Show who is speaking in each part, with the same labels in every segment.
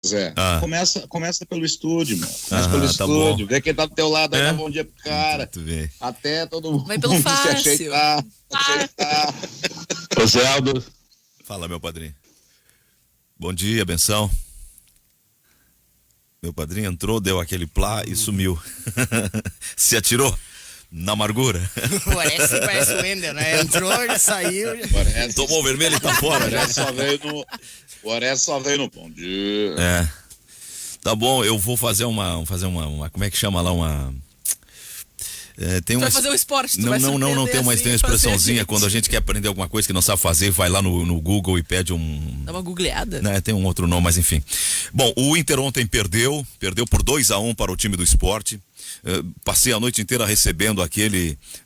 Speaker 1: Zé,
Speaker 2: Ah,
Speaker 1: começa pelo estúdio, mano. Começa pelo
Speaker 2: tá bom.
Speaker 1: estúdio. Vê quem tá do teu lado, aí
Speaker 2: É?
Speaker 1: dá bom dia pro cara.
Speaker 2: Tu vê.
Speaker 1: Até todo
Speaker 3: Vai pelo
Speaker 1: mundo se
Speaker 3: fácil.
Speaker 1: ajeitar. Ajeitar.
Speaker 4: Ô Zé Aldo,
Speaker 2: Fala, meu padrinho. Bom dia, benção. Meu padrinho entrou, deu aquele plá e sumiu. Se atirou na amargura.
Speaker 5: Parece o Wender, né? Entrou, já saiu.
Speaker 2: Tomou o vermelho e tá fora.
Speaker 1: O
Speaker 2: Já.
Speaker 1: Oreste só veio no bom dia.
Speaker 2: É. Tá bom, eu vou fazer uma como é que chama lá, uma... tem
Speaker 3: Tu
Speaker 2: uma...
Speaker 3: vai fazer o esporte, tu
Speaker 2: Não,
Speaker 3: vai
Speaker 2: não, tem uma,
Speaker 3: surpreender
Speaker 2: tem uma
Speaker 3: assim,
Speaker 2: expressãozinha,
Speaker 3: fazer
Speaker 2: quando a gente quer aprender alguma coisa que não sabe fazer, vai lá no Google e pede um...
Speaker 3: Dá uma googleada.
Speaker 2: Né, tem um outro nome, mas enfim. Bom, o Inter ontem perdeu por 2-1 para o time do Sport. Passei a noite inteira recebendo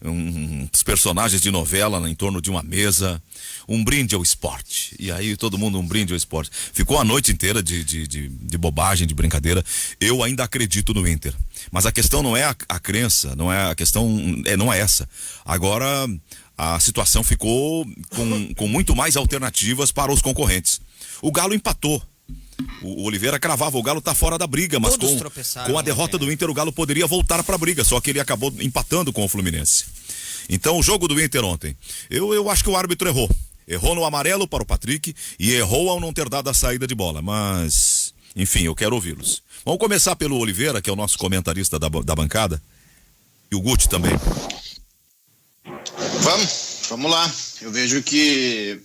Speaker 2: uns personagens de novela em torno de uma mesa, um brinde ao esporte. E aí todo mundo um brinde ao esporte. Ficou a noite inteira de bobagem, de brincadeira. Eu ainda acredito no Inter. Mas a questão não é a crença, não é a questão, não é essa. Agora a situação ficou com muito mais alternativas para os concorrentes. O Galo empatou. O Oliveira cravava, o Galo tá fora da briga, mas com a derrota do Inter o Galo poderia voltar pra briga, só que ele acabou empatando com o Fluminense. Então o jogo do Inter ontem, eu acho que o árbitro errou no amarelo para o Patrick e errou ao não ter dado a saída de bola, mas enfim, eu quero ouvi-los. Vamos começar pelo Oliveira, que é o nosso comentarista da bancada, e o Guti também.
Speaker 4: vamos lá. Eu vejo que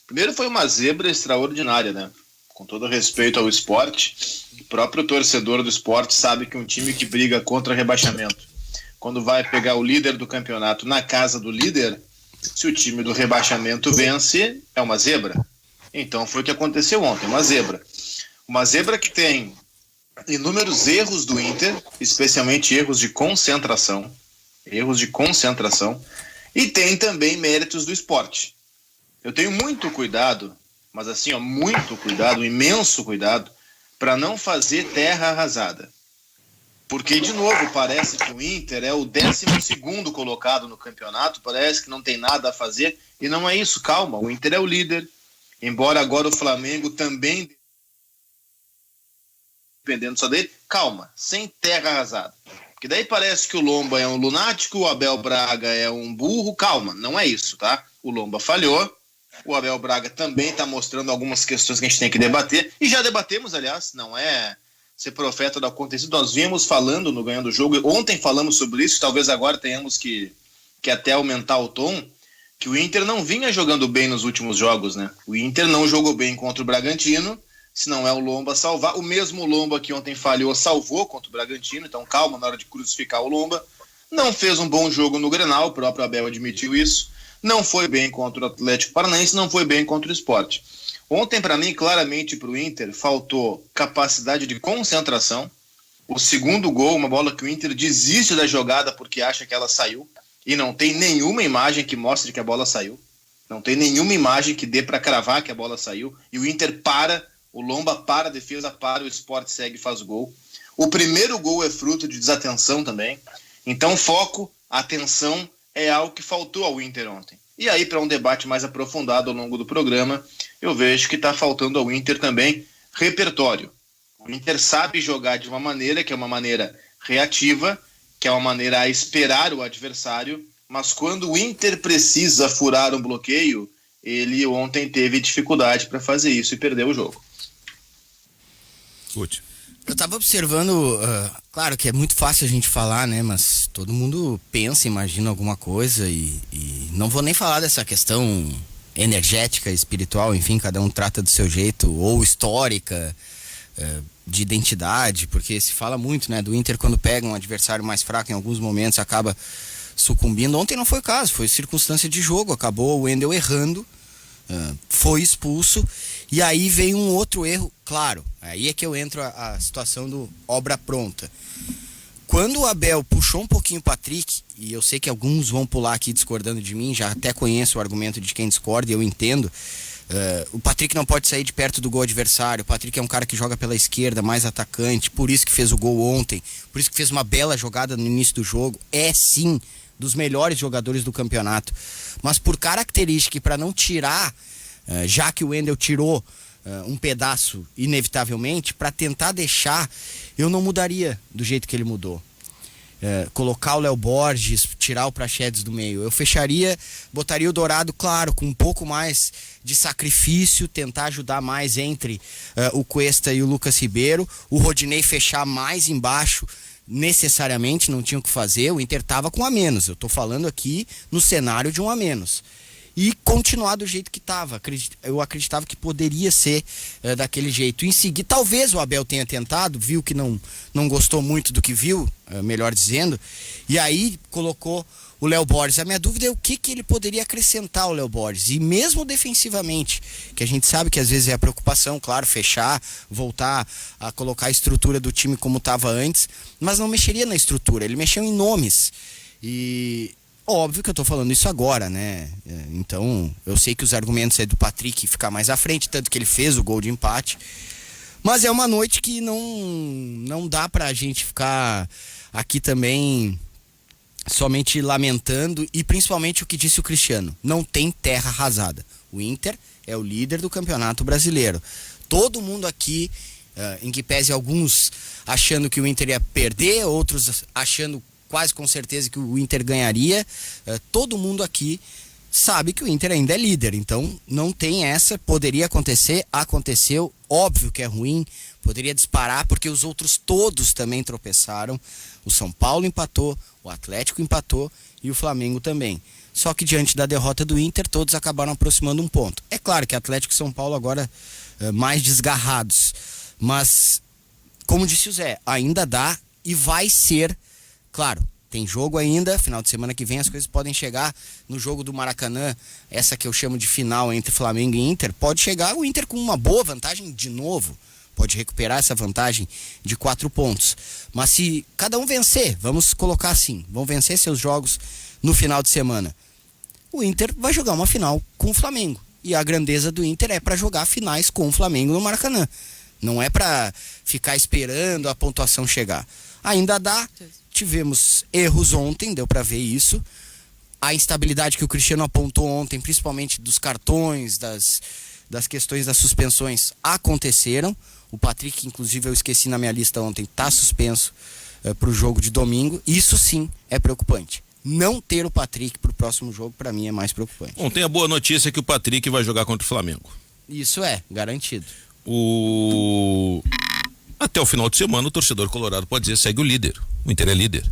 Speaker 4: primeiro foi uma zebra extraordinária, né? Com todo respeito ao esporte, o próprio torcedor do esporte sabe que um time que briga contra rebaixamento, quando vai pegar o líder do campeonato na casa do líder, se o time do rebaixamento vence, é uma zebra. Então foi o que aconteceu ontem, uma zebra. Uma zebra que tem inúmeros erros do Inter, especialmente erros de concentração, e tem também méritos do esporte. Eu tenho muito cuidado, mas assim, muito cuidado, imenso cuidado, para não fazer terra arrasada. Porque, de novo, parece que o Inter é o 12º colocado no campeonato, parece que não tem nada a fazer, e não é isso, calma, o Inter é o líder, embora agora o Flamengo também, dependendo só dele, calma, sem terra arrasada. Porque daí parece que o Lomba é um lunático, o Abel Braga é um burro, calma, não é isso, tá? O Lomba falhou, o Abel Braga também está mostrando algumas questões que a gente tem que debater, e já debatemos, aliás, não é ser profeta do acontecido, nós vimos falando no Ganhando o Jogo, ontem falamos sobre isso, talvez agora tenhamos que até aumentar o tom, que o Inter não vinha jogando bem nos últimos jogos, né? O Inter não jogou bem contra o Bragantino, se não é o Lomba salvar, o mesmo Lomba que ontem falhou, salvou contra o Bragantino, então calma na hora de crucificar o Lomba, não fez um bom jogo no Grenal, o próprio Abel admitiu isso, não foi bem contra o Atlético Paranaense, não foi bem contra o Sport. Ontem, para mim, claramente para o Inter, faltou capacidade de concentração. O segundo gol, uma bola que o Inter desiste da jogada porque acha que ela saiu, e não tem nenhuma imagem que mostre que a bola saiu. Não tem nenhuma imagem que dê para cravar que a bola saiu. E o Inter para, o Lomba para, a defesa para, o Sport segue e faz o gol. O primeiro gol é fruto de desatenção também. Então, foco, atenção, é algo que faltou ao Inter ontem. E aí, para um debate mais aprofundado ao longo do programa, eu vejo que está faltando ao Inter também repertório. O Inter sabe jogar de uma maneira que é uma maneira reativa, que é uma maneira a esperar o adversário, mas quando o Inter precisa furar um bloqueio, ele ontem teve dificuldade para fazer isso e perdeu o jogo.
Speaker 2: Guti.
Speaker 5: Eu tava observando, claro que é muito fácil a gente falar, né, mas todo mundo pensa, imagina alguma coisa e não vou nem falar dessa questão energética, espiritual, enfim, cada um trata do seu jeito, ou histórica, de identidade, porque se fala muito, né, do Inter quando pega um adversário mais fraco em alguns momentos acaba sucumbindo. Ontem não foi o caso, foi circunstância de jogo, acabou o Wendel errando, foi expulso, e aí vem um outro erro, claro, aí é que eu entro a situação do obra pronta. Quando o Abel puxou um pouquinho o Patrick, e eu sei que alguns vão pular aqui discordando de mim, já até conheço o argumento de quem discorda, e eu entendo, o Patrick não pode sair de perto do gol adversário, o Patrick é um cara que joga pela esquerda, mais atacante, por isso que fez o gol ontem, por isso que fez uma bela jogada no início do jogo, é sim dos melhores jogadores do campeonato, mas por característica e para não tirar, já que o Wendel tirou um pedaço, inevitavelmente, para tentar deixar, eu não mudaria do jeito que ele mudou. Colocar o Léo Borges, tirar o Praxedes do meio. Eu fecharia, botaria o Dourado, claro, com um pouco mais de sacrifício, tentar ajudar mais entre o Cuesta e o Lucas Ribeiro. O Rodinei fechar mais embaixo, necessariamente, não tinha o que fazer. O Inter estava com um a menos. Eu estou falando aqui no cenário de um a menos. E continuar do jeito que estava. Eu acreditava que poderia ser daquele jeito. Em seguida, talvez o Abel tenha tentado, viu que não gostou muito do que viu, melhor dizendo, e aí colocou o Léo Borges. A minha dúvida é o que ele poderia acrescentar ao Léo Borges. E mesmo defensivamente, que a gente sabe que às vezes é a preocupação, claro, fechar, voltar a colocar a estrutura do time como estava antes, mas não mexeria na estrutura, ele mexeu em nomes. E... óbvio que eu tô falando isso agora, né? Então, eu sei que os argumentos é do Patrick ficar mais à frente, tanto que ele fez o gol de empate. Mas é uma noite que não dá pra gente ficar aqui também somente lamentando, e principalmente o que disse o Cristiano, não tem terra arrasada. O Inter é o líder do Campeonato Brasileiro. Todo mundo aqui, em que pese alguns achando que o Inter ia perder, outros achando quase com certeza que o Inter ganharia, todo mundo aqui sabe que o Inter ainda é líder, então não tem essa, poderia acontecer, aconteceu, óbvio que é ruim, poderia disparar, porque os outros todos também tropeçaram, o São Paulo empatou, o Atlético empatou e o Flamengo também. Só que diante da derrota do Inter, todos acabaram aproximando um ponto. É claro que Atlético e São Paulo agora mais desgarrados, mas como disse o Zé, ainda dá e vai ser. Claro, tem jogo ainda, final de semana que vem as coisas podem chegar no jogo do Maracanã, essa que eu chamo de final entre Flamengo e Inter, pode chegar o Inter com uma boa vantagem de novo, pode recuperar essa vantagem de 4 pontos. Mas se cada um vencer, vamos colocar assim, vão vencer seus jogos no final de semana, o Inter vai jogar uma final com o Flamengo. E a grandeza do Inter é para jogar finais com o Flamengo no Maracanã. Não é para ficar esperando a pontuação chegar. Ainda dá. Tivemos erros ontem, deu para ver isso. A instabilidade que o Cristiano apontou ontem, principalmente dos cartões, das questões das suspensões, aconteceram. O Patrick, inclusive, eu esqueci na minha lista ontem, está suspenso para o jogo de domingo. Isso sim é preocupante. Não ter o Patrick para o próximo jogo, para mim, é mais preocupante.
Speaker 3: Bom, tem a boa notícia que o Patrick vai jogar contra o Flamengo.
Speaker 5: Isso é, garantido.
Speaker 3: Até o final de semana, o torcedor colorado pode dizer, segue o líder. O Inter é líder.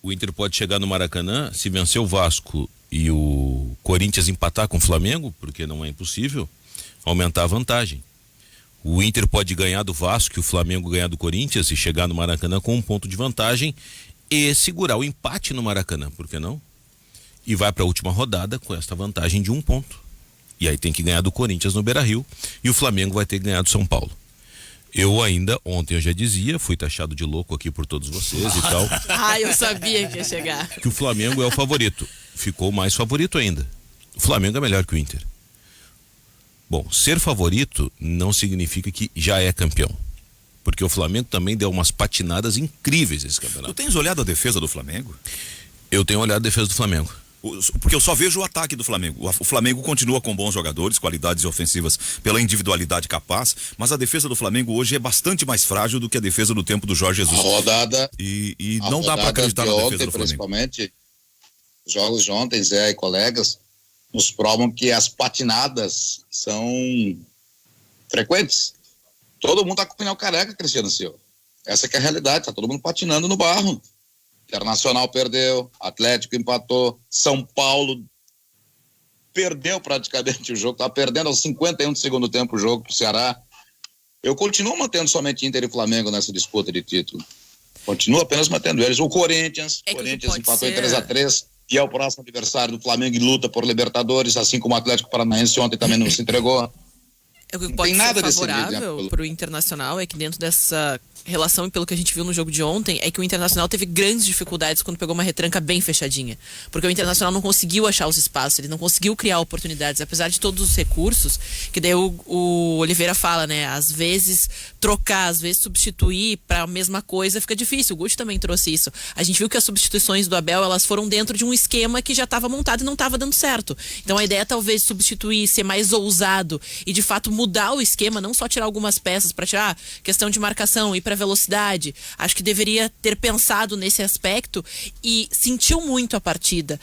Speaker 3: O Inter pode chegar no Maracanã, se vencer o Vasco e o Corinthians empatar com o Flamengo, porque não é impossível, aumentar a vantagem. O Inter pode ganhar do Vasco e o Flamengo ganhar do Corinthians e chegar no Maracanã com 1 ponto de vantagem e segurar o empate no Maracanã, por que não? E vai para a última rodada com esta vantagem de 1 ponto. E aí tem que ganhar do Corinthians no Beira-Rio e o Flamengo vai ter que ganhar do São Paulo. Eu ainda, ontem eu já dizia, fui taxado de louco aqui por todos vocês e tal.
Speaker 6: Eu sabia que ia chegar.
Speaker 3: Que o Flamengo é o favorito. Ficou mais favorito ainda. O Flamengo é melhor que o Inter. Bom, ser favorito não significa que já é campeão. Porque o Flamengo também deu umas patinadas incríveis esse campeonato.
Speaker 2: Tu tens olhado a defesa do Flamengo?
Speaker 3: Eu tenho olhado a defesa do Flamengo.
Speaker 2: Porque eu só vejo o ataque do Flamengo. O Flamengo continua com bons jogadores, qualidades ofensivas pela individualidade capaz, mas a defesa do Flamengo hoje é bastante mais frágil do que a defesa do tempo do Jorge Jesus.
Speaker 1: A rodada.
Speaker 2: E não dá para acreditar na defesa do Flamengo.
Speaker 1: Principalmente, os jogos de ontem, Zé e colegas, nos provam que as patinadas são frequentes. Todo mundo tá com o pneu careca, Cristiano Silva. Essa que é a realidade, tá todo mundo patinando no barro. Internacional perdeu, Atlético empatou, São Paulo perdeu praticamente o jogo, tá perdendo aos 51 do segundo tempo o jogo pro Ceará. Eu continuo mantendo somente Inter e Flamengo nessa disputa de título. Continuo apenas mantendo eles. O Corinthians empatou em 3-3, que é o próximo adversário do Flamengo e luta por Libertadores, assim como o Atlético Paranaense ontem também não se entregou.
Speaker 6: O que pode ser favorável para o Internacional é que dentro dessa relação e pelo que a gente viu no jogo de ontem é que o Internacional teve grandes dificuldades quando pegou uma retranca bem fechadinha. Porque o Internacional não conseguiu achar os espaços, ele não conseguiu criar oportunidades, apesar de todos os recursos, que daí o Oliveira fala, né? Às vezes trocar, às vezes substituir para a mesma coisa fica difícil. O Guti também trouxe isso. A gente viu que as substituições do Abel, elas foram dentro de um esquema que já estava montado e não estava dando certo. Então a ideia é talvez substituir, ser mais ousado e de fato mudar o esquema, não só tirar algumas peças para tirar questão de marcação, ir para velocidade. Acho que deveria ter pensado nesse aspecto e sentiu muito a partida.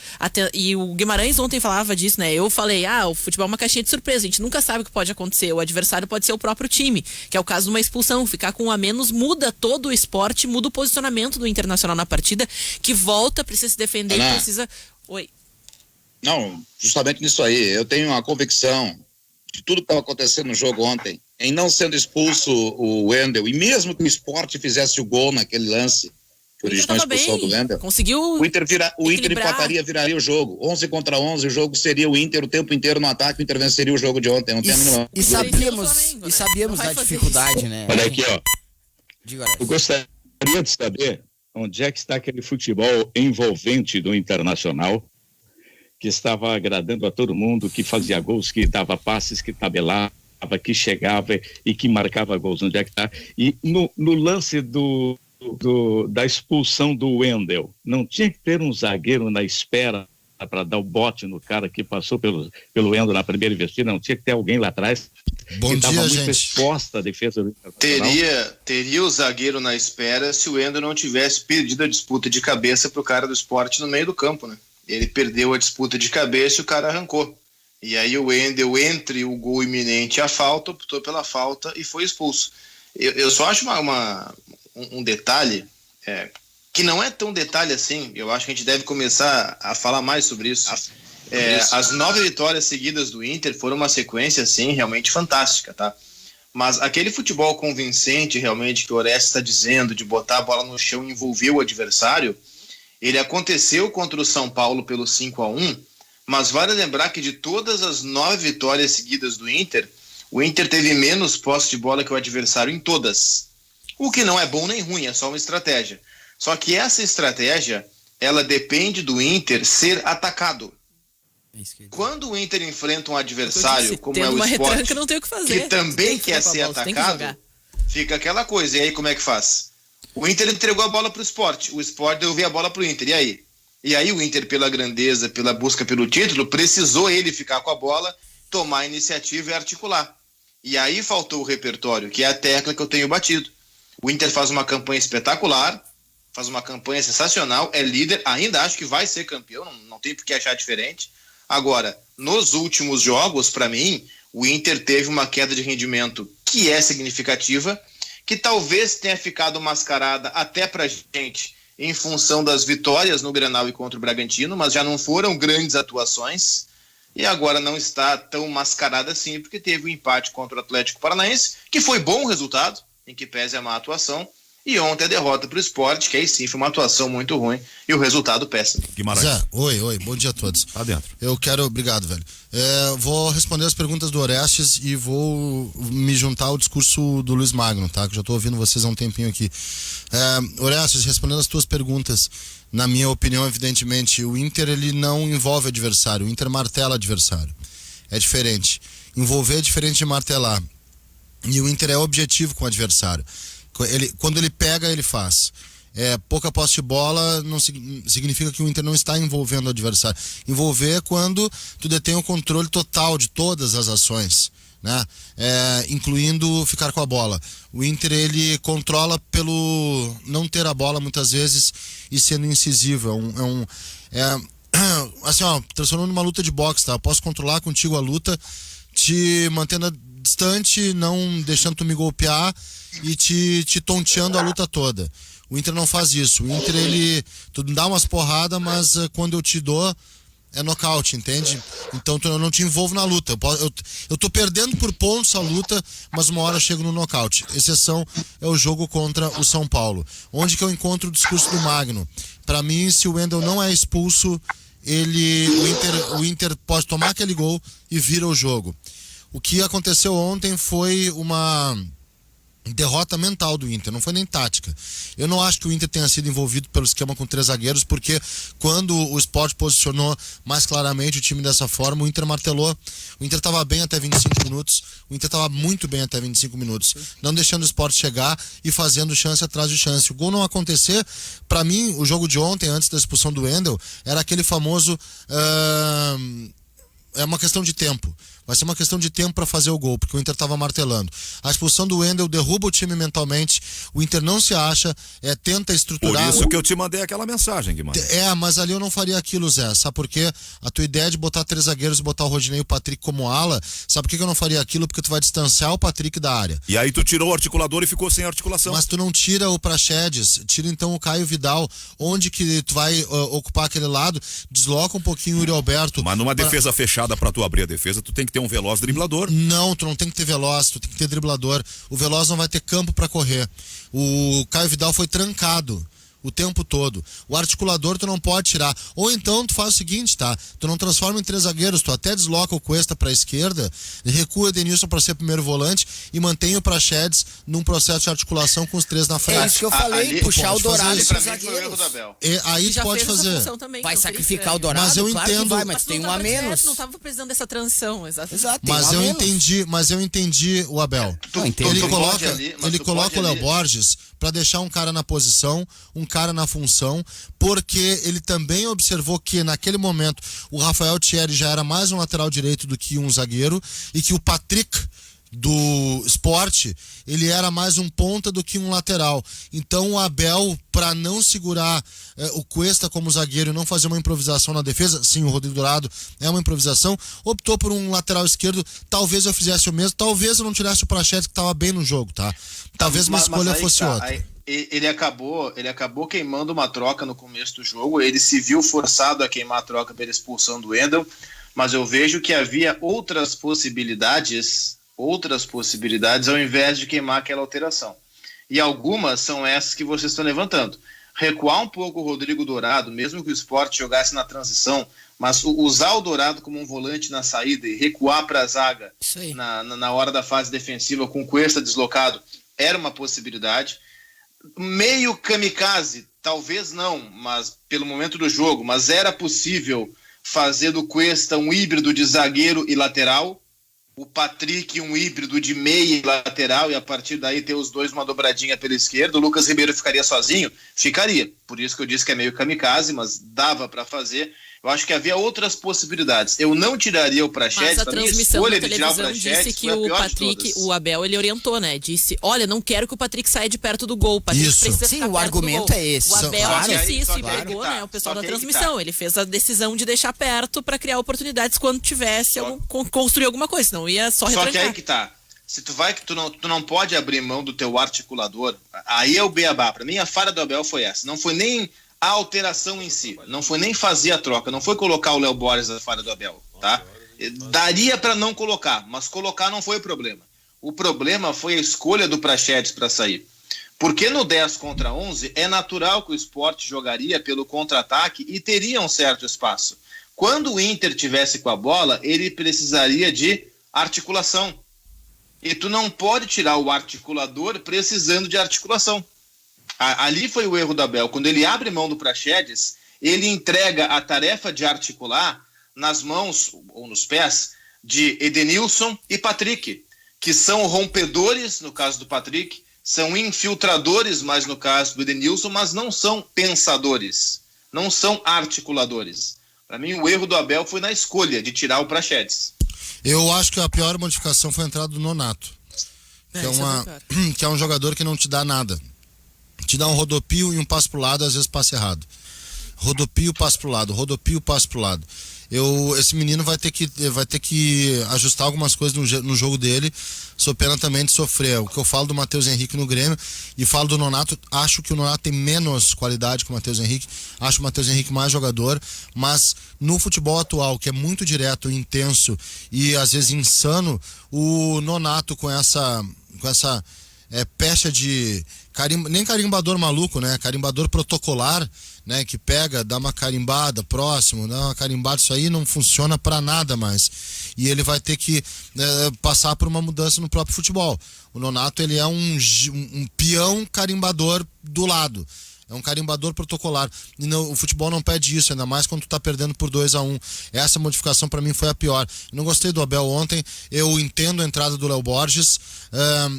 Speaker 6: E o Guimarães ontem falava disso, né? Eu falei, o futebol é uma caixinha de surpresa, a gente nunca sabe o que pode acontecer. O adversário pode ser o próprio time, que é o caso de uma expulsão. Ficar com um a menos muda todo o esporte, muda o posicionamento do Internacional na partida, que volta, precisa se defender, precisa... Oi.
Speaker 1: Não, justamente nisso aí. Eu tenho a convicção de tudo que estava acontecendo no jogo ontem, em não sendo expulso o Wendel, e mesmo que o Sport fizesse o gol naquele lance que originou a expulsão do Wendel,
Speaker 6: conseguiu
Speaker 1: o Inter empataria, viraria o jogo. 11 contra 11, o jogo seria o Inter o tempo inteiro no ataque, o Inter venceria o jogo de ontem. Não tem a mínima...
Speaker 5: sabíamos da dificuldade, né?
Speaker 7: Olha aqui, ó. Eu gostaria de saber onde é que está aquele futebol envolvente do Internacional, que estava agradando a todo mundo, que fazia gols, que dava passes, que tabelava, que chegava e que marcava gols. Onde é que está? E no lance da expulsão do Wendel, não tinha que ter um zagueiro na espera para dar o bote no cara que passou pelo Wendel na primeira investida? Não tinha que ter alguém lá atrás?
Speaker 8: Bom dia,
Speaker 7: muito
Speaker 8: gente.
Speaker 7: exposta a defesa do Internacional.
Speaker 4: Teria o zagueiro na espera se o Wendel não tivesse perdido a disputa de cabeça pro cara do Sport no meio do campo, né? Ele perdeu a disputa de cabeça e o cara arrancou. E aí o Wendel, entre o gol iminente e a falta, optou pela falta e foi expulso. Eu só acho um detalhe, que não é tão detalhe assim. Eu acho que a gente deve começar a falar mais sobre isso. As 9 vitórias seguidas do Inter foram uma sequência, assim, realmente fantástica, tá? Mas aquele futebol convincente, realmente, que o Orestes está dizendo, de botar a bola no chão e envolver o adversário, ele aconteceu contra o São Paulo pelo 5-1, mas vale lembrar que de todas as 9 vitórias seguidas do Inter, o Inter teve menos posse de bola que o adversário em todas. O que não é bom nem ruim, é só uma estratégia. Só que essa estratégia, ela depende do Inter ser atacado. Quando o Inter enfrenta um adversário como é o Sport,
Speaker 6: não tem o que fazer,
Speaker 4: que também quer ser atacado, fica aquela coisa. E aí como é que faz? O Inter entregou a bola para o Sport, o Sport devolveu a bola para o Inter, e aí? E aí o Inter, pela grandeza, pela busca pelo título, precisou ele ficar com a bola, tomar a iniciativa e articular. E aí faltou o repertório, que é a tecla que eu tenho batido. O Inter faz uma campanha espetacular, faz uma campanha sensacional, é líder, ainda acho que vai ser campeão, não tem por que achar diferente. Agora, nos últimos jogos, para mim, o Inter teve uma queda de rendimento que é significativa, que talvez tenha ficado mascarada até pra gente em função das vitórias no Grenal e contra o Bragantino, mas já não foram grandes atuações, e agora não está tão mascarada assim, porque teve o empate contra o Atlético Paranaense, que foi bom resultado, em que pese a má atuação, e ontem a derrota para o Sport, que aí sim foi uma atuação muito ruim e o resultado péssimo.
Speaker 8: Guimarães. Zé, oi, bom dia a todos.
Speaker 2: Tá dentro.
Speaker 8: Obrigado, velho. Vou responder as perguntas do Orestes e vou me juntar ao discurso do Luiz Magno, tá? Que já tô ouvindo vocês há um tempinho aqui. Orestes, respondendo as tuas perguntas, na minha opinião, evidentemente, o Inter ele não envolve adversário, o Inter martela adversário. É diferente. Envolver é diferente de martelar. E o Inter é objetivo com o adversário. Quando ele pega, ele faz. Pouca posse de bola não significa que o Inter não está envolvendo o adversário. Envolver é quando tu detém o controle total de todas as ações, né? Incluindo ficar com a bola. O Inter ele controla pelo não ter a bola muitas vezes e sendo incisivo. Assim, transformando numa luta de boxe, tá? Eu posso controlar contigo a luta, te mantendo distante, não deixando tu me golpear e te tonteando a luta toda. O Inter não faz isso. O Inter, tu dá umas porradas, mas quando eu te dou, é nocaute, entende? Então eu não te envolvo na luta. Eu tô perdendo por pontos a luta, mas uma hora eu chego no nocaute. Exceção é o jogo contra o São Paulo. Onde que eu encontro o discurso do Magno? Para mim, se o Wendel não é expulso, o Inter pode tomar aquele gol e vira o jogo. O que aconteceu ontem foi derrota mental do Inter, não foi nem tática. Eu não acho que o Inter tenha sido envolvido pelo esquema com 3 zagueiros, porque quando o Sport posicionou mais claramente o time dessa forma, o Inter martelou. O Inter estava bem até 25 minutos, o Inter estava muito bem até 25 minutos, não deixando o Sport chegar e fazendo chance atrás de chance. O gol não acontecer, para mim, o jogo de ontem, antes da expulsão do Wendel, era aquele famoso... é uma questão de tempo. Vai ser uma questão de tempo para fazer o gol, porque o Inter estava martelando. A expulsão do Wendel derruba o time mentalmente, o Inter não se acha, tenta estruturar...
Speaker 2: Por isso que eu te mandei aquela mensagem, Guimarães.
Speaker 8: Mas ali eu não faria aquilo, Zé. Sabe por quê? A tua ideia de botar 3 zagueiros e botar o Rodinei e o Patrick como ala, sabe por que eu não faria aquilo? Porque tu vai distanciar o Patrick da área.
Speaker 2: E aí tu tirou o articulador e ficou sem articulação.
Speaker 8: Mas tu não tira o Praxedes, tira então o Caio Vidal, onde que tu vai ocupar aquele lado, desloca um pouquinho o Yuri Alberto.
Speaker 2: Mas numa defesa fechada, pra tu abrir a defesa, tu tem que ter um veloz driblador.
Speaker 8: Não, tu não tem que ter veloz, tu tem que ter driblador. O veloz não vai ter campo pra correr. O Caio Vidal foi trancado o tempo todo. O articulador tu não pode tirar. Ou então tu faz o seguinte, tá? Tu não transforma em 3 zagueiros, tu até desloca o Cuesta pra esquerda, recua o Edenilson pra ser primeiro volante e mantém o Praxedes num processo de articulação com os 3 na frente.
Speaker 5: É isso que eu falei, puxar o Dourado e
Speaker 4: pra mim foi o erro do Abel.
Speaker 8: Aí tu pode fazer.
Speaker 6: Também,
Speaker 5: vai sacrificar o Dourado,
Speaker 8: mas eu
Speaker 5: claro
Speaker 8: entendo,
Speaker 5: mas tem um a menos.
Speaker 6: Não tava precisando dessa transição, exato.
Speaker 8: Mas eu entendi o Abel. Ele coloca o Léo Borges para deixar um cara na posição, um cara na função, porque ele também observou que naquele momento o Rafael Thierry já era mais um lateral direito do que um zagueiro e que o Patrick do Sport, ele era mais um ponta do que um lateral. Então o Abel, para não segurar o Cuesta como zagueiro e não fazer uma improvisação na defesa, sim, o Rodrigo Dourado é uma improvisação, optou por um lateral esquerdo. Talvez eu fizesse o mesmo, talvez eu não tirasse o Praxedes, que estava bem no jogo, tá? Talvez minha escolha fosse outra.
Speaker 4: Ele acabou queimando uma troca no começo do jogo, ele se viu forçado a queimar a troca pela expulsão do Wendel, mas eu vejo que havia outras possibilidades ao invés de queimar aquela alteração. E algumas são essas que vocês estão levantando. Recuar um pouco o Rodrigo Dourado, mesmo que o Sport jogasse na transição, mas usar o Dourado como um volante na saída e recuar para a zaga na hora da fase defensiva com o Cuesta deslocado, era uma possibilidade. Meio kamikaze, talvez não, mas pelo momento do jogo, mas era possível fazer do Cuesta um híbrido de zagueiro e lateral, o Patrick um híbrido de meia e lateral, e a partir daí ter os dois uma dobradinha pela esquerda. O Lucas Ribeiro ficaria sozinho? Ficaria, por isso que eu disse que é meio kamikaze, mas dava para fazer. Eu acho que havia outras possibilidades. Eu não tiraria o Praxedes.
Speaker 6: Mas a transmissão da televisão disse que o Patrick, o Abel, ele orientou, né? Disse, olha, não quero que o Patrick saia de perto do gol. O Patrick precisa ficar
Speaker 5: o argumento é esse.
Speaker 6: O Abel disse isso e pegou, né? O pessoal da transmissão. Ele fez a decisão de deixar perto para criar oportunidades quando tivesse construir alguma coisa. Senão ia só retrancar.
Speaker 4: Só que aí que tá. Se tu não pode abrir mão do teu articulador, aí é o beabá. Pra mim, a falha do Abel foi essa. Não foi nem a alteração em si, não foi nem fazer a troca, não foi colocar o Léo Borges na falha do Abel, tá? Daria para não colocar, mas colocar não foi o problema. O problema foi a escolha do Praxedes para sair. Porque no 10 contra 11 é natural que o Sport jogaria pelo contra-ataque e teria um certo espaço. Quando o Inter tivesse com a bola, ele precisaria de articulação. E tu não pode tirar o articulador precisando de articulação. Ali foi o erro do Abel. Quando ele abre mão do Praxedes, ele entrega a tarefa de articular nas mãos ou nos pés de Edenilson e Patrick, que são rompedores, no caso do Patrick, são infiltradores, mais no caso do Edenilson, mas não são pensadores, não são articuladores. Para mim, o erro do Abel foi na escolha de tirar o Praxedes.
Speaker 8: Eu acho que a pior modificação foi a entrada do Nonato, que é um jogador que não te dá nada. Te dá um rodopio e um passo pro lado, às vezes passe errado. Rodopio, passo pro lado, rodopio, passo pro lado. Esse menino vai ter que ajustar algumas coisas no jogo dele, sob pena também de sofrer. O que eu falo do Matheus Henrique no Grêmio e falo do Nonato, acho que o Nonato tem menos qualidade que o Matheus Henrique, acho o Matheus Henrique mais jogador, mas no futebol atual, que é muito direto, intenso e às vezes insano, o Nonato com essa pecha de nem carimbador maluco, né? Carimbador protocolar, né? Que pega, dá uma carimbada próximo, dá uma carimbada, isso aí não funciona para nada mais. E ele vai ter que passar por uma mudança no próprio futebol. O Nonato, ele é um peão carimbador do lado. É um carimbador protocolar. E o futebol não pede isso, ainda mais quando tu tá perdendo por 2-1. Essa modificação para mim foi a pior. Eu não gostei do Abel ontem. Eu entendo a entrada do Léo Borges.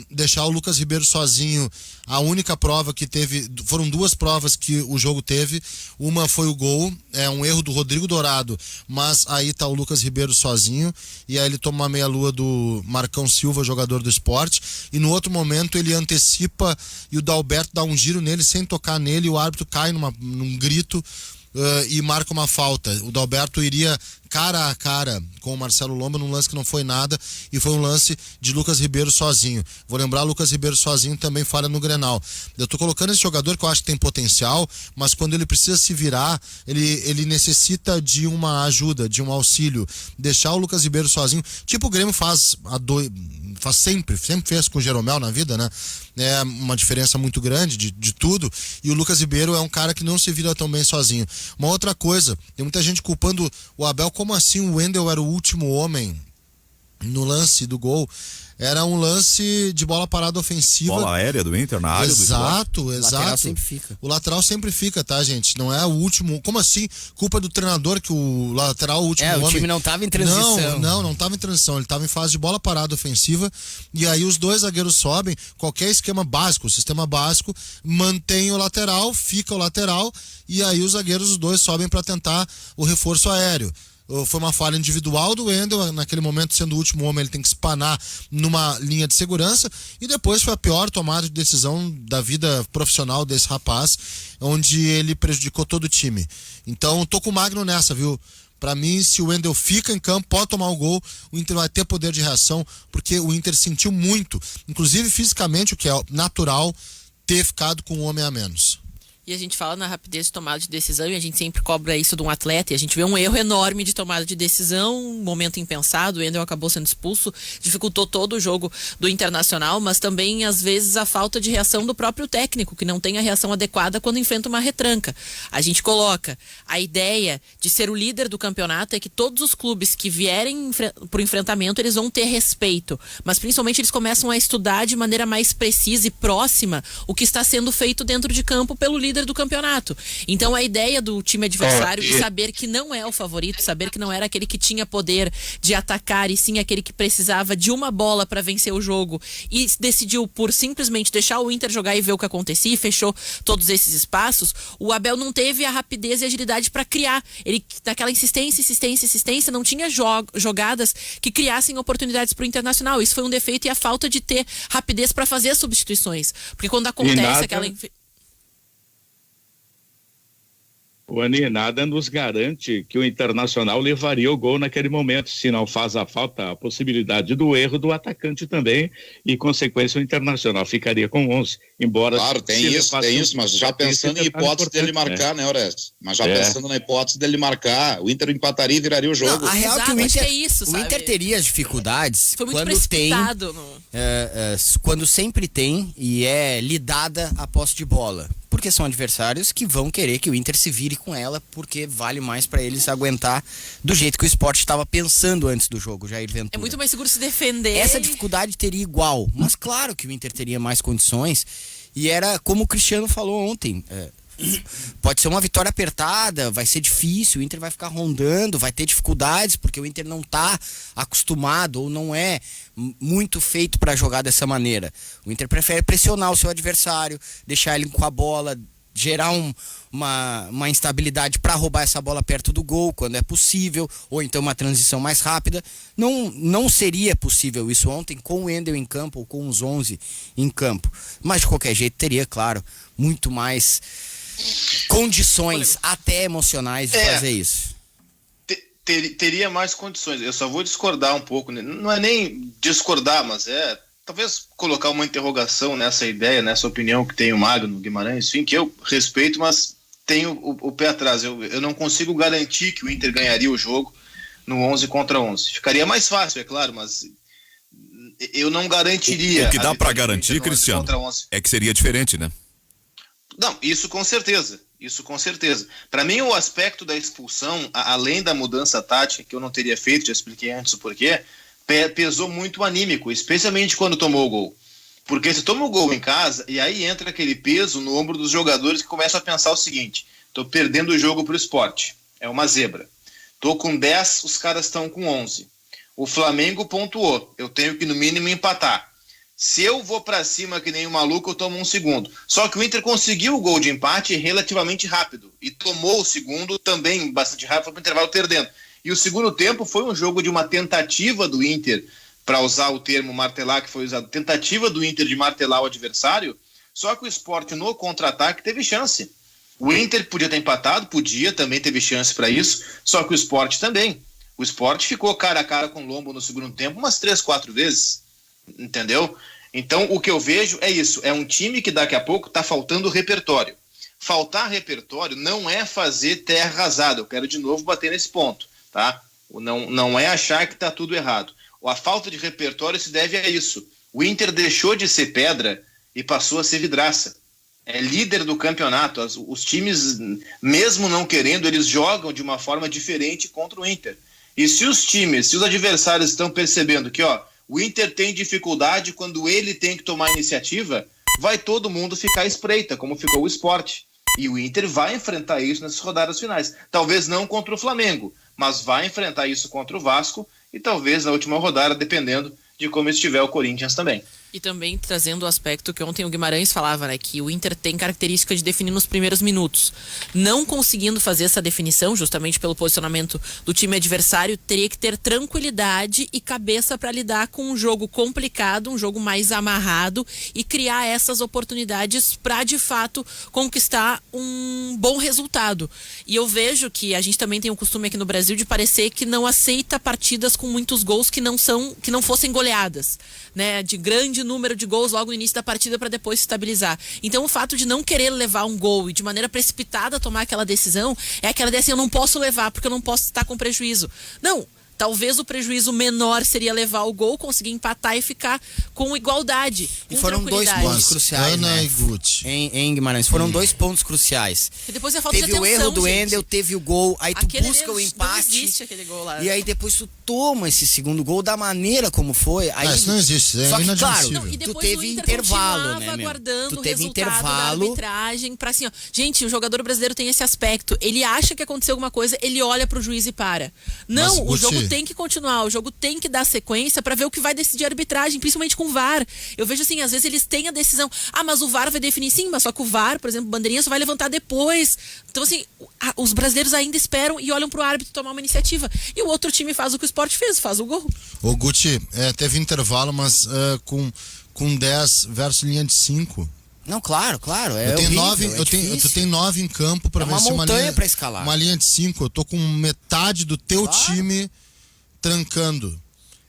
Speaker 8: Deixar o Lucas Ribeiro sozinho. A única prova que teve... Foram 2 provas que o jogo teve. Uma foi o gol. É um erro do Rodrigo Dourado. Mas aí tá o Lucas Ribeiro sozinho. E aí ele toma uma meia-lua do Marcão Silva, jogador do Sport. E no outro momento ele antecipa e o Dalberto dá um giro nele sem tocar nele. E o árbitro cai num grito e marca uma falta. O Dalberto iria cara a cara com o Marcelo Lomba num lance que não foi nada, e foi um lance de Lucas Ribeiro sozinho. Vou lembrar, Lucas Ribeiro sozinho também falha no Grenal. Eu tô colocando esse jogador que eu acho que tem potencial, mas quando ele precisa se virar, ele necessita de uma ajuda, de um auxílio. Deixar o Lucas Ribeiro sozinho, tipo o Grêmio faz sempre fez com o Jeromel na vida, né? É uma diferença muito grande de tudo, e o Lucas Ribeiro é um cara que não se vira tão bem sozinho. Uma outra coisa, tem muita gente culpando o Abel. Como assim o Wendel era o último homem no lance do gol? Era um lance de bola parada ofensiva.
Speaker 2: Bola aérea do Inter na área do Sport.
Speaker 8: Exato.
Speaker 5: O lateral sempre fica.
Speaker 8: O lateral sempre fica, tá, gente? Não é o último. Como assim? Culpa do treinador que o lateral, o último homem...
Speaker 5: o time não tava em transição.
Speaker 8: Não tava em transição. Ele tava em fase de bola parada ofensiva. E aí os 2 zagueiros sobem. Qualquer esquema básico, sistema básico, mantém o lateral, fica o lateral. E aí os zagueiros, os 2, sobem para tentar o reforço aéreo. Foi uma falha individual do Wendel, naquele momento, sendo o último homem, ele tem que espanar numa linha de segurança, e depois foi a pior tomada de decisão da vida profissional desse rapaz, onde ele prejudicou todo o time. Então, tô com o Magno nessa, viu? Pra mim, se o Wendel fica em campo, pode tomar o gol, o Inter vai ter poder de reação, porque o Inter sentiu muito, inclusive fisicamente, o que é natural, ter ficado com um homem a menos.
Speaker 6: E a gente fala na rapidez de tomada de decisão, e a gente sempre cobra isso de um atleta, e a gente vê um erro enorme de tomada de decisão, um momento impensado. O Wendel acabou sendo expulso, dificultou todo o jogo do Internacional, mas também às vezes a falta de reação do próprio técnico, que não tem a reação adequada quando enfrenta uma retranca. A gente coloca a ideia de ser o líder do campeonato, é que todos os clubes que vierem para o enfrentamento, eles vão ter respeito, mas principalmente eles começam a estudar de maneira mais precisa e próxima o que está sendo feito dentro de campo pelo líder do campeonato. Então a ideia do time adversário de saber que não é o favorito, saber que não era aquele que tinha poder de atacar, e sim aquele que precisava de uma bola para vencer o jogo, e decidiu por simplesmente deixar o Inter jogar e ver o que acontecia, e fechou todos esses espaços. O Abel não teve a rapidez e agilidade para criar. Ele, naquela insistência, não tinha jogadas que criassem oportunidades para o Internacional. Isso foi um defeito, e a falta de ter rapidez para fazer as substituições. Porque quando acontece aquela...
Speaker 7: O Ani, nada nos garante que o Internacional levaria o gol naquele momento, se não faz a falta, a possibilidade do erro do atacante também, e consequência o Internacional ficaria com 11, embora...
Speaker 1: Claro, tem isso, mas já pensando em hipótese dele marcar, né, Orestes? Mas já pensando na hipótese dele marcar, o Inter empataria e viraria o jogo.
Speaker 5: Não, a real é que o Inter
Speaker 6: sabe?
Speaker 5: Teria as dificuldades.
Speaker 6: Foi muito
Speaker 5: quando
Speaker 6: precipitado.
Speaker 5: Quando sempre tem e é lidada a posse de bola. Porque são adversários que vão querer que o Inter se vire com ela, porque vale mais para eles aguentar do jeito que o Sport estava pensando antes do jogo, Jair Ventura.
Speaker 6: É muito mais seguro se defender.
Speaker 5: Essa dificuldade teria igual, mas claro que o Inter teria mais condições, e era como o Cristiano falou ontem, pode ser uma vitória apertada, vai ser difícil, o Inter vai ficar rondando, vai ter dificuldades, porque o Inter não está acostumado ou não é muito feito para jogar dessa maneira. O Inter prefere pressionar o seu adversário, deixar ele com a bola, gerar uma instabilidade para roubar essa bola perto do gol quando é possível, ou então uma transição mais rápida. Não seria possível isso ontem com o Wendel em campo ou com os 11 em campo, mas de qualquer jeito teria, claro, muito mais condições até emocionais de fazer isso.
Speaker 4: Teria mais condições. Eu só vou discordar um pouco, né? Não é nem discordar, mas talvez colocar uma interrogação nessa ideia, nessa opinião que tem o Magno Guimarães, enfim, que eu respeito, mas tenho o pé atrás. Eu não consigo garantir que o Inter ganharia o jogo no 11 contra 11. Ficaria mais fácil, é claro, mas eu não garantiria.
Speaker 2: O que dá para garantir, Cristiano, é que seria diferente, né?
Speaker 4: Não, isso com certeza. Isso com certeza. Para mim, o aspecto da expulsão, além da mudança tática, que eu não teria feito, já expliquei antes o porquê, pesou muito o anímico, especialmente quando tomou o gol. Porque você toma o gol em casa, e aí entra aquele peso no ombro dos jogadores que começam a pensar o seguinte: tô perdendo o jogo pro Sport, é uma zebra. Tô com 10, os caras estão com 11. O Flamengo pontuou, eu tenho que no mínimo empatar. Se eu vou para cima que nem um maluco, eu tomo um segundo. Só que o Inter conseguiu o gol de empate relativamente rápido. E tomou o segundo também bastante rápido, foi para o intervalo perdendo. E o segundo tempo foi um jogo de uma tentativa do Inter, para usar o termo martelar que foi usado, tentativa do Inter de martelar o adversário, só que o Sport no contra-ataque teve chance. O Inter podia ter empatado, também teve chance para isso, só que o Sport também. O Sport ficou cara a cara com o Lombo no segundo tempo umas 3, 4 vezes. Entendeu? Então o que eu vejo é isso, é um time que daqui a pouco está faltando repertório. Faltar repertório não é fazer terra arrasada, eu quero de novo bater nesse ponto, tá? Não é achar que está tudo errado. A falta de repertório se deve a isso. O Inter deixou de ser pedra e passou a ser vidraça. É líder do campeonato, os times, mesmo não querendo, eles jogam de uma forma diferente contra o Inter. E se os adversários estão percebendo que, o Inter tem dificuldade quando ele tem que tomar iniciativa, vai todo mundo ficar à espreita, como ficou o Sport. E o Inter vai enfrentar isso nessas rodadas finais. Talvez não contra o Flamengo, mas vai enfrentar isso contra o Vasco e talvez na última rodada, dependendo de como estiver o Corinthians também.
Speaker 6: E também trazendo o aspecto que ontem o Guimarães falava, né, que o Inter tem característica de definir nos primeiros minutos. Não conseguindo fazer essa definição, justamente pelo posicionamento do time adversário, teria que ter tranquilidade e cabeça para lidar com um jogo complicado, um jogo mais amarrado e criar essas oportunidades para, de fato, conquistar um bom resultado. E eu vejo que a gente também tem o costume aqui no Brasil de parecer que não aceita partidas com muitos gols que não fossem goleadas, né, de grande número de gols logo no início da partida para depois se estabilizar. Então o fato de não querer levar um gol e de maneira precipitada tomar aquela decisão é aquela decisão, eu não posso levar porque eu não posso estar com prejuízo. Não, talvez o prejuízo menor seria levar o gol, conseguir empatar e ficar com igualdade.
Speaker 5: E foram 2 pontos cruciais,
Speaker 8: Ana,
Speaker 5: né?
Speaker 8: e Guti.
Speaker 5: Em Guimarães. Foram 2 pontos cruciais.
Speaker 6: E depois a falta
Speaker 5: teve
Speaker 6: de atenção,
Speaker 5: o erro do
Speaker 6: gente.
Speaker 5: Wendel, teve o gol, aí tu busca o empate.
Speaker 6: Não existe aquele gol lá.
Speaker 5: E aí depois tu toma esse segundo gol da maneira como foi. Aí,
Speaker 8: isso não existe, é
Speaker 5: só que,
Speaker 8: inadmissível.
Speaker 5: claro,
Speaker 6: E
Speaker 5: tu
Speaker 6: depois
Speaker 5: teve
Speaker 6: o Inter
Speaker 5: intervalo, né, meu?
Speaker 6: aguardando
Speaker 5: Tu
Speaker 6: o
Speaker 5: teve
Speaker 6: resultado
Speaker 5: intervalo.
Speaker 6: da arbitragem pra assim, gente, o jogador brasileiro tem esse aspecto. Ele acha que aconteceu alguma coisa, ele olha pro juiz e para. Não,
Speaker 8: Mas,
Speaker 6: o jogo tem que continuar, o jogo tem que dar sequência pra ver o que vai decidir a arbitragem, principalmente com o VAR. Eu vejo assim, às vezes eles têm a decisão, mas o VAR vai definir, sim, mas só que o VAR, por exemplo, bandeirinha só vai levantar depois. Então assim, os brasileiros ainda esperam e olham pro árbitro tomar uma iniciativa. E o outro time faz o que o Sport fez, faz o gol.
Speaker 8: Ô Guti, teve intervalo, mas com 10 versus linha de 5.
Speaker 5: Não, claro. É
Speaker 8: eu tenho
Speaker 5: horrível,
Speaker 8: 9, tu tem 9 em campo pra vencer uma linha
Speaker 5: pra escalar.
Speaker 8: Uma linha de 5, eu tô com metade do teu time trancando.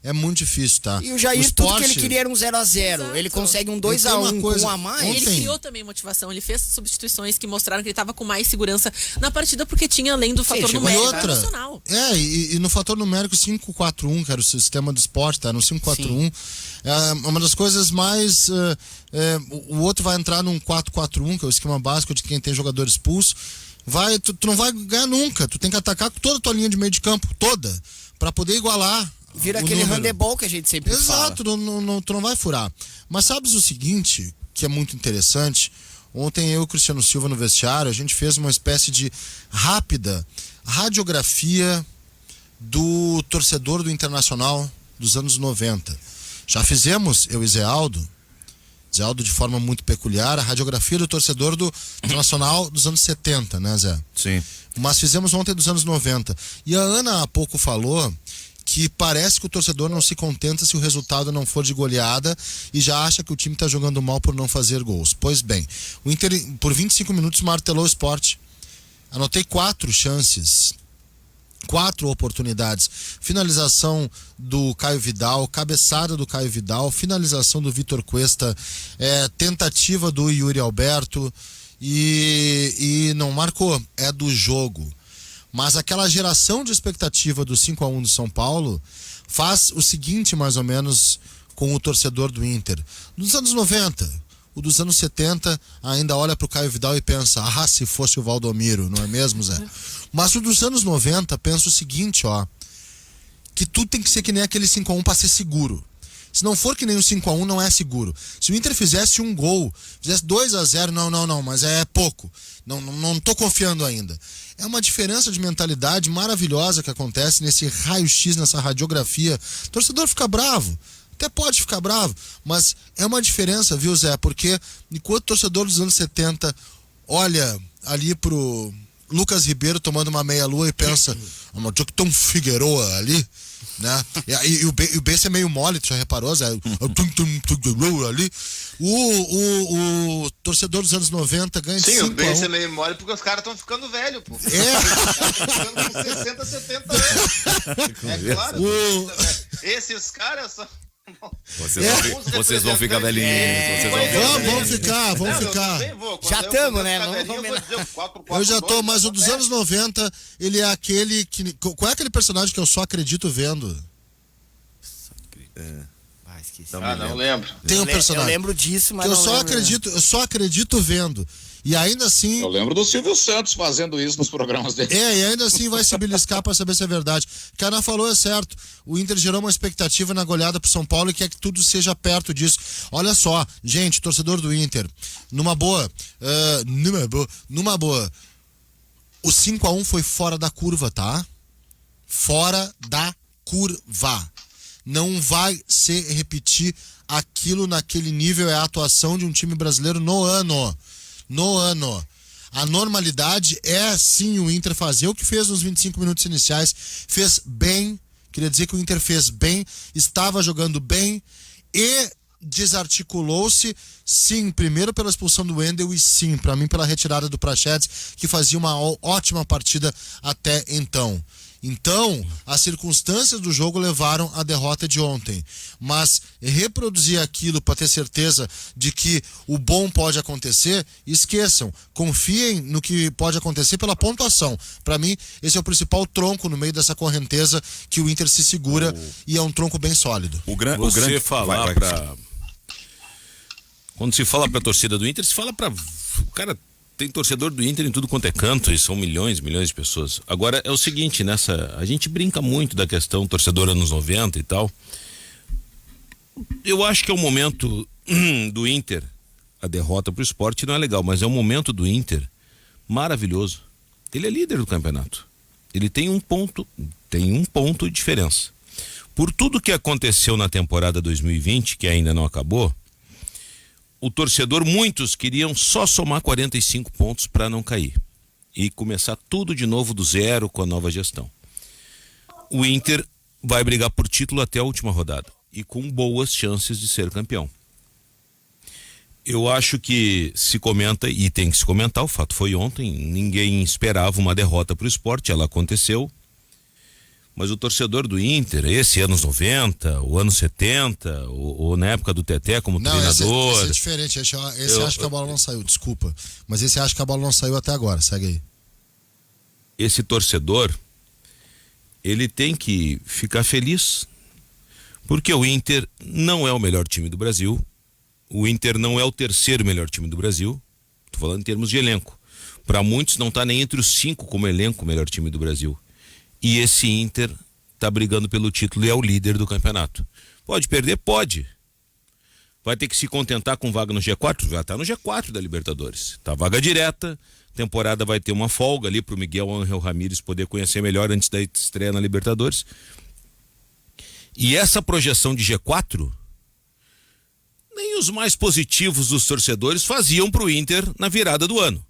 Speaker 8: É muito difícil, tá?
Speaker 5: E o Jair, tudo que ele queria era um 0-0. Ele consegue um 2-1 com um a mais.
Speaker 6: Ele criou também motivação. Ele fez substituições que mostraram que ele estava com mais segurança na partida, porque tinha além do fator numérico nacional.
Speaker 8: E no fator numérico 5-4-1, que era o sistema do Sport, tá? No 5-4-1. Uma das coisas mais... o outro vai entrar num 4-4-1, que é o esquema básico de quem tem jogador expulso. Tu não vai ganhar nunca. Tu tem que atacar com toda a tua linha de meio de campo, toda, pra poder igualar.
Speaker 5: Vira aquele handebol que a gente sempre fala.
Speaker 8: Exato, tu não vai furar. Mas sabes o seguinte, que é muito interessante? Ontem eu e o Cristiano Silva no vestiário, a gente fez uma espécie de rápida radiografia do torcedor do Internacional dos anos 90. Já fizemos, eu e Zé Aldo de forma muito peculiar, a radiografia do torcedor do Internacional dos anos 70, né, Zé?
Speaker 2: Sim.
Speaker 8: Mas fizemos ontem dos anos 90. E a Ana há pouco falou que parece que o torcedor não se contenta se o resultado não for de goleada e já acha que o time está jogando mal por não fazer gols. Pois bem, o Inter por 25 minutos martelou o Sport. Anotei 4 chances, 4 oportunidades. Finalização do Caio Vidal, cabeçada do Caio Vidal, finalização do Vitor Cuesta, tentativa do Yuri Alberto e não marcou, é do jogo. Mas aquela geração de expectativa do 5-1 do São Paulo faz o seguinte, mais ou menos, com o torcedor do Inter. Nos anos 90, o dos anos 70 ainda olha pro Caio Vidal e pensa, se fosse o Valdomiro, não é mesmo, Zé? Mas o dos anos 90 pensa o seguinte, que tudo tem que ser que nem aquele 5-1 para ser seguro. Se não for que nem o 5-1, não é seguro. Se o Inter fizesse um gol, fizesse 2-0, não, mas é pouco. Não tô confiando ainda. É uma diferença de mentalidade maravilhosa que acontece nesse raio-x, nessa radiografia. O torcedor fica bravo. Até pode ficar bravo, mas é uma diferença, viu, Zé? Porque enquanto o torcedor dos anos 70 olha ali pro Lucas Ribeiro tomando uma meia-lua e pensa, mas tinha que ter um Figueroa ali, né? E o Besse é meio mole, tu já reparou, Zé? Ali. O torcedor dos anos 90 ganha de 5-1. Sim,
Speaker 4: o Besse é meio mole porque os caras estão ficando velhos, pô. Os caras estão ficando com 60, 70 anos. É claro. Esses caras são...
Speaker 2: Vocês vão ficar velhinhos.
Speaker 8: Vamos ficar.
Speaker 5: Já estamos, né?
Speaker 8: Eu já tô, mas o dos anos 90, ele é aquele que... Qual é aquele personagem que eu só acredito vendo?
Speaker 5: Esqueci.
Speaker 4: Não lembro.
Speaker 8: Tem um personagem.
Speaker 5: Eu lembro disso, mas
Speaker 8: que eu só acredito vendo. E ainda assim...
Speaker 1: Eu lembro do Silvio Santos fazendo isso nos programas dele.
Speaker 8: E ainda assim vai se beliscar pra saber se é verdade. O que a Ana falou é certo. O Inter gerou uma expectativa na goleada pro São Paulo e quer que tudo seja perto disso. Olha só, gente, torcedor do Inter, numa boa. O 5-1 foi fora da curva, tá? Fora da curva. Não vai se repetir aquilo naquele nível, é a atuação de um time brasileiro no ano. A normalidade é sim o Inter fazer o que fez nos 25 minutos iniciais, fez bem, queria dizer que o Inter fez bem, estava jogando bem e desarticulou-se, sim, primeiro pela expulsão do Wendel e sim, para mim pela retirada do Praxedes, que fazia uma ótima partida até então. Então, as circunstâncias do jogo levaram à derrota de ontem. Mas reproduzir aquilo para ter certeza de que o bom pode acontecer, esqueçam. Confiem no que pode acontecer pela pontuação. Para mim, esse é o principal tronco no meio dessa correnteza que o Inter se segura e é um tronco bem sólido.
Speaker 3: Quando se fala para a torcida do Inter, se fala para... Cara, tem torcedor do Inter em tudo quanto é canto e são milhões de pessoas. Agora é o seguinte, a gente brinca muito da questão torcedor anos 90 e tal. Eu acho que é o momento do Inter, a derrota pro Sport não é legal, mas é um momento do Inter maravilhoso. Ele é líder do campeonato. Ele tem um ponto de diferença. Por tudo que aconteceu na temporada 2020, que ainda não acabou, o torcedor, muitos queriam só somar 45 pontos para não cair e começar tudo de novo do zero com a nova gestão. O Inter vai brigar por título até a última rodada e com boas chances de ser campeão. Eu acho que se comenta, e tem que se comentar, o fato foi ontem, ninguém esperava uma derrota para o Sport, ela aconteceu. Mas o torcedor do Inter, esse anos 90, o anos 70, ou na época do Teté como treinador...
Speaker 8: Esse é diferente, esse acha que a bola não saiu, desculpa. Mas esse acha que a bola não saiu até agora, segue aí.
Speaker 3: Esse torcedor, ele tem que ficar feliz, porque o Inter não é o melhor time do Brasil, o Inter não é o terceiro melhor time do Brasil, tô falando em termos de elenco. Para muitos não tá nem entre os 5 como elenco o melhor time do Brasil. E esse Inter tá brigando pelo título e é o líder do campeonato. Pode perder? Pode. Vai ter que se contentar com vaga no G4? Já tá no G4 da Libertadores. Tá vaga direta, temporada vai ter uma folga ali pro Miguel Ángel Ramírez poder conhecer melhor antes da estreia na Libertadores. E essa projeção de G4, nem os mais positivos dos torcedores faziam pro Inter na virada do ano.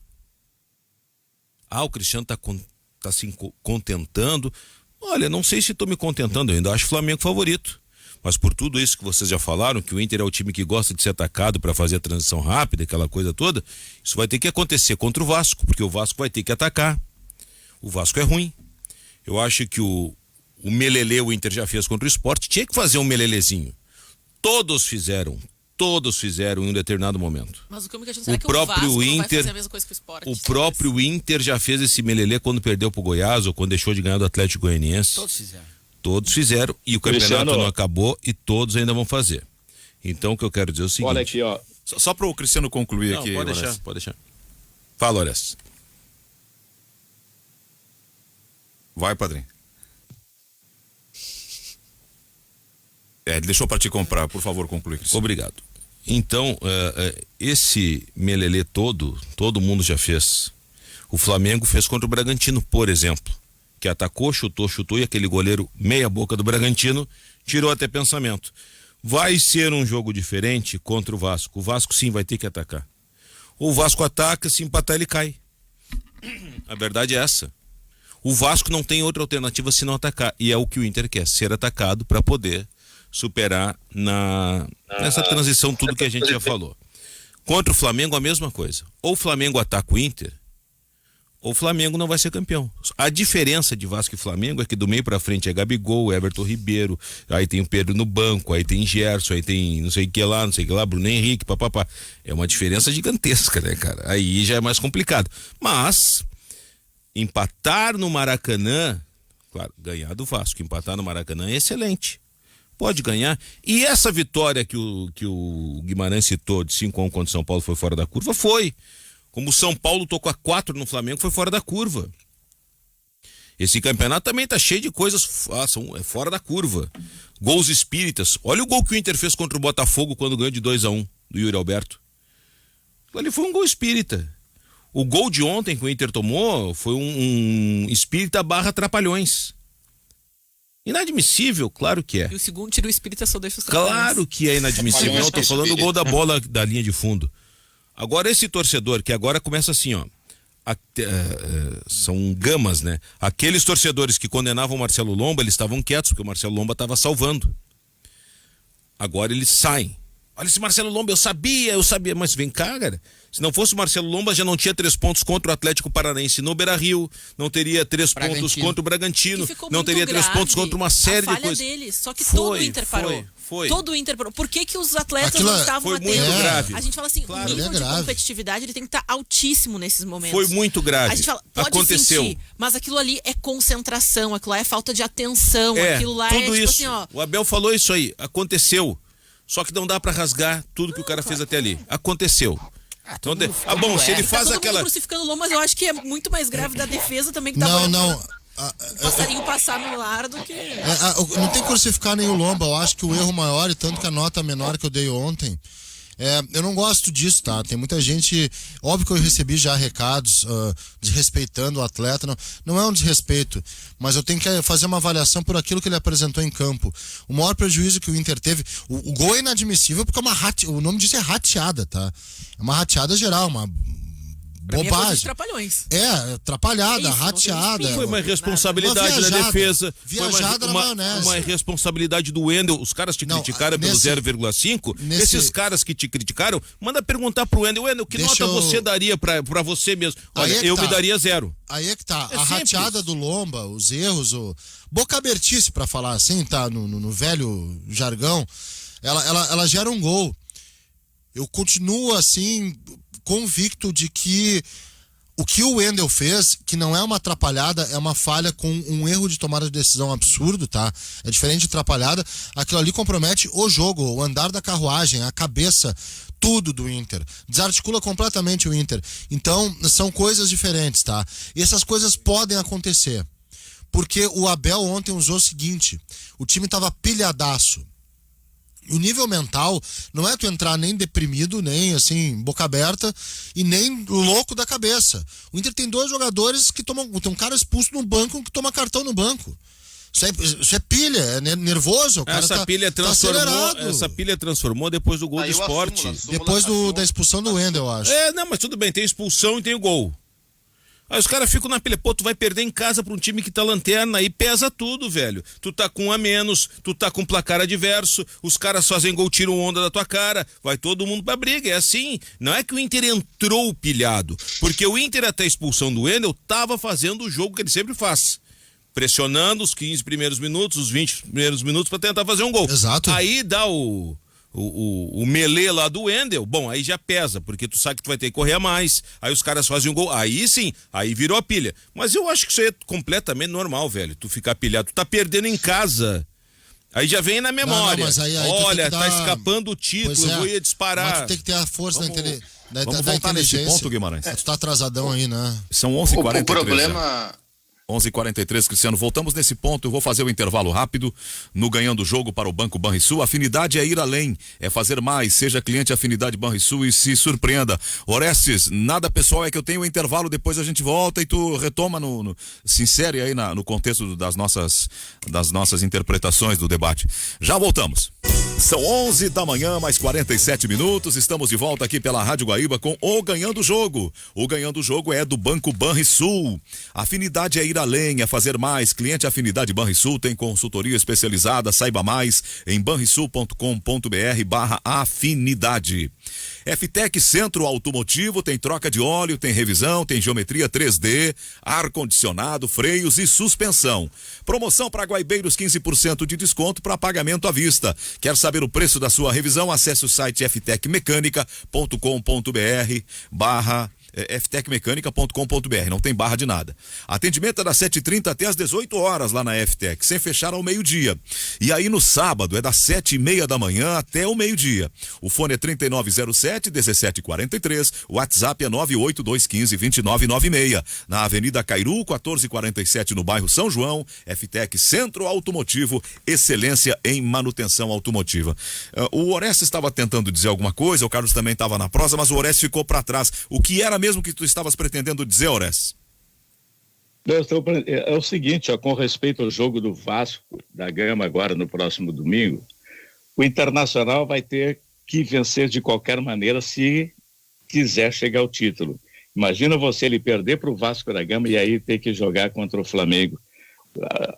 Speaker 3: O Cristiano tá se contentando. Olha, não sei se estou me contentando, eu ainda acho o Flamengo favorito, mas por tudo isso que vocês já falaram, que o Inter é o time que gosta de ser atacado para fazer a transição rápida, aquela coisa toda, isso vai ter que acontecer contra o Vasco, porque o Vasco vai ter que atacar. O Vasco é ruim. Eu acho que o melelê o Inter já fez contra o Sport, tinha que fazer um melelezinho. Todos fizeram em um determinado momento.
Speaker 6: Mas o que eu me questiono, será que o Vasco não vai fazer a mesma coisa que o Sport?
Speaker 3: O próprio Inter já fez esse melelê quando perdeu pro Goiás ou quando deixou de ganhar do Atlético Goianiense.
Speaker 5: Todos fizeram.
Speaker 3: E o campeonato não acabou e todos ainda vão fazer. Então o que eu quero dizer é o seguinte.
Speaker 7: Olha aqui, ó.
Speaker 2: Só para o Cristiano concluir
Speaker 3: Não,
Speaker 2: aqui.
Speaker 3: pode
Speaker 2: Orestes.
Speaker 3: deixar, pode deixar. Fala, Orestes.
Speaker 2: Vai, padrinho. Ele deixou para te comprar, por favor, conclui, Cristiano.
Speaker 3: Obrigado. Então, esse melelê todo mundo já fez. O Flamengo fez contra o Bragantino, por exemplo, que atacou, chutou e aquele goleiro meia boca do Bragantino tirou até pensamento. Vai ser um jogo diferente contra o Vasco. O Vasco sim vai ter que atacar. O Vasco ataca, se empatar ele cai. A verdade é essa. O Vasco não tem outra alternativa senão atacar. E é o que o Inter quer, ser atacado para poder superar nessa transição tudo que a gente já falou. Contra o Flamengo a mesma coisa. Ou o Flamengo ataca o Inter, ou o Flamengo não vai ser campeão. A diferença de Vasco e Flamengo é que do meio pra frente é Gabigol, Everton Ribeiro, aí tem o Pedro no banco, aí tem Gerson, aí tem não sei o que lá, Bruno Henrique, papapá. É uma diferença gigantesca, né, cara? Aí já é mais complicado. Mas empatar no Maracanã, claro, ganhar do Vasco, empatar no Maracanã é excelente. Pode ganhar. E essa vitória que o Guimarães citou de 5-1 contra o São Paulo foi fora da curva? Foi. Como o São Paulo tocou a 4 no Flamengo, foi fora da curva. Esse campeonato também tá cheio de coisas fora da curva. Gols espíritas. Olha o gol que o Inter fez contra o Botafogo quando ganhou de 2-1 do Yuri Alberto. Ali foi um gol espírita. O gol de ontem que o Inter tomou foi um espírita / trapalhões. Inadmissível, claro que é.
Speaker 6: E o segundo tira o espírita, só deixa os
Speaker 3: Claro que é inadmissível. Não, eu tô falando do gol da bola da linha de fundo. Agora esse torcedor, que agora começa assim, ó. São gamas, né? Aqueles torcedores que condenavam o Marcelo Lomba, eles estavam quietos, porque o Marcelo Lomba estava salvando. Agora eles saem. Olha esse Marcelo Lomba, eu sabia, mas vem cá, cara. Se não fosse o Marcelo Lomba, já não tinha 3 pontos contra o Atlético Paranaense no Beira-Rio, não teria 3 pontos contra o Bragantino, não teria 3 pontos contra uma série de coisas.
Speaker 6: Deles, só que todo o Inter parou. Todo o Inter parou. Por que os atletas não estavam
Speaker 3: atentos? Foi muito grave.
Speaker 6: A gente fala assim, claro, o nível de competitividade ele tem que estar altíssimo nesses momentos.
Speaker 3: Foi muito grave.
Speaker 6: A gente fala, pode aconteceu. Sentir, mas aquilo ali é concentração, aquilo lá é falta de atenção, aquilo lá
Speaker 3: tudo
Speaker 6: é
Speaker 3: isso.
Speaker 6: Assim, ó.
Speaker 3: O Abel falou isso aí, aconteceu. Só que não dá pra rasgar tudo que o cara fez até ali. Aconteceu. Então, bom, se ele faz aquela.
Speaker 6: Crucificando o Lomba, mas eu acho que é muito mais grave da defesa também que tá o passarinho passar no lar do que.
Speaker 8: Não tem que crucificar nem o Lomba. Eu acho que o erro maior, e tanto que a nota menor que eu dei ontem. Eu não gosto disso, tá? Tem muita gente. Óbvio que eu recebi já recados desrespeitando o atleta. Não é um desrespeito, mas eu tenho que fazer uma avaliação por aquilo que ele apresentou em campo. O maior prejuízo que o Inter teve. O gol é inadmissível porque o nome disso é rateada, tá? É uma rateada geral, uma bobagem.
Speaker 6: Trapalhões.
Speaker 8: Atrapalhada, rateada.
Speaker 3: Foi uma irresponsabilidade da defesa.
Speaker 8: Viajada na maionese.
Speaker 3: Uma irresponsabilidade do Wendel. Os caras te criticaram pelo 0,5. Esses caras que te criticaram, manda perguntar pro Wendel. Wendel, que nota você daria pra você mesmo? Olha, eu me daria 0.
Speaker 8: Aí é que tá. A rateada do Lomba, os erros, boca abertice, pra falar assim, tá? No velho jargão, ela gera um gol. Eu continuo assim, convicto de que o que o Wendel fez, que não é uma atrapalhada, é uma falha com um erro de tomada de decisão absurdo, tá? É diferente de atrapalhada. Aquilo ali compromete o jogo, o andar da carruagem, a cabeça, tudo do Inter. Desarticula completamente o Inter. Então, são coisas diferentes, tá? E essas coisas podem acontecer. Porque o Abel ontem usou o seguinte, o time tava pilhadaço. O nível mental não é tu entrar nem deprimido, nem assim, boca aberta, e nem louco da cabeça. O Inter tem 2 jogadores que tomam. Tem um cara expulso no banco que toma cartão no banco. Isso é pilha, é nervoso. O cara
Speaker 3: essa pilha transformou depois do gol do Sport.
Speaker 8: Depois da expulsão do Wendel, eu acho.
Speaker 3: Não, mas tudo bem, tem expulsão e tem o gol. Aí os caras ficam na pilha, tu vai perder em casa pra um time que tá lanterna, aí pesa tudo, velho. Tu tá com 1 a menos, tu tá com placar adverso, os caras fazem gol, tiram onda da tua cara, vai todo mundo pra briga, é assim. Não é que o Inter entrou pilhado, porque o Inter até a expulsão do Wendel tava fazendo o jogo que ele sempre faz. Pressionando os 15 primeiros minutos, os 20 primeiros minutos pra tentar fazer um gol.
Speaker 8: Exato.
Speaker 3: Aí dá o melê lá do Wendel, bom, aí já pesa, porque tu sabe que tu vai ter que correr a mais, aí os caras fazem um gol, aí sim, aí virou a pilha. Mas eu acho que isso aí é completamente normal, velho, tu ficar pilhado, tu tá perdendo em casa. Aí já vem na memória.
Speaker 8: Não, mas aí
Speaker 3: olha,
Speaker 8: dar...
Speaker 3: tá escapando o título, eu ia disparar.
Speaker 8: Mas tu tem que ter a força
Speaker 2: Vamos
Speaker 8: da
Speaker 2: voltar
Speaker 8: inteligência.
Speaker 2: nesse ponto, Guimarães.
Speaker 8: Tu tá atrasadão aí, né?
Speaker 2: São 11h43.
Speaker 4: O problema...
Speaker 2: 11h43, Cristiano. Voltamos nesse ponto. Eu vou fazer o intervalo rápido no Ganhando o Jogo para o Banco Banrisul. Afinidade é ir além, é fazer mais. Seja cliente Afinidade Banrisul e se surpreenda. Orestes, nada pessoal, é que eu tenho um intervalo, depois a gente volta e tu retoma se insere aí no contexto das nossas interpretações do debate. Já voltamos. São 11 da manhã, mais 47 minutos. Estamos de volta aqui pela Rádio Guaíba com o Ganhando o Jogo. O Ganhando o Jogo é do Banco Banrisul. Afinidade é ir além, é fazer mais. Cliente Afinidade Banrisul tem consultoria especializada. Saiba mais em banrisul.com.br/afinidade. FTEC Centro Automotivo tem troca de óleo, tem revisão, tem geometria 3D, ar-condicionado, freios e suspensão. Promoção para guaibeiros, 15% de desconto para pagamento à vista. Quer saber o preço da sua revisão? Acesse o site ftecmecânica.com.br, não tem barra de nada. Atendimento é das 7h30 até as 18 horas lá na FTEC, sem fechar ao meio-dia. E aí no sábado é das 7h30 da manhã até o meio-dia. O fone é 3907-1743, o WhatsApp é 98215-2996. Na Avenida Cairu, 1447, no bairro São João. FTEC Centro Automotivo, excelência em manutenção automotiva. O Orestes estava tentando dizer alguma coisa, o Carlos também estava na prosa, mas o Orestes ficou para trás. O que era mesmo que tu estavas pretendendo dizer, Orestes?
Speaker 7: É o seguinte, com respeito ao jogo do Vasco da Gama agora no próximo domingo, o Internacional vai ter que vencer de qualquer maneira se quiser chegar ao título. Imagina você ele perder para o Vasco da Gama e aí ter que jogar contra o Flamengo.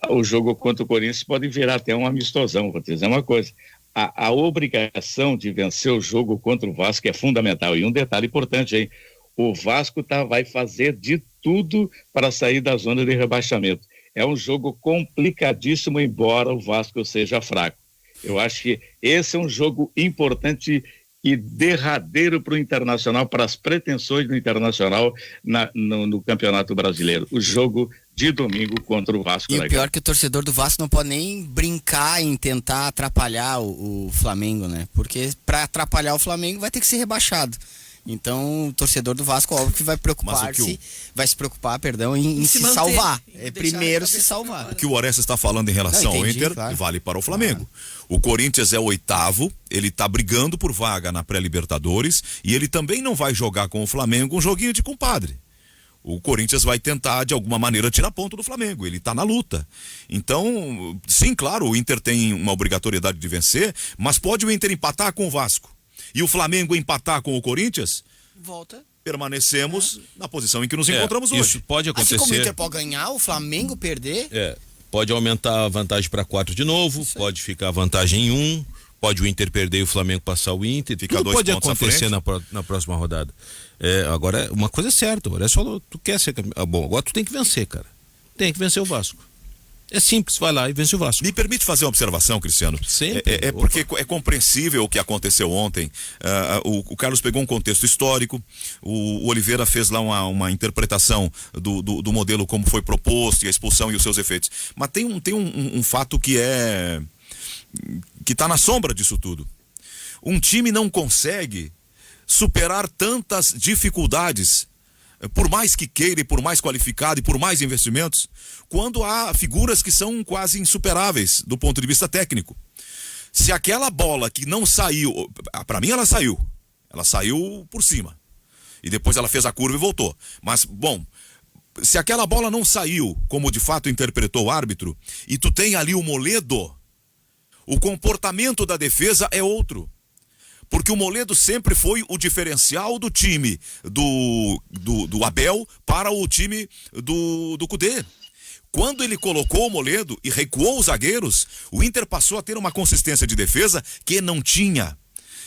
Speaker 7: O jogo contra o Corinthians pode virar até um amistosão, vou te dizer uma coisa. A obrigação de vencer o jogo contra o Vasco é fundamental. E um detalhe importante aí, o Vasco vai fazer de tudo para sair da zona de rebaixamento. É um jogo complicadíssimo, embora o Vasco seja fraco. Eu acho que esse é um jogo importante e derradeiro para o Internacional, para as pretensões do Internacional no Campeonato Brasileiro. O jogo de domingo contra o Vasco.
Speaker 5: E o pior é que o torcedor do Vasco não pode nem brincar em tentar atrapalhar o Flamengo, né? Porque para atrapalhar o Flamengo vai ter que ser rebaixado. Então, o torcedor do Vasco, óbvio que vai se preocupar, em se salvar. Primeiro se salvar.
Speaker 2: O que o Orestes está falando em relação ao Inter, claro, vale para o Flamengo. O Corinthians é o 8º, ele está brigando por vaga na pré-Libertadores e ele também não vai jogar com o Flamengo um joguinho de compadre. O Corinthians vai tentar, de alguma maneira, tirar ponto do Flamengo. Ele está na luta. Então, sim, claro, o Inter tem uma obrigatoriedade de vencer, mas pode o Inter empatar com o Vasco e o Flamengo empatar com o Corinthians?
Speaker 6: Volta.
Speaker 2: Permanecemos na posição em que nos encontramos hoje.
Speaker 3: Isso pode acontecer.
Speaker 5: Assim como o Inter pode ganhar, o Flamengo perder.
Speaker 3: Pode aumentar a vantagem para 4 de novo, pode ficar a vantagem em 1, pode o Inter perder e o Flamengo passar o Inter. Tudo pode acontecer na próxima rodada. Agora, uma coisa é certa, o Orestes falou, tu quer ser campeão. Bom, agora tu tem que vencer, cara. Tem que vencer o Vasco. É simples, vai lá e vence o Vasco.
Speaker 2: Me permite fazer uma observação, Cristiano?
Speaker 3: Sempre.
Speaker 2: Porque é compreensível o que aconteceu ontem. O Carlos pegou um contexto histórico, o Oliveira fez lá uma interpretação do modelo como foi proposto, e a expulsão e os seus efeitos. Mas tem um fato que está na sombra disso tudo. Um time não consegue superar tantas dificuldades, por mais que queira e por mais qualificado e por mais investimentos, quando há figuras que são quase insuperáveis do ponto de vista técnico. Se aquela bola que não saiu, para mim ela saiu por cima e depois ela fez a curva e voltou, mas bom, se aquela bola não saiu como de fato interpretou o árbitro e tu tem ali o Moledo, o comportamento da defesa é outro. Porque o Moledo sempre foi o diferencial do time do Abel para o time do Cudê. Quando ele colocou o Moledo e recuou os zagueiros, o Inter passou a ter uma consistência de defesa que não tinha.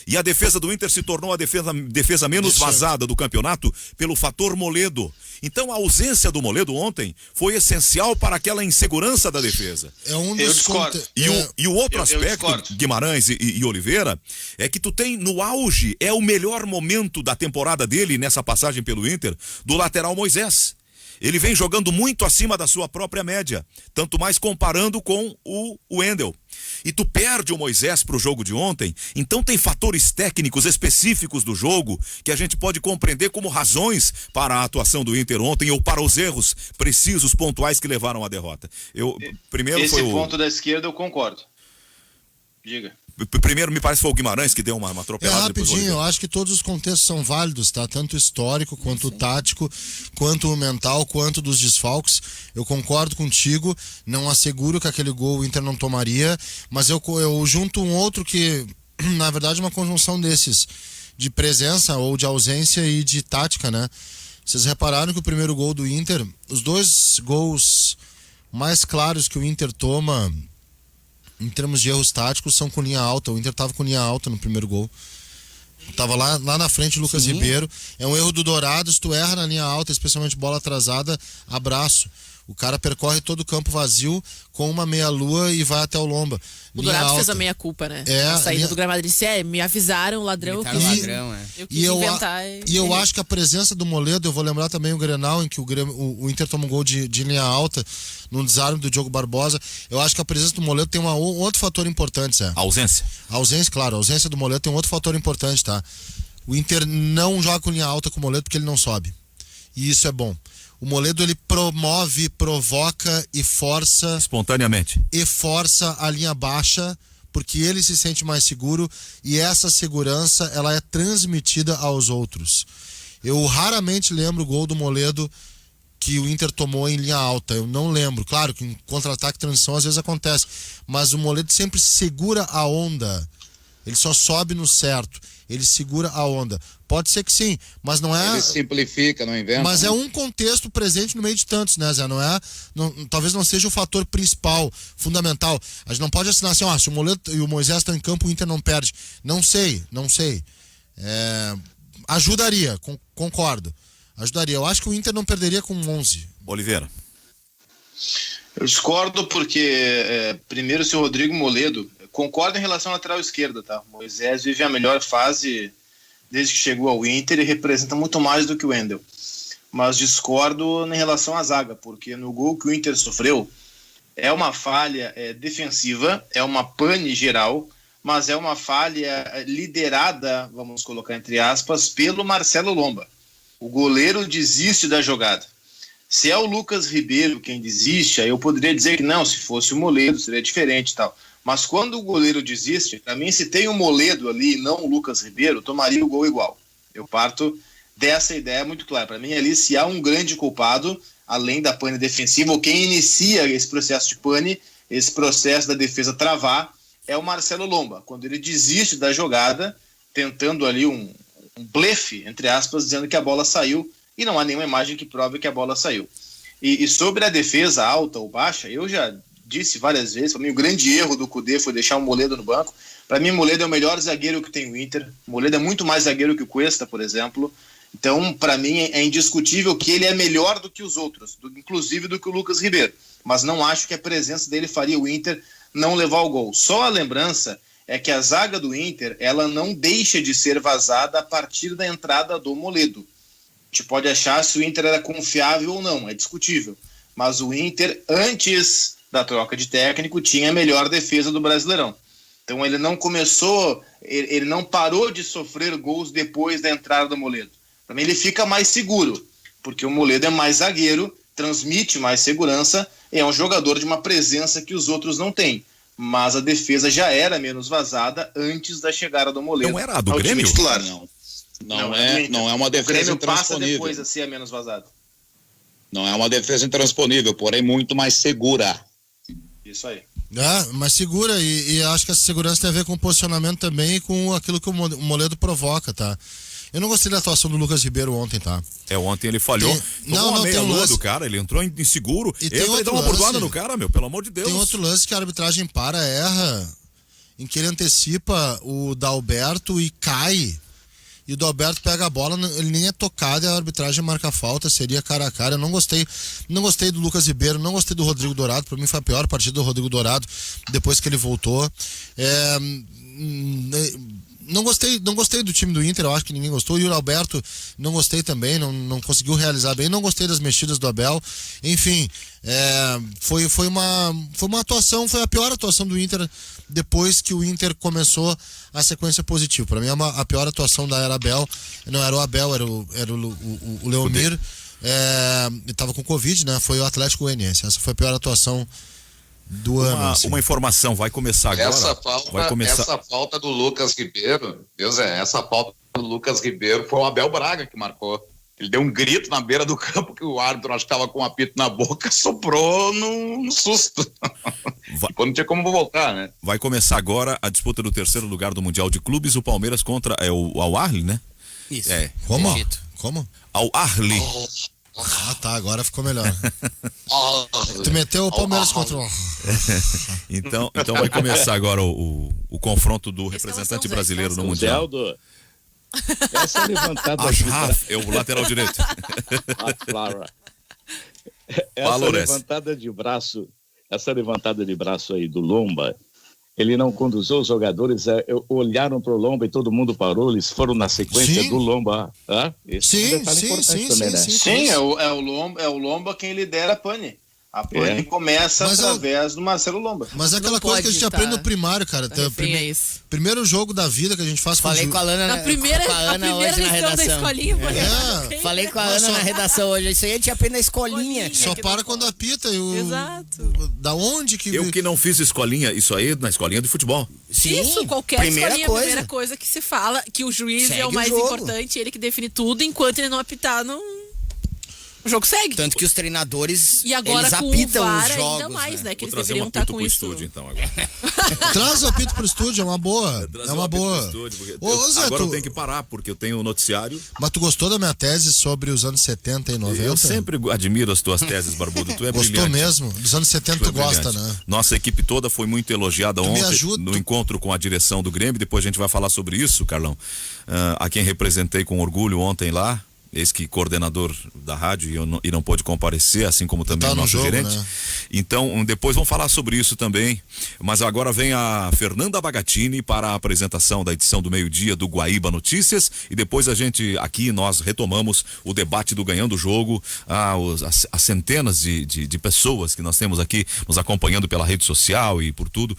Speaker 2: E a defesa do Inter se tornou a defesa menos vazada do campeonato pelo fator Moledo. Então a ausência do Moledo ontem foi essencial para aquela insegurança da defesa.
Speaker 4: Eu discordo.
Speaker 2: E o outro aspecto, Guimarães e Oliveira, é que tu tem no auge, é o melhor momento da temporada dele nessa passagem pelo Inter, do lateral Moisés. Ele vem jogando muito acima da sua própria média, tanto mais comparando com o Wendel. E tu perde o Moisés pro jogo de ontem, então tem fatores técnicos específicos do jogo que a gente pode compreender como razões para a atuação do Inter ontem ou para os erros precisos, pontuais que levaram à derrota.
Speaker 4: Esse ponto da esquerda eu concordo. Diga.
Speaker 2: Primeiro, me parece que foi o Guimarães que deu uma atropelada.
Speaker 8: Rapidinho, eu acho que todos os contextos são válidos, tá? Tanto o histórico, quanto o tático, quanto o mental, quanto dos desfalques. Eu concordo contigo, não asseguro que aquele gol o Inter não tomaria, mas eu junto um outro que, na verdade, é uma conjunção desses, de presença ou de ausência e de tática, né? Vocês repararam que o primeiro gol do Inter, os dois gols mais claros que o Inter toma em termos de erros táticos são com linha alta. O Inter tava com linha alta no primeiro gol. Tava lá na frente o Lucas Ribeiro. É um erro do Dourado, se tu erra na linha alta, especialmente bola atrasada, abraço. O cara percorre todo o campo vazio com uma meia-lua e vai até o Lomba.
Speaker 6: O Dourado fez a meia-culpa, né? A saída do gramado. Ele disse, me avisaram, ladrão. Eu quis inventar.
Speaker 8: E eu acho que a presença do Moledo, eu vou lembrar também o Grenal, em que o Inter toma um gol de linha alta, num desarme do Diogo Barbosa. Eu acho que a presença do Moledo tem outro fator importante, Zé.
Speaker 2: A ausência?
Speaker 8: A ausência, claro. A ausência do Moledo tem um outro fator importante, tá? O Inter não joga com linha alta com o Moledo porque ele não sobe. E isso é bom. O Moledo, ele promove, provoca e força...
Speaker 2: espontaneamente.
Speaker 8: E força a linha baixa, porque ele se sente mais seguro e essa segurança, ela é transmitida aos outros. Eu raramente lembro o gol do Moledo que o Inter tomou em linha alta. Eu não lembro. Claro que em contra-ataque e transição às vezes acontece. Mas o Moledo sempre segura a onda. Ele só sobe no certo. Ele segura a onda. Pode ser que sim, mas não é...
Speaker 1: Ele simplifica, não inventa.
Speaker 8: Mas é um contexto presente no meio de tantos, né, Zé? Talvez não seja o fator principal, fundamental. A gente não pode assinar assim, se o Moledo e o Moisés estão em campo, o Inter não perde. Não sei. Ajudaria, concordo. Ajudaria. Eu acho que o Inter não perderia com 11.
Speaker 2: Oliveira.
Speaker 4: Eu discordo porque, primeiro, se o Rodrigo Moledo... Concordo em relação à lateral esquerda, tá? O Moisés vive a melhor fase desde que chegou ao Inter e representa muito mais do que o Wendel. Mas discordo em relação à zaga, porque no gol que o Inter sofreu é uma falha defensiva, é uma pane geral, mas é uma falha liderada, vamos colocar entre aspas, pelo Marcelo Lomba. O goleiro desiste da jogada. Se é o Lucas Ribeiro quem desiste, aí eu poderia dizer que não, se fosse o Moledo seria diferente e tal. Mas quando o goleiro desiste, para mim, se tem o Moledo ali e não o Lucas Ribeiro, tomaria o gol igual. Eu parto dessa ideia muito clara. Para mim, ali, se há um grande culpado, além da pane defensiva, ou quem inicia esse processo de pane, esse processo da defesa travar, é o Marcelo Lomba. Quando ele desiste da jogada, tentando ali um blefe, entre aspas, dizendo que a bola saiu, e não há nenhuma imagem que prove que a bola saiu. E sobre a defesa alta ou baixa, eu já disse várias vezes, para mim o grande erro do Kudê foi deixar o Moledo no banco. Para mim o Moledo é o melhor zagueiro que tem o Inter. O Moledo é muito mais zagueiro que o Cuesta, por exemplo. Então, para mim é indiscutível que ele é melhor do que os outros, inclusive do que o Lucas Ribeiro. Mas não acho que a presença dele faria o Inter não levar o gol. Só a lembrança é que a zaga do Inter, ela não deixa de ser vazada a partir da entrada do Moledo. A gente pode achar se o Inter era confiável ou não, é discutível. Mas o Inter, antes da troca de técnico, tinha a melhor defesa do Brasileirão. Então ele não começou, ele não parou de sofrer gols depois da entrada do Moledo. Para mim ele fica mais seguro, porque o Moledo é mais zagueiro, transmite mais segurança, e é um jogador de uma presença que os outros não têm. Mas a defesa já era menos vazada antes da chegada do Moledo.
Speaker 2: Não era a do Grêmio?
Speaker 1: Não é uma defesa intransponível. O Grêmio passa
Speaker 4: depois a ser a menos vazada.
Speaker 1: Não é uma defesa intransponível, porém muito mais segura.
Speaker 4: Isso aí.
Speaker 8: Mas segura, e acho que essa segurança tem a ver com o posicionamento também e com aquilo que o Moledo provoca, tá? Eu não gostei da atuação do Lucas Ribeiro ontem, tá?
Speaker 2: Ontem ele falhou. Tomou uma meia-lua do cara, ele entrou inseguro. Ele deu uma bordoada no cara, pelo amor de Deus.
Speaker 8: Tem outro lance que a arbitragem erra, em que ele antecipa o Dalberto e cai. E o Dalberto pega a bola, ele nem é tocado e a arbitragem marca a falta, seria cara a cara. Eu não gostei do Lucas Ribeiro, não gostei do Rodrigo Dourado. Para mim foi a pior partida do Rodrigo Dourado depois que ele voltou. não gostei do time do Inter, eu acho que ninguém gostou. O Yuri Alberto não gostei também, não conseguiu realizar bem, não gostei das mexidas do Abel. Enfim, foi uma atuação, foi a pior atuação do Inter depois que o Inter começou a sequência positiva. Para mim a pior atuação da era Abel, não era o Abel, era o Leomir, estava com Covid, né? Foi o Atlético Goianiense. Essa foi a pior atuação do ano. Assim.
Speaker 2: Uma informação, vai começar agora.
Speaker 1: Essa falta do Lucas Ribeiro, essa falta do Lucas Ribeiro foi o Abel Braga que marcou. Ele deu um grito na beira do campo que o árbitro, acho que estava com um apito na boca, soprou no susto. Depois não tinha como voltar, né?
Speaker 2: Vai começar agora a disputa do terceiro lugar do Mundial de Clubes, o Palmeiras contra o Al-Ahly, né?
Speaker 5: Isso.
Speaker 8: Como?
Speaker 2: Al-Ahly.
Speaker 8: Ah, tá, agora ficou melhor. Tu meteu o Palmeiras contra o...
Speaker 2: Então vai começar agora o confronto do representante brasileiro no Mundial.
Speaker 7: Zeldo, essa levantada
Speaker 2: é o lateral direito.
Speaker 7: Essa levantada de braço aí do Lomba, ele não conduziu os jogadores, olharam pro Lomba e todo mundo parou, eles foram na sequência do Lomba.
Speaker 8: Sim,
Speaker 4: é o Lomba quem lidera a pane. A pane começa através do Marcelo Lomba.
Speaker 8: Mas é aquela coisa que a gente aprende no primário, cara. Primeiro jogo da vida que a gente faz com
Speaker 5: Falei com a Lana
Speaker 6: na primeira
Speaker 5: hoje na redação.
Speaker 6: Da escolinha.
Speaker 5: Falei com a Ana na redação hoje. Isso aí a gente aprende na escolinha.
Speaker 8: Só para quando apita.
Speaker 6: Exato.
Speaker 8: Da onde que...
Speaker 2: Eu que não fiz escolinha, isso aí na escolinha de futebol.
Speaker 6: Sim, isso, qualquer escolinha, a primeira coisa que se fala, que o juiz é o mais importante, ele que define tudo, enquanto ele não apitar, o jogo segue.
Speaker 5: Tanto que os treinadores,
Speaker 6: e agora,
Speaker 5: eles
Speaker 6: com
Speaker 5: apitam
Speaker 6: o VAR,
Speaker 5: os jogos,
Speaker 6: ainda mais, né? Que
Speaker 2: Vou
Speaker 6: eles deveriam estar com isso.
Speaker 2: Estúdio, então, agora.
Speaker 8: Traz o apito pro estúdio, é uma boa.
Speaker 2: Agora eu tenho que parar, porque eu tenho o noticiário.
Speaker 8: Mas tu gostou da minha tese sobre os anos 70 e 90?
Speaker 2: Eu sempre admiro as tuas teses, Barbudo. Tu é
Speaker 8: Gostou
Speaker 2: brilhante.
Speaker 8: mesmo? Dos anos 70 tu gosta, né?
Speaker 2: Nossa equipe toda foi muito elogiada ontem no encontro com a direção do Grêmio. Depois a gente vai falar sobre isso, Carlão. A quem representei com orgulho ontem lá. Eis que coordenador da rádio e não pôde comparecer, assim como também o nosso gerente. Né? Então, depois vamos falar sobre isso também. Mas agora vem a Fernanda Bagatini para a apresentação da edição do meio-dia do Guaíba Notícias. E depois nós retomamos o debate do Ganhando o Jogo. As centenas de pessoas que nós temos aqui nos acompanhando pela rede social e por tudo.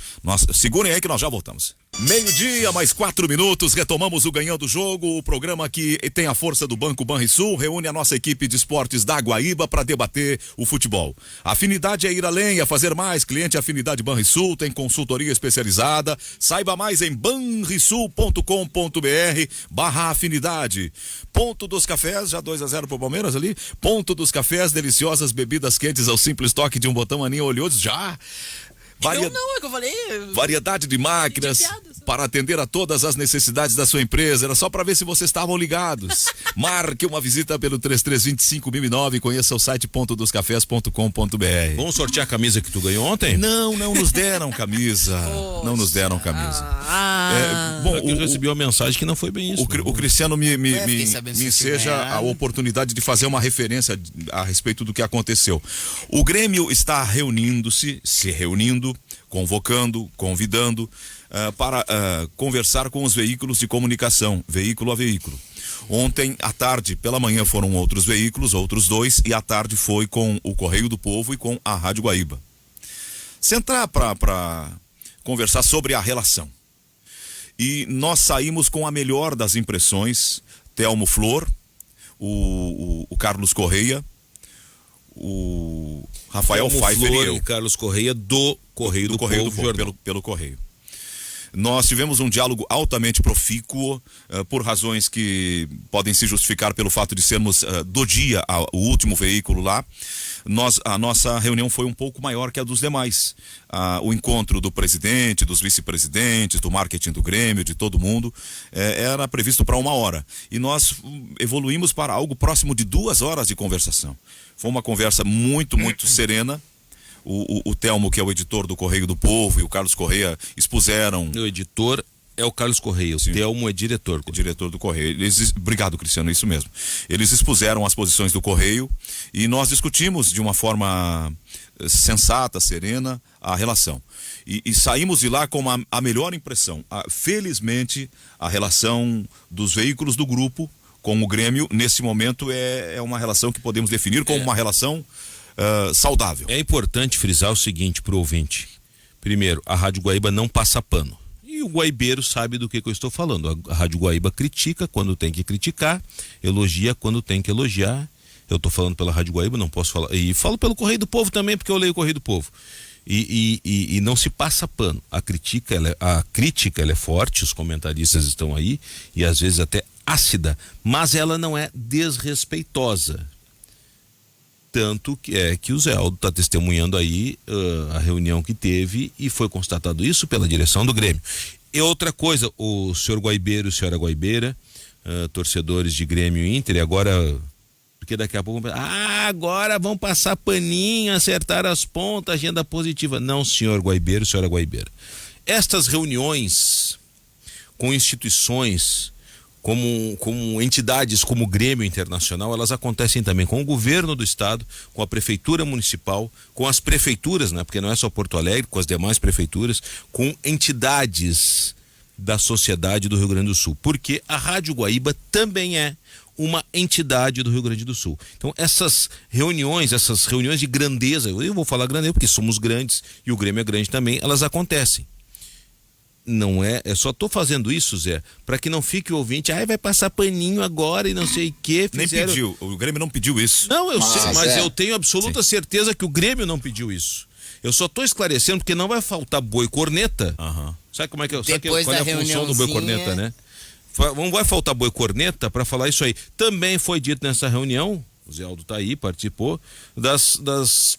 Speaker 2: Segurem aí que nós já voltamos. Meio-dia, mais 4 minutos, retomamos o Ganhando o Jogo, o programa que tem a força do Banco Banrisul, reúne a nossa equipe de esportes da Guaíba para debater o futebol. Afinidade é ir além, é fazer mais. Cliente Afinidade Banrisul tem consultoria especializada. Saiba mais em banrisul.com.br/afinidade. Ponto dos Cafés, já 2-0 pro Palmeiras ali. Ponto dos Cafés, deliciosas bebidas quentes ao simples toque de um botão. Aninha Olhoso, já...
Speaker 6: É que eu falei.
Speaker 2: Variedade de máquinas para atender a todas as necessidades da sua empresa. Era só para ver se vocês estavam ligados. Marque uma visita pelo 3325.009 e conheça o site pontodoscafés.com.br.
Speaker 3: Vamos sortear a camisa que tu ganhou ontem?
Speaker 2: Não nos deram camisa. Não nos deram camisa.
Speaker 3: Eu recebi uma mensagem que não foi bem isso.
Speaker 2: O Cristiano me enseja a oportunidade de fazer uma referência a respeito do que aconteceu. O Grêmio está se reunindo, convocando, convidando para conversar com os veículos de comunicação, veículo a veículo. Ontem à tarde, pela manhã foram outros veículos, outros 2, e à tarde foi com o Correio do Povo e com a Rádio Guaíba. Sentar para conversar sobre a relação. E nós saímos com a melhor das impressões, Telmo Flor, o Carlos Correia, o Rafael Pfeiffer e eu.
Speaker 3: Carlos Correia do Correio do Povo,
Speaker 2: pelo Correio. Nós tivemos um diálogo altamente profícuo, por razões que podem se justificar pelo fato de sermos do dia o último veículo lá. A nossa reunião foi um pouco maior que a dos demais. O encontro do presidente, dos vice-presidentes, do marketing do Grêmio, de todo mundo, era previsto para 1 hora. E nós evoluímos para algo próximo de 2 horas de conversação. Foi uma conversa muito, muito serena. O Telmo, que é o editor do Correio do Povo, e o Carlos Correia expuseram...
Speaker 3: O editor É o Carlos Correia, o Telmo é diretor.
Speaker 2: Diretor do Correio. Obrigado, Cristiano, é isso mesmo. Eles expuseram as posições do Correio e nós discutimos de uma forma sensata, serena, a relação. E saímos de lá com a melhor impressão. Felizmente, a relação dos veículos do grupo com o Grêmio, nesse momento, é uma relação que podemos definir como uma relação saudável.
Speaker 3: É importante frisar o seguinte para o ouvinte. Primeiro, a Rádio Guaíba não passa pano. E o guaibeiro sabe do que eu estou falando. A Rádio Guaíba critica quando tem que criticar, elogia quando tem que elogiar. Eu estou falando pela Rádio Guaíba, não posso falar. E falo pelo Correio do Povo também, porque eu leio o Correio do Povo. E não se passa pano. A crítica ela é forte, os comentaristas estão aí, e às vezes até ácida, mas ela não é desrespeitosa. Tanto que o Zé Aldo está testemunhando aí a reunião que teve e foi constatado isso pela direção do Grêmio. E outra coisa, o senhor Guaibeiro, senhora Guaibeira, torcedores de Grêmio e Inter, e agora, porque daqui a pouco, agora vão passar paninho, acertar as pontas, agenda positiva. Não, senhor Guaibeiro, senhora Guaibeira. Estas reuniões com instituições, como entidades como o Grêmio Internacional, elas acontecem também com o governo do estado, com a prefeitura municipal, com as prefeituras, né? Porque não é só Porto Alegre, com as demais prefeituras, com entidades da sociedade do Rio Grande do Sul, porque a Rádio Guaíba também é uma entidade do Rio Grande do Sul. Então essas reuniões de grandeza, eu vou falar grandeza porque somos grandes e o Grêmio é grande também, elas acontecem. Não é, só tô fazendo isso, Zé, para que não fique o ouvinte, vai passar paninho agora e não sei o que.
Speaker 2: Nem pediu, o Grêmio não pediu isso.
Speaker 3: Não, eu sei, mas eu tenho absoluta certeza que o Grêmio não pediu isso. Eu só tô esclarecendo porque não vai faltar boi corneta. Sabe como é que qual é a função do boi corneta, né? Não vai faltar boi corneta para falar isso aí. Também foi dito nessa reunião, o Zé Aldo tá aí, participou, das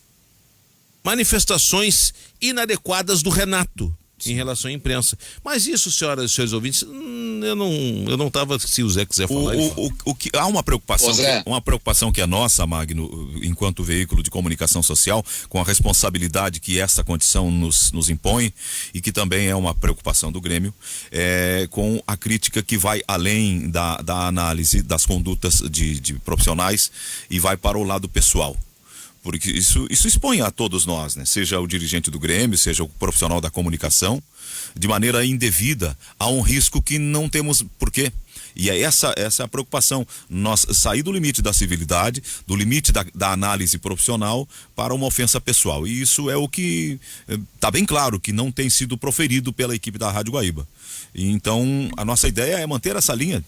Speaker 3: manifestações inadequadas do Renato em relação à imprensa. Mas isso, senhoras e senhores ouvintes, eu não estava, se o Zé quiser falar.
Speaker 2: Há uma preocupação que é nossa, Magno, enquanto veículo de comunicação social, com a responsabilidade que essa condição nos impõe, e que também é uma preocupação do Grêmio, com a crítica que vai além da análise das condutas de profissionais e vai para o lado pessoal. Porque isso expõe a todos nós, né? Seja o dirigente do Grêmio, seja o profissional da comunicação, de maneira indevida, a um risco que não temos porquê. E é essa a preocupação, nós sair do limite da civilidade, do limite da análise profissional para uma ofensa pessoal. E isso é o que está bem claro que não tem sido proferido pela equipe da Rádio Guaíba. E então a nossa ideia é manter essa linha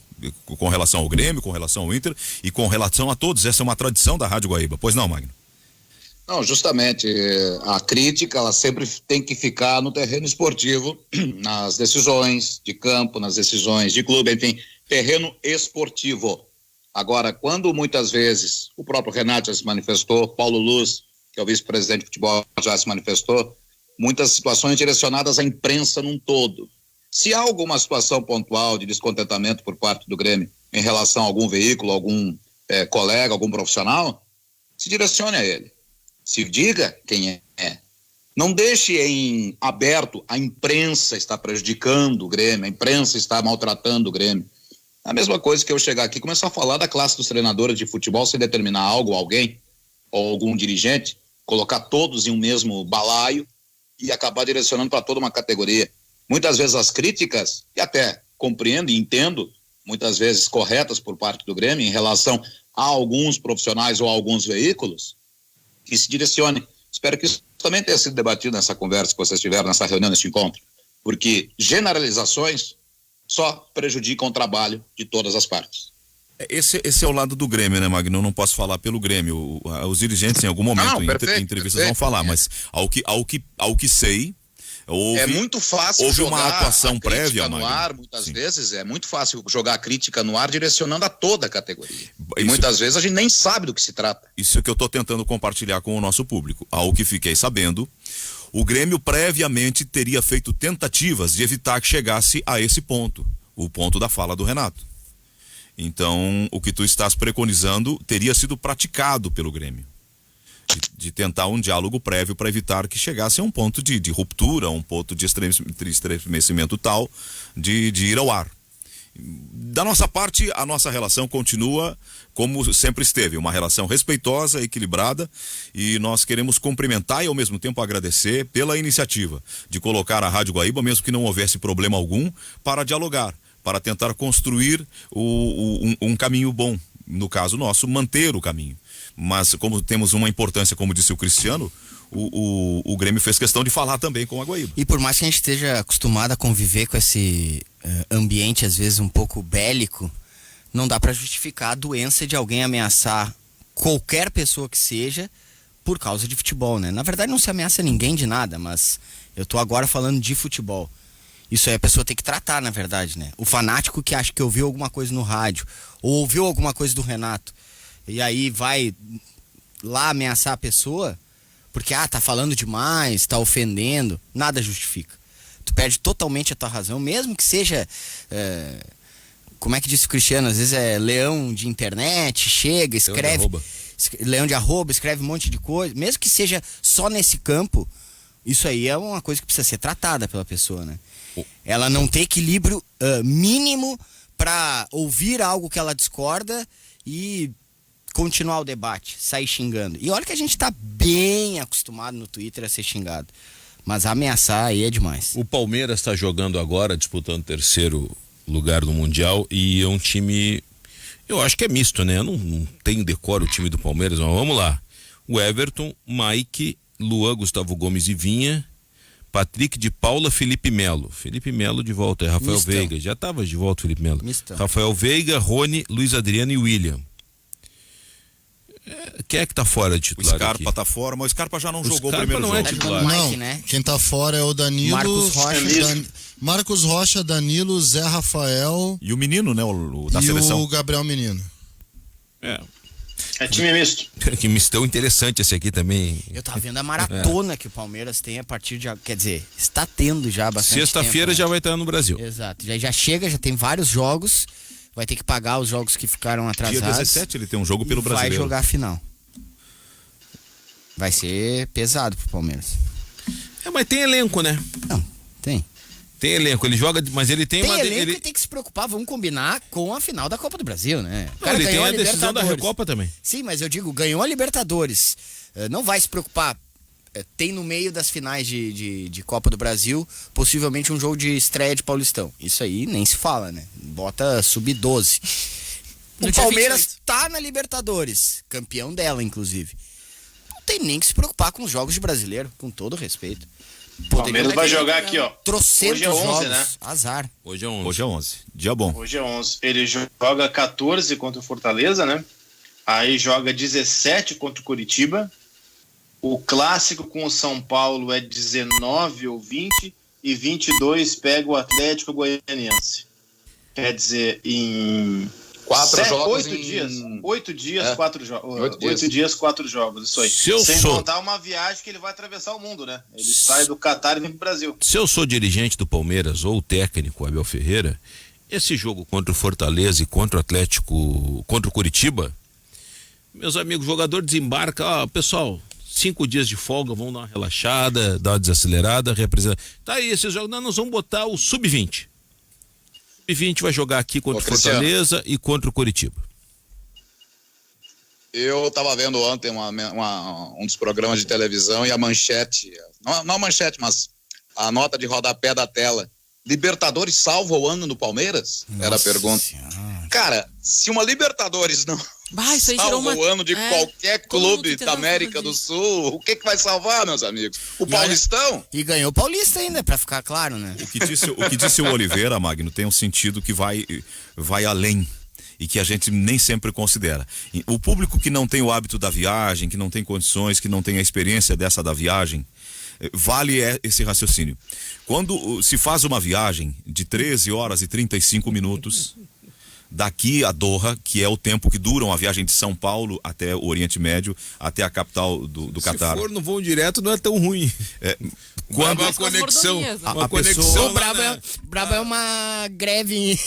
Speaker 2: com relação ao Grêmio, com relação ao Inter e com relação a todos. Essa é uma tradição da Rádio Guaíba. Pois não, Magno?
Speaker 1: Não, justamente, a crítica, ela sempre tem que ficar no terreno esportivo, nas decisões de campo, nas decisões de clube, enfim, terreno esportivo. Agora, quando muitas vezes o próprio Renato já se manifestou, Paulo Luz, que é o vice-presidente de futebol, já se manifestou, muitas situações direcionadas à imprensa num todo. Se há alguma situação pontual de descontentamento por parte do Grêmio em relação a algum veículo, algum colega, algum profissional, se direcione a ele. Se diga quem é. Não deixe em aberto a imprensa está prejudicando o Grêmio, a imprensa está maltratando o Grêmio. A mesma coisa que eu chegar aqui e começar a falar da classe dos treinadores de futebol sem determinar algo, alguém, ou algum dirigente, colocar todos em um mesmo balaio e acabar direcionando para toda uma categoria. Muitas vezes as críticas, e até compreendo e entendo, muitas vezes corretas por parte do Grêmio em relação a alguns profissionais ou a alguns veículos, que se direcione. Espero que isso também tenha sido debatido nessa conversa que vocês tiveram, nessa reunião, nesse encontro, porque generalizações só prejudicam o trabalho de todas as partes.
Speaker 2: Esse é o lado do Grêmio, né, Magno? Eu não posso falar pelo Grêmio. Os dirigentes em algum momento, em entrevistas, vão falar, mas ao que sei, houve,
Speaker 1: é muito fácil
Speaker 2: houve
Speaker 1: jogar
Speaker 2: uma atuação prévia
Speaker 1: no ar, muitas vezes é muito fácil jogar a crítica no ar direcionando a toda a categoria. E muitas vezes a gente nem sabe do que se trata.
Speaker 2: Isso é que eu estou tentando compartilhar com o nosso público. Ao que fiquei sabendo, o Grêmio previamente teria feito tentativas de evitar que chegasse a esse ponto, o ponto da fala do Renato. Então, o que tu estás preconizando teria sido praticado pelo Grêmio. de tentar um diálogo prévio para evitar que chegasse a um ponto de ruptura, um ponto de estremecimento tal de ir ao ar. Da nossa parte, a nossa relação continua como sempre esteve, uma relação respeitosa, equilibrada, e nós queremos cumprimentar e ao mesmo tempo agradecer pela iniciativa de colocar a Rádio Guaíba, mesmo que não houvesse problema algum, para dialogar, para tentar construir um caminho bom, no caso nosso, manter o caminho. Mas como temos uma importância, como disse o Cristiano, o Grêmio fez questão de falar também com a Guaíba.
Speaker 5: E por mais que a gente esteja acostumado a conviver com esse ambiente, às vezes um pouco bélico, não dá para justificar a doença de alguém ameaçar qualquer pessoa que seja por causa de futebol, né? Na verdade não se ameaça ninguém de nada, mas eu tô agora falando de futebol. Isso aí a pessoa tem que tratar, na verdade, né? O fanático que acha que ouviu alguma coisa no rádio, ou ouviu alguma coisa do Renato, e aí vai lá ameaçar a pessoa, porque, tá falando demais, tá ofendendo, nada justifica. Tu perde totalmente a tua razão, mesmo que seja, como é que disse o Cristiano, às vezes é leão de internet, chega, escreve, leão de arroba, escreve um monte de coisa, mesmo que seja só nesse campo, isso aí é uma coisa que precisa ser tratada pela pessoa, né? Ela não tem equilíbrio mínimo para ouvir algo que ela discorda e continuar o debate, sair xingando. E olha que a gente tá bem acostumado no Twitter a ser xingado, mas ameaçar aí é demais.
Speaker 3: O Palmeiras está jogando agora, disputando o terceiro lugar no Mundial, e é um time, eu acho que é misto, né? Eu não tenho decoro o time do Palmeiras, mas vamos lá. O Everton, Mike, Luan, Gustavo Gomes e Vinha, Patrick de Paula, Felipe Melo. Felipe Melo de volta, é Rafael
Speaker 5: Mistão.
Speaker 3: Veiga. Já estava de volta o Felipe Melo.
Speaker 5: Mistão.
Speaker 3: Rafael Veiga, Rony, Luiz Adriano e William. Quem é que tá fora de
Speaker 2: O
Speaker 3: titular
Speaker 2: Scarpa
Speaker 3: aqui?
Speaker 2: tá fora, mas o Scarpa já não
Speaker 3: O
Speaker 2: jogou o
Speaker 3: Scarpa
Speaker 2: primeiro
Speaker 3: não é
Speaker 2: jogo.
Speaker 3: titular.
Speaker 5: Mike,
Speaker 8: Não,
Speaker 5: né?
Speaker 8: quem tá fora é o Danilo,
Speaker 5: Marcos Rocha.
Speaker 8: Danilo, Zé Rafael
Speaker 2: E o menino, né, o da
Speaker 8: e
Speaker 2: seleção.
Speaker 8: o Gabriel Menino.
Speaker 4: É time misto.
Speaker 3: Que mistão interessante esse aqui também.
Speaker 5: Eu tava vendo a maratona que o Palmeiras tem a partir de, quer dizer, está tendo já bastante
Speaker 3: Sexta-feira
Speaker 5: tempo,
Speaker 3: já
Speaker 5: né?
Speaker 3: vai estar no Brasil.
Speaker 5: Exato, já chega, já tem vários jogos, vai ter que pagar os jogos que ficaram
Speaker 2: Dia
Speaker 5: atrasados.
Speaker 2: 17 ele tem um jogo pelo
Speaker 5: e vai
Speaker 2: Brasileiro.
Speaker 5: jogar a final. Vai ser pesado pro Palmeiras.
Speaker 3: Mas tem elenco, né?
Speaker 5: Não, tem.
Speaker 3: Tem elenco, ele joga, mas ele tem,
Speaker 5: Tem
Speaker 3: uma...
Speaker 5: elenco
Speaker 3: ele...
Speaker 5: e tem que se preocupar, vamos combinar com a final da Copa do Brasil, né? O
Speaker 3: Não, ele tem
Speaker 5: ganhou
Speaker 3: a decisão da
Speaker 5: Libertadores.
Speaker 3: Recopa também.
Speaker 5: Sim, mas eu digo, ganhou a Libertadores. Não vai se preocupar. Tem no meio das finais de Copa do Brasil, possivelmente um jogo de estreia de Paulistão. Isso aí nem se fala, né? Bota sub-12.
Speaker 6: No
Speaker 5: O
Speaker 6: dia
Speaker 5: Palmeiras
Speaker 6: 28.
Speaker 5: tá na Libertadores, campeão dela, inclusive. Não tem nem que se preocupar com os jogos de brasileiro, com todo respeito.
Speaker 4: O Palmeiras vai jogar aqui, ó.
Speaker 5: Trocentos
Speaker 4: Hoje é 11,
Speaker 5: jogos,
Speaker 4: né?
Speaker 5: Azar.
Speaker 3: Hoje é 11.
Speaker 2: Hoje é 11. Dia bom.
Speaker 4: Hoje é 11. Ele joga 14 contra o Fortaleza, né? Aí joga 17 contra o Curitiba. O clássico com o São Paulo é 19 ou 20. E 22 pega o Atlético Goianiense. Quer dizer, em... 8 dias, 4 jogos. 8 dias, 4 jogos. Isso aí. Sem contar uma viagem que ele vai atravessar o mundo, né? Ele sai do Catar e vem pro Brasil.
Speaker 3: Se eu sou dirigente do Palmeiras ou o técnico Abel Ferreira, esse jogo contra o Fortaleza e contra o Atlético, contra o Curitiba, meus amigos, o jogador desembarca, pessoal, 5 dias de folga, vamos dar uma relaxada, dar uma desacelerada, representa. Tá aí, esses jogos, nós vamos botar o sub-20. O sub-20 vai jogar aqui contra o Fortaleza e contra o Curitiba.
Speaker 1: Eu estava vendo ontem um dos programas de televisão e a manchete, não a manchete, mas a nota de rodapé da tela. Libertadores salva o ano no Palmeiras? Era a pergunta.
Speaker 5: Senhora.
Speaker 1: Cara, se uma Libertadores não
Speaker 6: Isso aí
Speaker 1: salva o ano de qualquer
Speaker 6: todo mundo
Speaker 1: clube
Speaker 6: tentava
Speaker 1: da América
Speaker 6: falar
Speaker 1: do
Speaker 6: disso.
Speaker 1: Sul, o que vai salvar, meus amigos? O Paulistão?
Speaker 5: E ganhou o Paulista ainda, pra ficar claro, né?
Speaker 2: O que disse o Oliveira, Magno, tem um sentido que vai além e que a gente nem sempre considera. O público que não tem o hábito da viagem, que não tem condições, que não tem a experiência dessa da viagem, vale esse raciocínio. Quando se faz uma viagem de 13 horas e 35 minutos daqui a Doha, que é o tempo que dura uma viagem de São Paulo até o Oriente Médio, até a capital do Catar.
Speaker 3: Se for no voo direto, não é tão ruim.
Speaker 2: Quando
Speaker 3: uma conexão,
Speaker 6: né?
Speaker 3: uma conexão
Speaker 5: O
Speaker 3: lá
Speaker 5: Brabo é uma greve.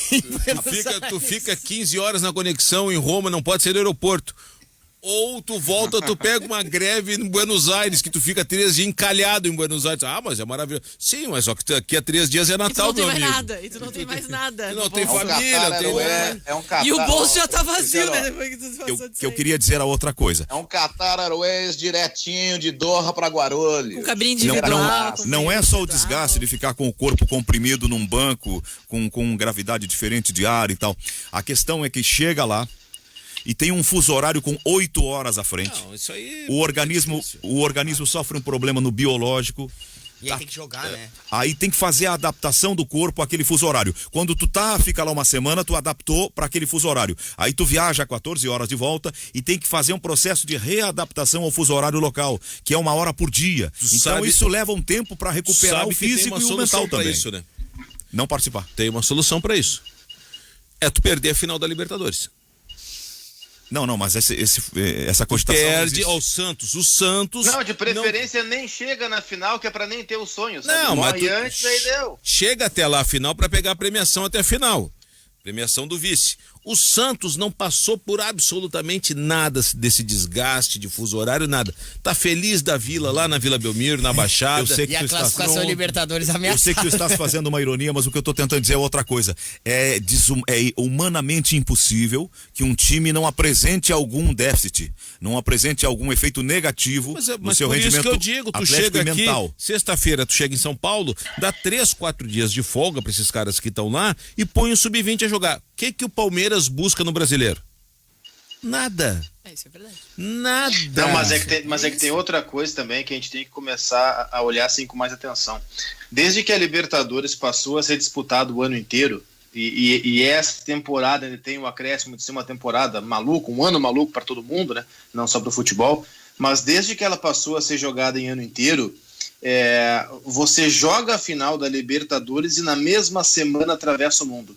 Speaker 3: tu fica 15 horas na conexão em Roma, não pode ser no aeroporto. Ou tu volta, tu pega uma greve em Buenos Aires, que tu fica 3 dias encalhado em Buenos Aires. Ah, mas é maravilhoso. Sim, mas só que daqui a 3 dias é Natal, meu amigo.
Speaker 6: E tu não tem mais nada.
Speaker 3: Tu não tem família, tem
Speaker 1: Catar,
Speaker 6: e o bolso já tá vazio, né? Depois que tu passou disso
Speaker 2: Que eu
Speaker 6: aí.
Speaker 2: queria dizer a outra coisa.
Speaker 1: É um Qatar Airways direitinho de Doha para Guarulhos.
Speaker 6: Com cabine
Speaker 2: Não,
Speaker 6: individual.
Speaker 2: não é só o desgaste de ficar com o corpo comprimido num banco, com gravidade diferente de ar e tal. A questão é que chega lá e tem um fuso horário com 8 horas à frente.
Speaker 3: Não, isso aí
Speaker 2: O organismo sofre um problema no biológico.
Speaker 5: E aí tem que jogar, né?
Speaker 2: Aí tem que fazer a adaptação do corpo àquele fuso horário. Quando tu fica lá uma semana, tu adaptou para aquele fuso horário. Aí tu viaja 14 horas de volta e tem que fazer um processo de readaptação ao fuso horário local, que é 1 hora por dia. Então isso leva um tempo para recuperar o físico e o mental também.
Speaker 3: Isso, né?
Speaker 2: Não participar.
Speaker 3: Tem uma solução para isso. É tu perder a final da Libertadores.
Speaker 2: Não, mas essa cogitação
Speaker 3: Perde ao Santos. O Santos.
Speaker 4: Não, de preferência nem chega na final, que é pra nem ter o sonho. Sabe?
Speaker 3: Não, mas
Speaker 4: morre antes, aí deu.
Speaker 3: Chega até lá a final para pegar a premiação até a final. Premiação do vice. O Santos não passou por absolutamente nada desse desgaste de fuso horário, nada. Tá feliz da Vila, lá na Vila Belmiro, na Baixada.
Speaker 2: Eu sei que
Speaker 5: E a classificação Libertadores
Speaker 2: Eu
Speaker 5: ameaçada.
Speaker 2: sei que tu estás fazendo uma ironia, mas o que eu tô tentando dizer é outra coisa. É humanamente impossível que um time não apresente algum déficit, não apresente algum efeito negativo no seu
Speaker 3: por
Speaker 2: rendimento
Speaker 3: isso que eu digo, tu
Speaker 2: atlético
Speaker 3: chega
Speaker 2: e
Speaker 3: aqui,
Speaker 2: mental.
Speaker 3: sexta-feira tu chega em São Paulo, dá 3, 4 dias de folga para esses caras que estão lá e põe o sub-20 a jogar. O que o Palmeiras busca no Brasileiro? Nada.
Speaker 6: Isso é verdade.
Speaker 3: Nada.
Speaker 4: Não, mas é que tem outra coisa também que a gente tem que começar a olhar assim com mais atenção. Desde que a Libertadores passou a ser disputada o ano inteiro, e essa temporada ainda tem o acréscimo de ser uma temporada maluca, um ano maluco para todo mundo, né? Não só para o futebol, mas desde que ela passou a ser jogada em ano inteiro, você joga a final da Libertadores e na mesma semana atravessa o mundo.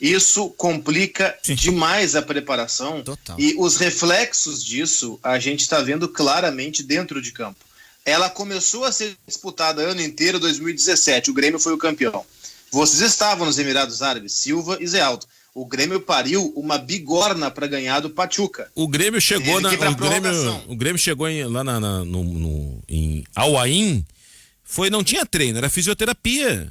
Speaker 4: Isso complica demais a preparação.
Speaker 5: Total.
Speaker 4: E os reflexos disso a gente está vendo claramente dentro de campo. Ela começou a ser disputada ano inteiro, 2017, o Grêmio foi o campeão. Vocês estavam nos Emirados Árabes, Silva e Zé Aldo. O Grêmio pariu uma bigorna para ganhar do Pachuca.
Speaker 3: O Grêmio chegou o Grêmio chegou lá em Al Ain, não tinha treino, era fisioterapia.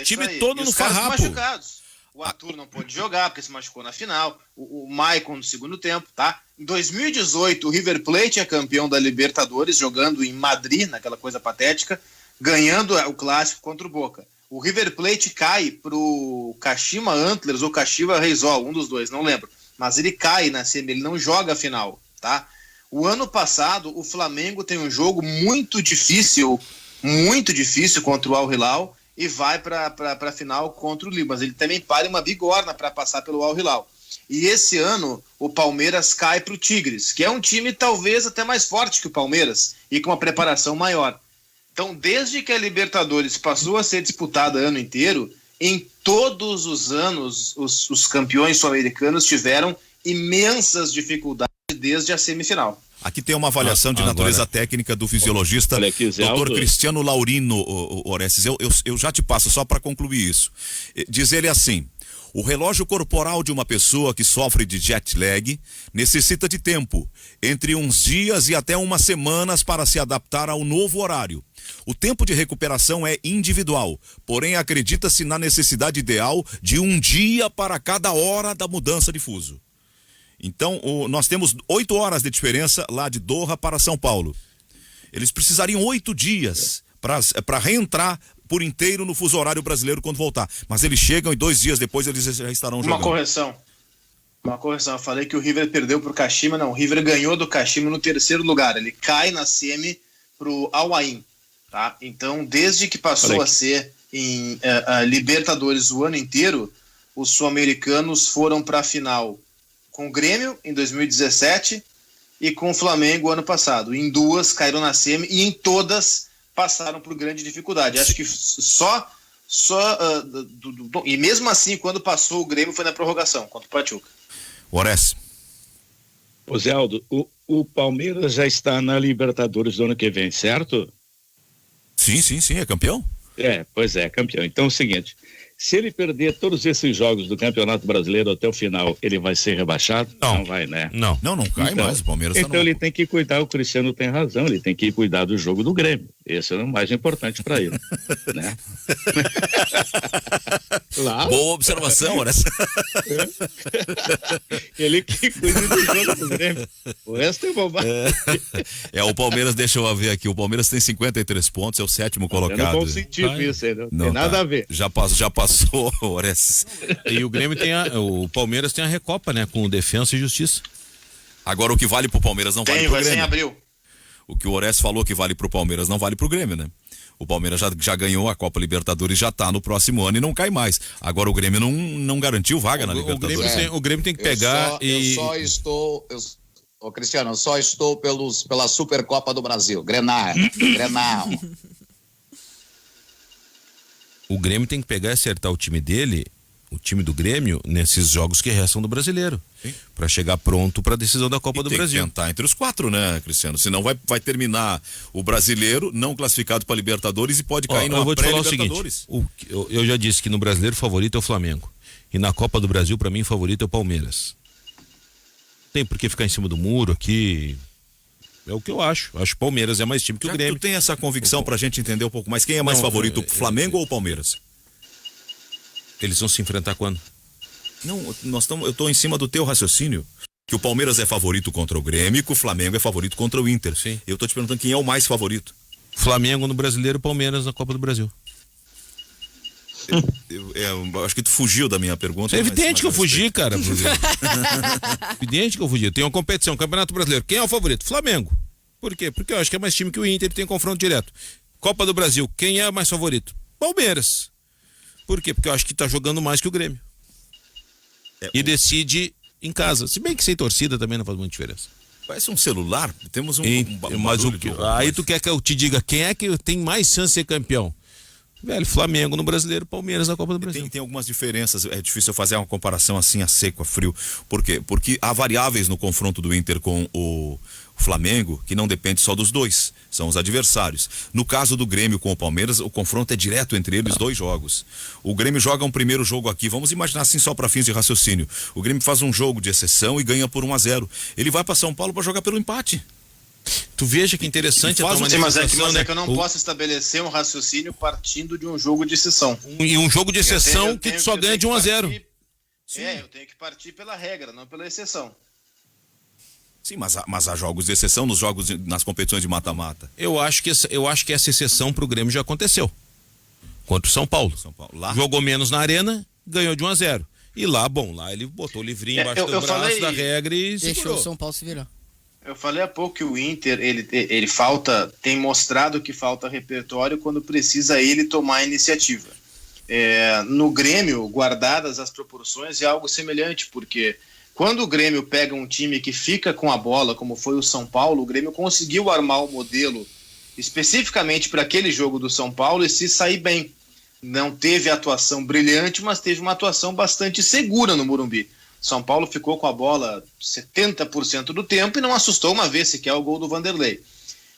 Speaker 3: O time todo no farrapo.
Speaker 4: Machucados. O Arthur não pôde jogar porque se machucou na final. O Maicon no segundo tempo, tá? Em 2018, o River Plate é campeão da Libertadores, jogando em Madrid, naquela coisa patética, ganhando o clássico contra o Boca. O River Plate cai pro Kashima Antlers ou Kashiwa Reysol, um dos dois, não lembro. Mas ele cai na semi, ele não joga a final, tá? O ano passado, o Flamengo tem um jogo muito difícil contra o Al Hilal, e vai para a final contra o Lille, mas ele também para uma bigorna para passar pelo Al Hilal. E esse ano o Palmeiras cai para o Tigres, que é um time talvez até mais forte que o Palmeiras e com uma preparação maior. Então, desde que a Libertadores passou a ser disputada ano inteiro, em todos os anos os campeões sul-americanos tiveram imensas dificuldades desde a semifinal.
Speaker 2: Aqui tem uma avaliação de natureza técnica do fisiologista Dr. Cristiano Laurino, Orestes. Eu já te passo só para concluir isso. Diz ele assim: o relógio corporal de uma pessoa que sofre de jet lag necessita de tempo, entre uns dias e até umas semanas para se adaptar ao novo horário. O tempo de recuperação é individual, porém acredita-se na necessidade ideal de um dia para cada hora da mudança de fuso. Então, nós temos 8 horas de diferença lá de Doha para São Paulo. Eles precisariam 8 dias para reentrar por inteiro no fuso horário brasileiro quando voltar. Mas eles chegam e 2 dias depois eles já estarão jogando.
Speaker 4: Uma correção. Eu falei que o River perdeu pro Kashima. Não, o River ganhou do Kashima no 3º lugar. Ele cai na semi pro Al Ain. Tá? Então, desde que passou a ser em Libertadores o ano inteiro, os sul-americanos foram para a final com o Grêmio em 2017 e com o Flamengo ano passado. Em 2 caíram na semi e em todas passaram por grande dificuldade. Acho que e mesmo assim, quando passou o Grêmio foi na prorrogação contra o Pachuca.
Speaker 2: Orestes.
Speaker 7: Ô Zé Aldo, o Palmeiras já está na Libertadores do ano que vem, certo?
Speaker 2: Sim, é campeão?
Speaker 7: Pois é, campeão. Então é o seguinte, Se ele perder todos esses jogos do Campeonato Brasileiro até o final, ele vai ser rebaixado?
Speaker 3: Não
Speaker 7: vai, né?
Speaker 3: Não
Speaker 2: cai
Speaker 7: Então,
Speaker 2: mais. O Palmeiras
Speaker 7: Então ele tem que cuidar, o Cristiano tem razão, ele tem que cuidar do jogo do Grêmio. Esse é o mais importante para ele, né? Claro.
Speaker 2: Boa observação, né?
Speaker 7: Ele que cuida do jogo do Grêmio. O resto é bobagem.
Speaker 2: O Palmeiras, deixa eu ver aqui, o Palmeiras tem 53 pontos, é o 7º colocado.
Speaker 7: Eu não vou sentir isso aí, não tem nada a ver.
Speaker 2: Já passou, Orestes.
Speaker 3: E o Grêmio o Palmeiras tem a Recopa, né? Com Defensa e Justiça.
Speaker 2: Agora o que vale pro Palmeiras não vale pro
Speaker 4: vai
Speaker 2: Grêmio.
Speaker 4: ser em abril.
Speaker 2: O que o Orestes falou que vale pro Palmeiras não vale pro Grêmio, né? O Palmeiras já ganhou a Copa Libertadores, já tá no próximo ano e não cai mais. Agora o Grêmio não garantiu vaga na Libertadores.
Speaker 3: O Grêmio tem que pegar
Speaker 1: Cristiano, eu só estou pela Supercopa do Brasil. Grenal.
Speaker 3: O Grêmio tem que pegar e acertar o time dele, o time do Grêmio, nesses jogos que restam do Brasileiro. Para chegar pronto para a decisão da Copa do Brasil.
Speaker 2: Tem que tentar entre os 4, né, Cristiano? Senão vai terminar o Brasileiro não classificado para Libertadores e pode cair numa
Speaker 3: Eu vou te falar o
Speaker 2: pré-Libertadores.
Speaker 3: seguinte, eu já disse que no Brasileiro o favorito é o Flamengo. E na Copa do Brasil, para mim, o favorito é o Palmeiras. Tem por que ficar em cima do muro aqui. É o que eu acho. Acho que o Palmeiras é mais time que o Grêmio.
Speaker 2: Tu tem essa convicção pra gente entender um pouco mais. Quem é mais favorito, o Flamengo ou o Palmeiras?
Speaker 3: Eles vão se enfrentar quando?
Speaker 2: Não, eu tô em cima do teu raciocínio. Que o Palmeiras é favorito contra o Grêmio e que o Flamengo é favorito contra o Inter.
Speaker 3: Sim.
Speaker 2: Eu tô te perguntando quem é o mais favorito.
Speaker 3: Flamengo no Brasileiro, Palmeiras na Copa do Brasil.
Speaker 2: Eu acho que tu fugiu da minha pergunta.
Speaker 3: É evidente que eu fugi, cara. Evidente que eu fugi. Tem uma competição, Campeonato Brasileiro. Quem é o favorito? Flamengo. Por quê? Porque eu acho que é mais time que o Inter, tem confronto direto. Copa do Brasil, quem é mais favorito? Palmeiras. Por quê? Porque eu acho que tá jogando mais que o Grêmio. E decide em casa. Se bem que sem torcida também não faz muita diferença.
Speaker 2: Parece um celular. Temos
Speaker 3: mas aí tu quer que eu te diga quem é que tem mais chance de ser campeão? Velho, Flamengo no Brasileiro, Palmeiras na Copa do Brasil.
Speaker 2: Tem algumas diferenças, é difícil eu fazer uma comparação assim a seco, a frio. Por quê? Porque há variáveis no confronto do Inter com o Flamengo que não depende só dos dois, são os adversários. No caso do Grêmio com o Palmeiras, o confronto é direto entre eles, 2 jogos. O Grêmio joga um primeiro jogo aqui, vamos imaginar assim só para fins de raciocínio. O Grêmio faz um jogo de exceção e ganha por 1-0. Ele vai para São Paulo para jogar pelo empate.
Speaker 3: Tu veja que interessante a tua
Speaker 4: manifestação, mas é que eu não posso estabelecer um raciocínio partindo de um jogo de exceção.
Speaker 3: E um jogo de exceção que tu só ganha de 1-0.
Speaker 4: Eu tenho que partir pela regra, não pela exceção.
Speaker 2: Sim, mas há jogos de exceção nas competições de mata-mata.
Speaker 3: Eu acho que essa exceção pro Grêmio já aconteceu. Contra o São Paulo. Lá. Jogou menos na arena, ganhou de 1-0. E lá ele botou o livrinho embaixo do braço da regra e
Speaker 5: deixou o São Paulo se virar.
Speaker 4: Eu falei há pouco que o Inter, ele tem mostrado que falta repertório quando precisa ele tomar a iniciativa. No Grêmio, guardadas as proporções, é algo semelhante, porque quando o Grêmio pega um time que fica com a bola, como foi o São Paulo, o Grêmio conseguiu armar um modelo especificamente para aquele jogo do São Paulo e se sair bem. Não teve atuação brilhante, mas teve uma atuação bastante segura no Morumbi. São Paulo ficou com a bola 70% do tempo e não assustou uma vez sequer o gol do Vanderlei.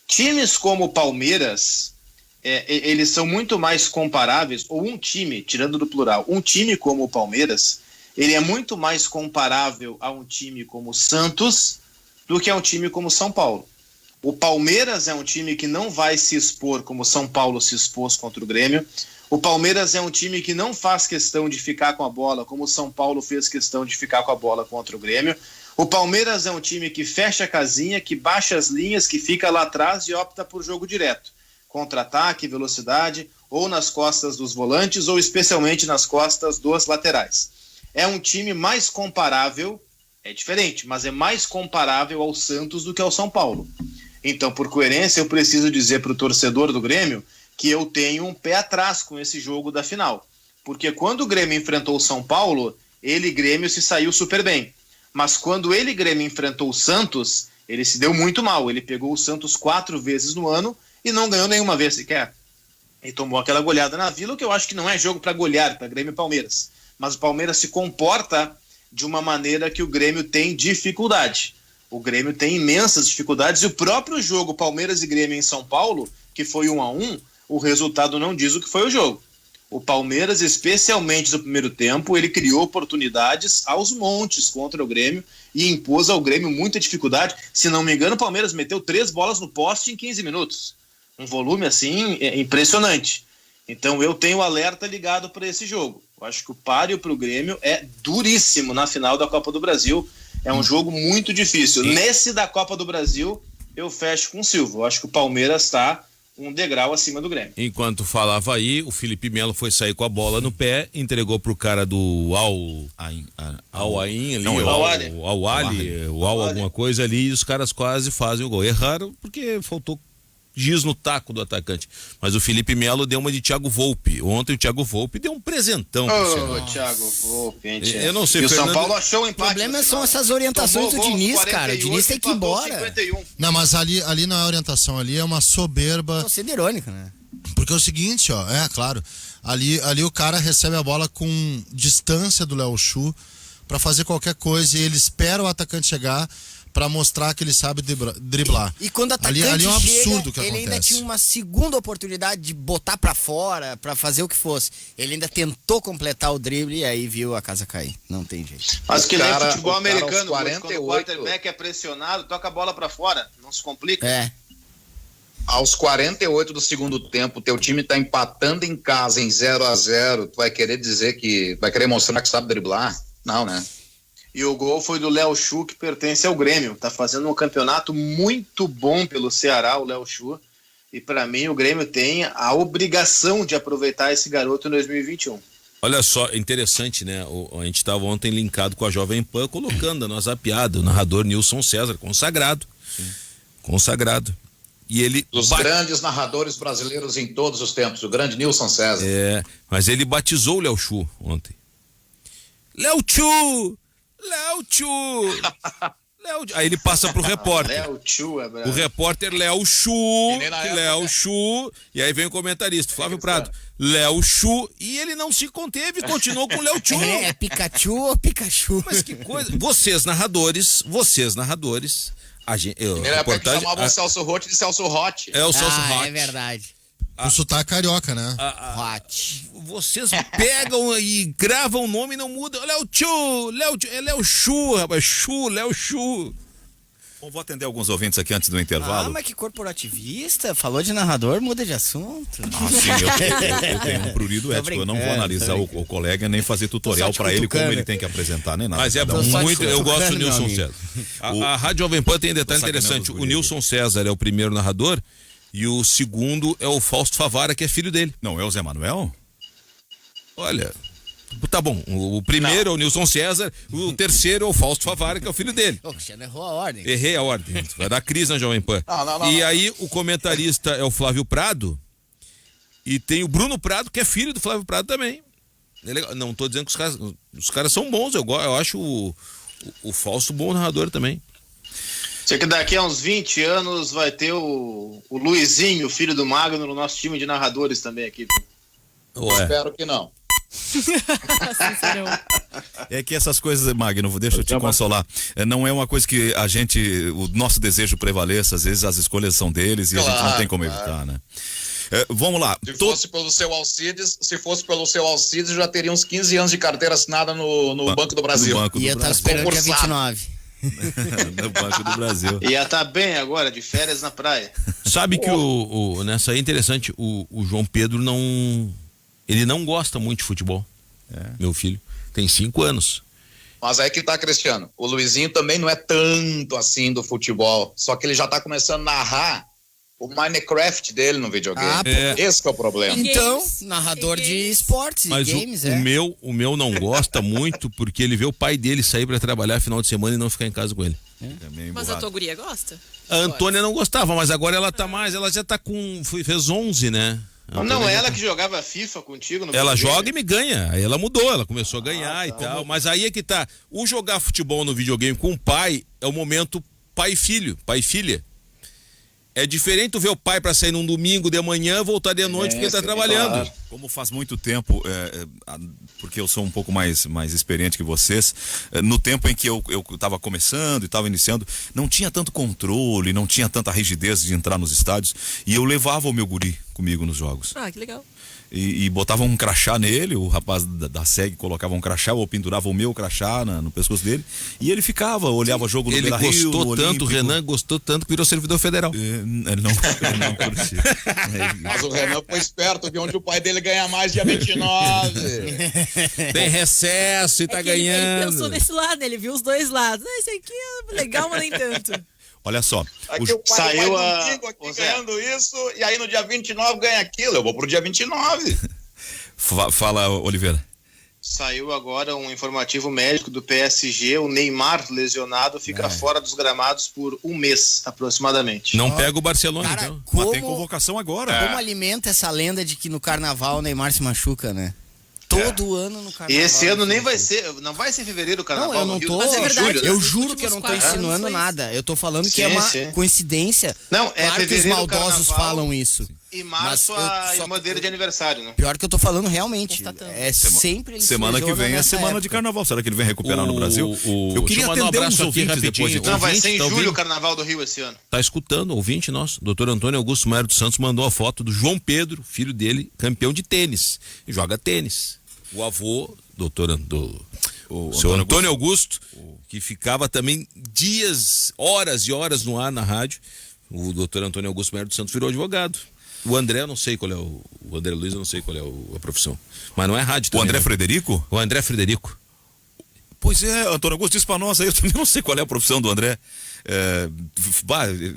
Speaker 4: Times como o Palmeiras, eles são muito mais comparáveis, ou um time, tirando do plural, um time como o Palmeiras, ele é muito mais comparável a um time como o Santos do que a um time como o São Paulo. O Palmeiras é um time que não vai se expor como o São Paulo se expôs contra o Grêmio. O Palmeiras é um time que não faz questão de ficar com a bola, como o São Paulo fez questão de ficar com a bola contra o Grêmio. O Palmeiras é um time que fecha a casinha, que baixa as linhas, que fica lá atrás e opta por jogo direto. Contra-ataque, velocidade, ou nas costas dos volantes, ou especialmente nas costas dos laterais. É um time mais comparável, é diferente, mas é mais comparável ao Santos do que ao São Paulo. Então, por coerência, eu preciso dizer para o torcedor do Grêmio que eu tenho um pé atrás com esse jogo da final. Porque quando o Grêmio enfrentou o São Paulo, Grêmio, se saiu super bem. Mas quando Grêmio enfrentou o Santos, ele se deu muito mal. Ele pegou o Santos 4 vezes no ano e não ganhou nenhuma vez sequer. E tomou aquela goleada na Vila, que eu acho que não é jogo para golear, para Grêmio e Palmeiras. Mas o Palmeiras se comporta de uma maneira que o Grêmio tem dificuldade. O Grêmio tem imensas dificuldades e o próprio jogo Palmeiras e Grêmio em São Paulo, que foi 1-1, o resultado não diz o que foi o jogo. O Palmeiras, especialmente no primeiro tempo, ele criou oportunidades aos montes contra o Grêmio e impôs ao Grêmio muita dificuldade. Se não me engano, o Palmeiras meteu 3 bolas no poste em 15 minutos. Um volume, assim, impressionante. Então, eu tenho alerta ligado para esse jogo. Eu acho que o páreo para o Grêmio é duríssimo na final da Copa do Brasil. É um jogo muito difícil. Nesse da Copa do Brasil, eu fecho com o Silva. Eu acho que o Palmeiras está um degrau acima do Grêmio.
Speaker 3: Enquanto falava aí, o Felipe Melo foi sair com a bola no pé, entregou pro cara do Al-Ain ali, o Al alguma coisa ali, e os caras quase fazem o gol. Erraram porque faltou giz no taco do atacante. Mas o Felipe Melo deu uma de Thiago Volpe. Ontem o Thiago Volpe deu um presentão.
Speaker 4: Thiago Volpe, gente.
Speaker 3: Eu não sei,
Speaker 4: e o
Speaker 3: Fernando...
Speaker 4: São Paulo achou um empate.
Speaker 5: O problema são essas orientações do Diniz, cara. O Diniz tem que ir embora.
Speaker 4: 51.
Speaker 8: Não, mas ali na orientação ali é uma soberba.
Speaker 5: Tô sendo irônico, né?
Speaker 8: Porque é o seguinte, ó, claro, ali o cara recebe a bola com distância do Léo Chu pra fazer qualquer coisa e ele espera o atacante chegar pra mostrar que ele sabe driblar.
Speaker 5: E quando o atacante
Speaker 8: ali é um
Speaker 5: chega,
Speaker 8: absurdo que
Speaker 5: ele
Speaker 8: acontece.
Speaker 5: ainda tinha uma segunda oportunidade de botar pra fora, pra fazer o que fosse. Ele ainda tentou completar o drible e aí viu a casa cair. Não tem jeito.
Speaker 4: Mas que nem futebol
Speaker 1: o cara
Speaker 4: americano,
Speaker 1: aos
Speaker 4: quando o
Speaker 1: 48...
Speaker 4: quarterback é pressionado, toca a bola pra fora. Não se complica.
Speaker 5: É.
Speaker 1: Aos 48 do segundo tempo, teu time tá empatando em casa em 0-0, tu vai querer dizer que... vai querer mostrar que sabe driblar? Não, né?
Speaker 4: E o gol foi do Léo Chu, que pertence ao Grêmio. Tá fazendo um campeonato muito bom pelo Ceará, o Léo Chu. E para mim o Grêmio tem a obrigação de aproveitar esse garoto em 2021.
Speaker 3: Olha só, interessante, né? A gente estava ontem linkado com a Jovem Pan, colocando a nossa piada, o narrador Nilson César, consagrado. Sim. Consagrado. E ele
Speaker 1: dos grandes narradores brasileiros em todos os tempos, o grande Nilson César.
Speaker 3: Mas ele batizou o Léo Chu ontem. Léo Chu! Aí ele passa pro repórter.
Speaker 4: Léo Chu é bravo.
Speaker 3: O repórter Léo Chu, e aí vem o comentarista, Flávio Prado. Léo Chu, e ele não se conteve, continuou com o Léo Chu.
Speaker 5: É Pikachu ou Pikachu?
Speaker 3: Mas que coisa. Vocês narradores, a gente,
Speaker 1: reportagem chamavam o Celso Rotti de Celso Rotti.
Speaker 3: É o Celso Rotti.
Speaker 5: É verdade.
Speaker 8: O sotaque carioca, né?
Speaker 3: Vocês pegam e gravam o nome e não mudam. Léo Chu, é Léo Chu, rapaz. Léo Chu.
Speaker 2: Bom, vou atender alguns ouvintes aqui antes do intervalo.
Speaker 5: Mas que corporativista. Falou de narrador, muda de assunto.
Speaker 2: Sim, eu tenho um prurido ético. Eu não vou analisar o colega nem fazer tutorial pra ele como ele tem que apresentar, nem nada.
Speaker 3: Mas é muito, eu gosto do Nilson César. A Rádio Jovem Pan tem um detalhe interessante. O Nilson César é o primeiro narrador e o segundo é o Fausto Favara, que é filho dele.
Speaker 2: Não é o Zé Manuel?
Speaker 3: Olha... Tá bom, o primeiro é o Nilson César, o terceiro é o Fausto Favara, que é o filho dele.
Speaker 5: O Cristiano errou a ordem.
Speaker 3: Errei a ordem, vai dar crise na Jovem Pan. Aí o comentarista é o Flávio Prado e tem o Bruno Prado, que é filho do Flávio Prado também. É legal. Não tô dizendo que os caras são bons, eu acho o Fausto bom narrador também.
Speaker 4: Sei que daqui a uns 20 anos vai ter o Luizinho, filho do Magno, no nosso time de narradores também aqui.
Speaker 1: Espero que não.
Speaker 2: É que essas coisas, Magno, deixa eu te consolar, não é uma coisa que o nosso desejo prevaleça, às vezes as escolhas são deles e a gente não tem como evitar, né? Vamos lá.
Speaker 1: Se fosse pelo seu Alcides, já teria uns 15 anos de carteira assinada no Banco do Brasil.
Speaker 5: Ia estar esperando que é 29.
Speaker 2: No Banco do Brasil.
Speaker 4: Ia estar bem agora, de férias na praia.
Speaker 3: Sabe que nessa aí é interessante, o João Pedro ele não gosta muito de futebol. Meu filho tem 5 anos.
Speaker 1: Mas aí que tá, Cristiano. O Luizinho também não é tanto assim do futebol. Só que ele já tá começando a narrar o Minecraft dele no videogame. Esse que é o problema.
Speaker 5: Então, narrador de esportes
Speaker 3: e games, o meu não gosta muito porque ele vê o pai dele sair para trabalhar final de semana e não ficar em casa com ele.
Speaker 6: Mas a tua guria gosta?
Speaker 3: A Antônia não gostava, mas agora ela tá mais, ela já tá fez 11, né?
Speaker 4: Não, ela que jogava FIFA contigo no
Speaker 3: Ela joga e me ganha. Aí ela mudou, ela começou a ganhar e tal. Mas aí é que tá. O jogar futebol no videogame com o pai é o momento pai e filho, pai e filha. É diferente tu ver o pai pra sair num domingo de manhã, voltar de noite porque ele tá trabalhando.
Speaker 2: Claro. Como faz muito tempo, porque eu sou um pouco mais experiente que vocês, no tempo em que eu tava começando e tava iniciando, não tinha tanto controle, não tinha tanta rigidez de entrar nos estádios, e eu levava o meu guri comigo nos jogos.
Speaker 6: Ah, que legal.
Speaker 2: E botavam um crachá nele, o rapaz da SEG colocava um crachá ou pendurava o meu crachá no pescoço dele, e ele ficava, olhava jogo no
Speaker 3: Ele
Speaker 2: Beira-Rio,
Speaker 3: gostou tanto, o Renan gostou tanto que virou servidor federal.
Speaker 2: Ele não curtia.
Speaker 1: Mas o Renan foi esperto, viu onde o pai dele ganha mais dia 29.
Speaker 3: Tem recesso e tá
Speaker 6: que ele
Speaker 3: ganhando.
Speaker 6: pensou nesse lado, ele viu os dois lados. Esse aqui é legal, mas nem tanto.
Speaker 2: Olha só.
Speaker 1: Aqui o pai
Speaker 4: Saiu
Speaker 1: vai
Speaker 4: a-
Speaker 1: domingo aqui
Speaker 4: Ô, Zé.
Speaker 1: ganhando isso, e aí no dia 29 ganha aquilo. Eu vou pro dia 29.
Speaker 2: Fala, Oliveira.
Speaker 4: Saiu agora um informativo médico do PSG, o Neymar lesionado fica fora dos gramados por um mês, aproximadamente.
Speaker 3: Não pega o Barcelona,
Speaker 5: Cara,
Speaker 3: então.
Speaker 2: Mas tem
Speaker 5: como,
Speaker 2: convocação agora.
Speaker 5: como alimenta essa lenda de que no carnaval o Neymar se machuca, né? Todo ano no
Speaker 4: E
Speaker 5: carnaval.
Speaker 4: esse ano nem
Speaker 5: se
Speaker 4: vai
Speaker 5: machuca.
Speaker 4: ser, não vai ser em fevereiro o carnaval.
Speaker 5: Não, eu
Speaker 4: no
Speaker 5: não
Speaker 4: Rio,
Speaker 5: tô.
Speaker 4: vai ser em
Speaker 6: Mas é verdade,
Speaker 4: julho, né?
Speaker 5: Eu
Speaker 6: Nos
Speaker 5: juro
Speaker 6: últimos
Speaker 5: que eu não tô
Speaker 6: 4 anos
Speaker 5: insinuando
Speaker 6: foi
Speaker 5: nada. Eu tô falando que
Speaker 4: Sim,
Speaker 5: é uma
Speaker 4: sim.
Speaker 5: coincidência.
Speaker 4: Não, é
Speaker 5: claro que os
Speaker 4: fevereiro,
Speaker 5: maldosos
Speaker 4: carnaval.
Speaker 5: falam isso.
Speaker 4: E março
Speaker 5: Mas eu
Speaker 4: a
Speaker 5: só-
Speaker 4: irmã dele de aniversário, né?
Speaker 5: Pior que eu tô falando realmente.
Speaker 6: Constatando.
Speaker 5: É sempre ele se
Speaker 2: Semana que
Speaker 5: lesiona
Speaker 2: vem é
Speaker 5: nessa
Speaker 2: semana de
Speaker 5: época.
Speaker 2: carnaval. Será que ele vem recuperar no Brasil? Eu
Speaker 3: deixa
Speaker 2: queria
Speaker 3: mandar um
Speaker 2: atender
Speaker 3: abraço
Speaker 2: uns
Speaker 3: aqui
Speaker 2: ouvintes
Speaker 3: rapidinho.
Speaker 2: depois.
Speaker 4: Não, vai
Speaker 3: Ouvinte,
Speaker 4: ser em
Speaker 3: tá
Speaker 4: julho
Speaker 3: ouvindo?
Speaker 4: o carnaval do Rio esse ano.
Speaker 3: Tá escutando, ouvinte nosso, doutor Antônio Augusto Maia dos Santos mandou a foto do João Pedro, filho dele, campeão de tênis, e joga tênis. O avô, o seu Antônio Augusto, que ficava também dias, horas e horas no ar na rádio, o doutor Antônio Augusto Maia dos Santos virou advogado. O André, eu não sei qual é o André Luiz, eu não sei qual é a profissão, mas não é rádio
Speaker 2: O
Speaker 3: também,
Speaker 2: André
Speaker 3: né?
Speaker 2: Frederico?
Speaker 3: O André Frederico.
Speaker 2: Pois é, Antônio Augusto disse pra nós aí, eu também não sei qual é a profissão do André.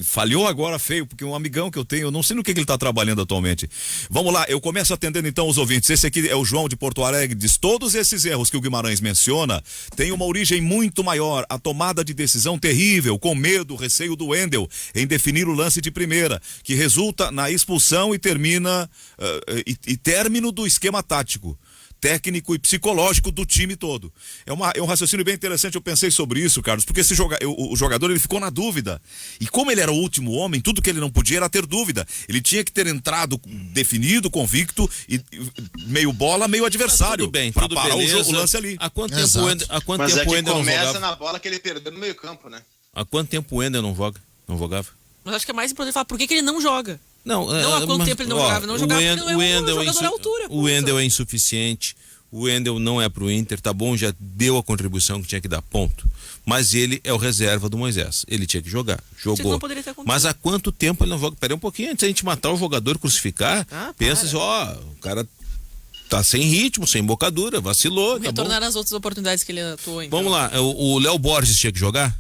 Speaker 2: Falhou agora feio, porque um amigão que eu tenho, eu não sei no que ele tá trabalhando atualmente. Vamos lá, eu começo atendendo então os ouvintes. Esse aqui é o João de Porto Alegre, diz: todos esses erros que o Guimarães menciona têm uma origem muito maior, a tomada de decisão terrível, com medo, receio do Wendel em definir o lance de primeira, que resulta na expulsão e termina e término do esquema tático, técnico e psicológico do time todo. É um raciocínio bem interessante, eu pensei sobre isso, Carlos, porque o jogador ele ficou na dúvida. E como ele era o último homem, tudo que ele não podia era ter dúvida. Ele tinha que ter entrado definido, convicto, e meio bola, meio adversário.
Speaker 3: Tudo bem,
Speaker 2: pra
Speaker 3: tudo
Speaker 2: parar
Speaker 3: beleza.
Speaker 2: o lance ali.
Speaker 3: Há quanto
Speaker 8: Exato.
Speaker 3: tempo o Wendel, há quanto
Speaker 4: Mas
Speaker 3: tempo
Speaker 4: é
Speaker 3: o
Speaker 4: que
Speaker 3: Wendel não
Speaker 4: começa
Speaker 3: jogava?
Speaker 4: na bola que ele perdeu no meio campo, né?
Speaker 3: Há quanto tempo o Wendel não jogava?
Speaker 6: Mas acho que é mais importante falar por que ele não joga.
Speaker 3: Não,
Speaker 6: há quanto tempo ele não jogava? Não jogava porque não é um jogador à altura.
Speaker 3: O Wendel é insuficiente. O Wendel não é pro Inter, tá bom, já deu a contribuição que tinha que dar, ponto. Mas ele é o reserva do Moisés. Ele tinha que jogar. Jogou.
Speaker 6: Não poderia ter acontecido.
Speaker 3: Mas há quanto tempo ele não joga? Peraí um pouquinho, antes da gente matar o jogador, crucificar, pensa assim, o cara tá sem ritmo, sem bocadura, vacilou, tá bom.
Speaker 6: Retornar às outras oportunidades que ele atuou. Então.
Speaker 3: Vamos lá, o Léo Borges tinha que jogar?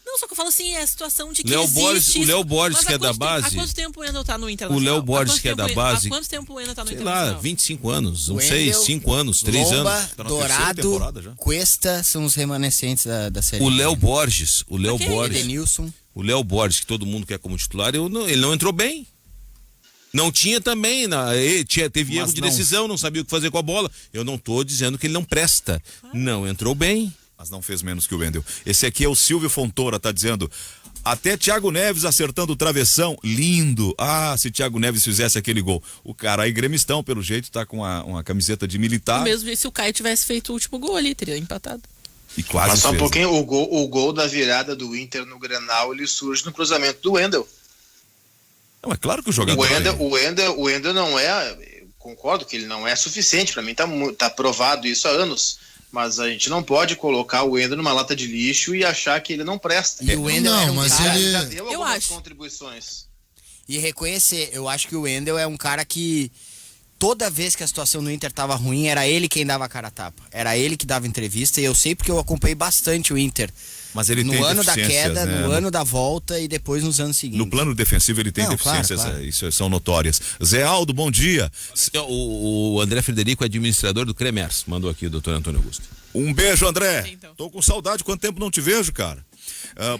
Speaker 6: Não, só que eu falo assim, é a situação de que
Speaker 3: Léo
Speaker 6: existe
Speaker 3: Borges- o
Speaker 6: isso.
Speaker 3: Léo Borges,
Speaker 6: Mas
Speaker 3: que
Speaker 6: há
Speaker 3: é da
Speaker 6: quanto tempo-
Speaker 3: base-
Speaker 6: Há quanto tempo o Wendel tá no Internacional?
Speaker 3: O Léo
Speaker 6: Há
Speaker 3: Borges,
Speaker 6: quanto
Speaker 3: que é da
Speaker 6: tempo-
Speaker 3: base-
Speaker 6: Há quanto tempo o Wendel tá no
Speaker 3: Sei
Speaker 6: Internacional?
Speaker 3: lá, 25 anos, não
Speaker 5: Wendel,
Speaker 3: sei, 5 anos, 3
Speaker 5: Lomba,
Speaker 3: anos.
Speaker 2: Tá na terceira temporada já.
Speaker 5: Dourado, Cuesta são os remanescentes da série.
Speaker 3: O Léo Borges,
Speaker 5: Edenilson.
Speaker 3: o Léo Borges, que todo mundo quer como titular, ele não entrou bem. Não tinha também, teve
Speaker 2: Mas
Speaker 3: erro de
Speaker 2: não-
Speaker 3: decisão, não sabia o que fazer com a bola. Eu não tô dizendo que ele não presta. Não entrou bem.
Speaker 2: Mas não fez menos que o Wendel. Esse aqui é o Silvio Fontoura, tá dizendo: até Thiago Neves acertando o travessão, lindo. Se Thiago Neves fizesse aquele gol. O cara aí, gremistão, pelo jeito, tá com uma camiseta de militar.
Speaker 6: Mesmo se o Caio tivesse feito o último gol ali, teria empatado.
Speaker 2: E quase
Speaker 4: Mas só um
Speaker 2: fez.
Speaker 4: pouquinho, o gol da virada do Inter no Grenal, ele surge no cruzamento do Wendel.
Speaker 2: Não, é claro que o jogador...
Speaker 4: O Wendel não é, eu concordo que ele não é suficiente, pra mim tá provado isso há anos, mas a gente não pode colocar o Wendel numa lata de lixo e achar que ele não presta.
Speaker 5: E o Wendel
Speaker 8: Não,
Speaker 5: era um
Speaker 8: mas
Speaker 5: cara...
Speaker 8: ele-
Speaker 4: Já deu
Speaker 6: Eu
Speaker 4: algumas
Speaker 6: acho.
Speaker 4: contribuições.
Speaker 5: E reconhecer, eu acho que o Wendel é um cara que toda vez que a situação do Inter tava ruim, era ele quem dava a cara a tapa. Era ele que dava entrevista, e eu sei porque eu acompanhei bastante o Inter.
Speaker 2: Mas ele
Speaker 5: No
Speaker 2: tem
Speaker 5: ano da
Speaker 2: deficiências,
Speaker 5: queda,
Speaker 2: né?
Speaker 5: no ano da volta e depois nos anos seguintes.
Speaker 2: No plano defensivo ele tem
Speaker 5: Não,
Speaker 2: deficiências,
Speaker 5: claro.
Speaker 2: isso são notórias. Zé Aldo, bom dia.
Speaker 3: O André Frederico é administrador do Cremers, mandou aqui o doutor Antônio Augusto.
Speaker 2: Um beijo, André.
Speaker 6: Então.
Speaker 2: Tô com saudade, quanto tempo não te vejo, cara.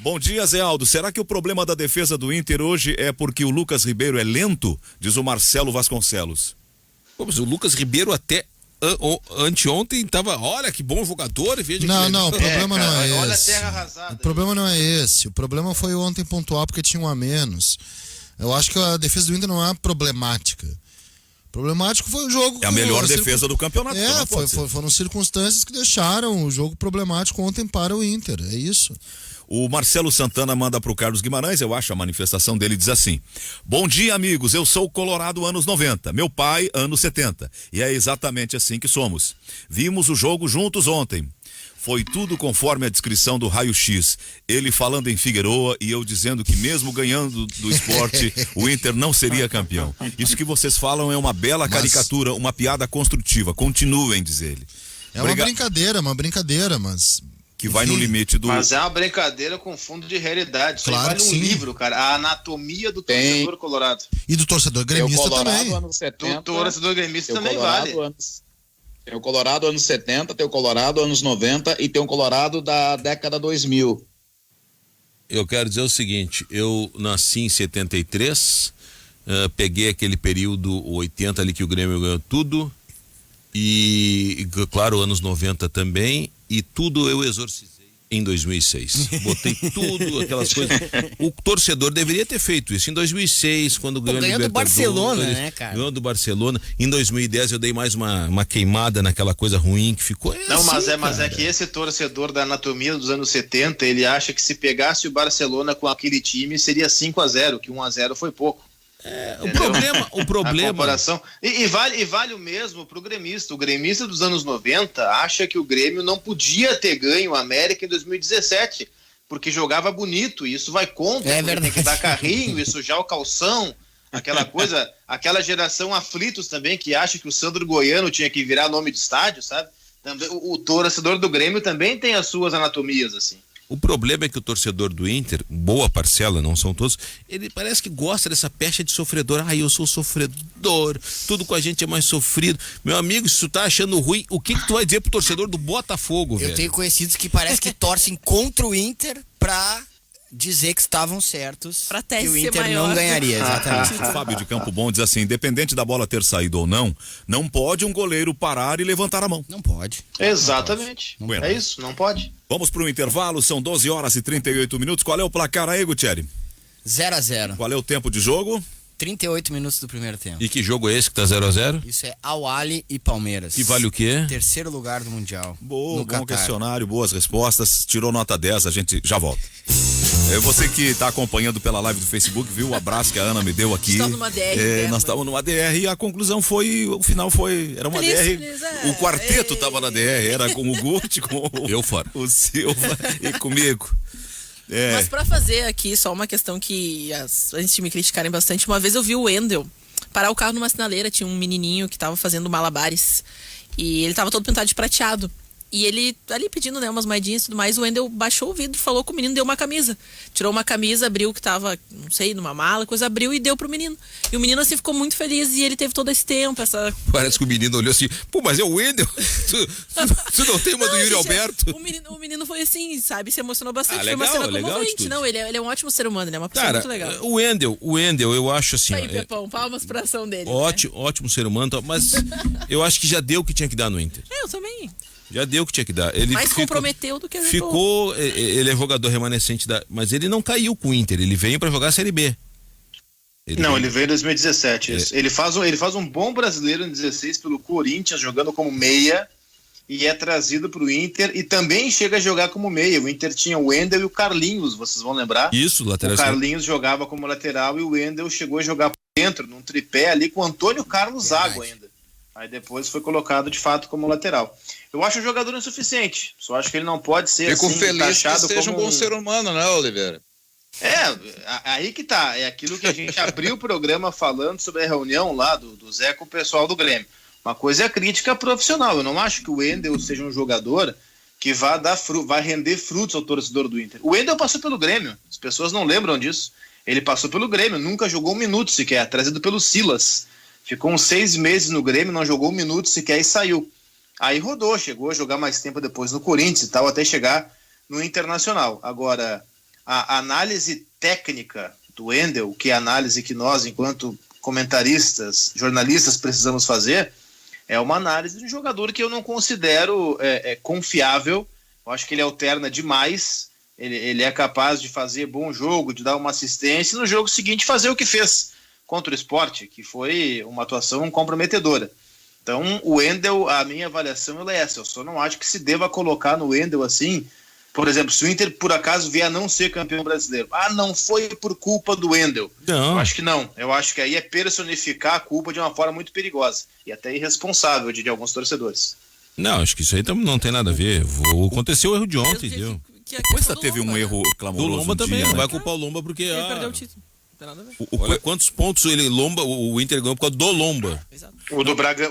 Speaker 2: Bom dia, Zé Aldo. Será que o problema da defesa do Inter hoje é porque o Lucas Ribeiro é lento? Diz o Marcelo Vasconcelos.
Speaker 3: Pô, mas o Lucas Ribeiro até anteontem tava, olha que bom jogador. Veja que
Speaker 8: Não,
Speaker 3: legal.
Speaker 8: não, o problema não é
Speaker 4: olha a
Speaker 8: esse.
Speaker 4: terra arrasada.
Speaker 8: O problema não é esse. O problema foi ontem pontuar porque tinha um a menos. Eu acho que a defesa do Inter não é problemática. Problemático foi o jogo.
Speaker 2: É a melhor defesa do campeonato. então não pode ser.
Speaker 8: Foram circunstâncias que deixaram o jogo problemático ontem para o Inter. É isso.
Speaker 2: O Marcelo Santana manda pro Carlos Guimarães, eu acho a manifestação dele, diz assim: bom dia, amigos, eu sou Colorado anos 90, meu pai anos 70, e é exatamente assim que somos. Vimos o jogo juntos ontem. Foi tudo conforme a descrição do raio-x. Ele falando em Figueroa e eu dizendo que mesmo ganhando do Esporte, o Inter não seria campeão. Isso que vocês falam é uma bela caricatura, uma piada construtiva. Continuem, diz ele.
Speaker 8: É uma brincadeira, mas...
Speaker 2: Que vai no limite do...
Speaker 4: Mas é uma brincadeira com fundo de realidade. Isso
Speaker 8: claro,
Speaker 4: vale um livro, cara. A anatomia do torcedor colorado.
Speaker 8: E do torcedor gremista também.
Speaker 1: Anos 70,
Speaker 4: do torcedor gremista também vale.
Speaker 1: Tem o Colorado anos 70, tem o Colorado anos 90 e tem o Colorado da década 2000.
Speaker 3: Eu quero dizer o seguinte, eu nasci em 73, peguei aquele período 80 ali que o Grêmio ganhou tudo, e claro, anos 90 também, e tudo eu exorcizei em 2006. Botei tudo, aquelas coisas. O torcedor deveria ter feito isso em 2006, quando ganhou a Libertadores.
Speaker 5: Ganhou do Barcelona, né, cara?
Speaker 3: Ganhou do Barcelona. Em 2010 eu dei mais uma queimada naquela coisa ruim que ficou.
Speaker 4: Não, mas é que esse torcedor da anatomia dos anos 70, ele acha que se pegasse o Barcelona com aquele time seria 5-0, que 1-0 foi pouco.
Speaker 3: O problema.
Speaker 4: A comparação. E vale o mesmo pro gremista. O gremista dos anos 90 acha que o Grêmio não podia ter ganho o América em 2017, porque jogava bonito, e isso vai contra.
Speaker 5: É verdade.
Speaker 4: Tem que dar carrinho e sujar o calção. Aquela coisa, aquela geração aflitos também, que acha que o Sandro Goiano tinha que virar nome de estádio, sabe? Também, o torcedor do Grêmio também tem as suas anatomias, assim.
Speaker 3: O problema é que o torcedor do Inter, boa parcela, não são todos, ele parece que gosta dessa pecha de sofredor. Eu sou sofredor, tudo com a gente é mais sofrido. Meu amigo, se tu tá achando ruim, o que tu vai dizer pro torcedor do Botafogo, velho?
Speaker 5: Eu tenho conhecidos que parece que torcem contra o Inter pra dizer que estavam certos,
Speaker 6: pra
Speaker 5: que o
Speaker 6: ser
Speaker 5: Inter
Speaker 6: maior.
Speaker 5: não ganharia, exatamente.
Speaker 2: O Fábio de Campo Bom diz assim: independente da bola ter saído ou não pode um goleiro parar e levantar a mão.
Speaker 5: Não pode.
Speaker 4: Exatamente.
Speaker 2: Não pode.
Speaker 4: É isso, não pode.
Speaker 2: Vamos pro intervalo, são 12 horas e 38 minutos. Qual é o placar aí, Gutierrez?
Speaker 5: 0-0.
Speaker 2: Qual é o tempo de jogo?
Speaker 5: 38 minutos do primeiro tempo.
Speaker 3: E que jogo é esse que tá 0-0?
Speaker 5: Isso é Al-Ahly e Palmeiras.
Speaker 3: Que vale o quê?
Speaker 5: Terceiro lugar do Mundial.
Speaker 2: Bom
Speaker 5: Catar.
Speaker 2: questionário, boas respostas. Tirou nota 10, a gente já volta. Você que está acompanhando pela live do Facebook, viu o abraço que a Ana me deu aqui.
Speaker 6: Estamos numa DR.
Speaker 2: Nós estávamos numa DR e a conclusão foi, o final foi, era uma DR. O quarteto estava na DR, era com o Guti, com
Speaker 3: Eu fora.
Speaker 2: o Silva e comigo.
Speaker 6: Mas pra fazer aqui só uma questão que antes de me criticarem bastante, uma vez eu vi o Wendel parar o carro numa sinaleira, tinha um menininho que tava fazendo malabares e ele tava todo pintado de prateado. E ele ali pedindo, né, umas moedinhas e tudo mais, o Wendel baixou o vidro, falou com o menino, deu uma camisa. Tirou uma camisa, abriu que tava, não sei, numa mala, coisa, abriu e deu pro menino. E o menino assim ficou muito feliz e ele teve todo esse tempo, essa...
Speaker 3: Parece que o menino olhou assim, pô, mas é o Wendel? Tu não tem uma do Yuri Alberto?
Speaker 6: O menino foi assim, sabe, se emocionou bastante, foi uma
Speaker 3: legal,
Speaker 6: cena
Speaker 3: legal
Speaker 6: comovente.
Speaker 3: atitude.
Speaker 6: Não, ele é um ótimo ser humano, ele é uma pessoa
Speaker 3: Cara,
Speaker 6: muito legal.
Speaker 3: o Wendel, eu acho assim...
Speaker 6: Aí, Pepão, palmas pra ação dele.
Speaker 3: Ótimo ser humano, mas eu acho que já deu o que tinha que dar no Inter.
Speaker 6: Eu também.
Speaker 3: Já deu o que tinha que dar. Ele
Speaker 6: mais comprometeu do que ajudou.
Speaker 3: Ele é jogador remanescente mas ele não caiu com o Inter, ele veio pra jogar a Série B.
Speaker 4: Ele veio em 2017. Ele faz um bom brasileiro em 16 pelo Corinthians, jogando como meia, e é trazido pro Inter e também chega a jogar como meia. O Inter tinha o Wendel e o Carlinhos, vocês vão lembrar?
Speaker 3: Isso, lateral.
Speaker 4: O Carlinhos jogava como lateral e o Wendel chegou a jogar por dentro, num tripé ali com o Antônio Carlos Zago ainda. Aí depois foi colocado de fato como lateral. Eu acho o jogador insuficiente. Só acho que ele não pode ser
Speaker 1: Fico
Speaker 4: assim,
Speaker 1: feliz que seja
Speaker 4: como
Speaker 1: um bom ser humano, né, Oliveira?
Speaker 4: Aí que tá. É aquilo que a gente abriu o programa falando sobre a reunião lá do Zé com o pessoal do Grêmio. Uma coisa é a crítica profissional. Eu não acho que o Wendel seja um jogador que vai render frutos ao torcedor do Inter. O Wendel passou pelo Grêmio. As pessoas não lembram disso. Ele passou pelo Grêmio, nunca jogou um minuto sequer, trazido pelo Silas. Ficou uns 6 meses no Grêmio, não jogou um minuto sequer e saiu. Aí rodou, chegou a jogar mais tempo depois no Corinthians e tal, até chegar no Internacional. Agora, a análise técnica do Wendel, que é a análise que nós, enquanto comentaristas, jornalistas, precisamos fazer, é uma análise de um jogador que eu não considero confiável. Eu acho que ele alterna demais. Ele é capaz de fazer bom jogo, de dar uma assistência e no jogo seguinte fazer o que fez contra o Sport, que foi uma atuação comprometedora. Então, o Wendel, a minha avaliação é essa. Eu só não acho que se deva colocar no Wendel assim, Por exemplo, se o Inter por acaso vier a não ser campeão brasileiro, não foi por culpa do Wendel.
Speaker 3: Não.
Speaker 4: Eu acho que não. Eu acho que aí é personificar a culpa de uma forma muito perigosa e até irresponsável de alguns torcedores.
Speaker 3: Não, acho que isso aí não tem nada a ver. Aconteceu o erro de ontem, viu?
Speaker 2: O Cuesta teve um erro clamoroso.
Speaker 3: Do Lomba também,
Speaker 2: dia,
Speaker 3: não
Speaker 2: né?
Speaker 3: vai culpar o Lomba porque...
Speaker 6: Ele perdeu o título. Não tem nada a ver.
Speaker 3: Olha quantos pontos o Inter ganhou por causa do Lomba.
Speaker 6: Exato.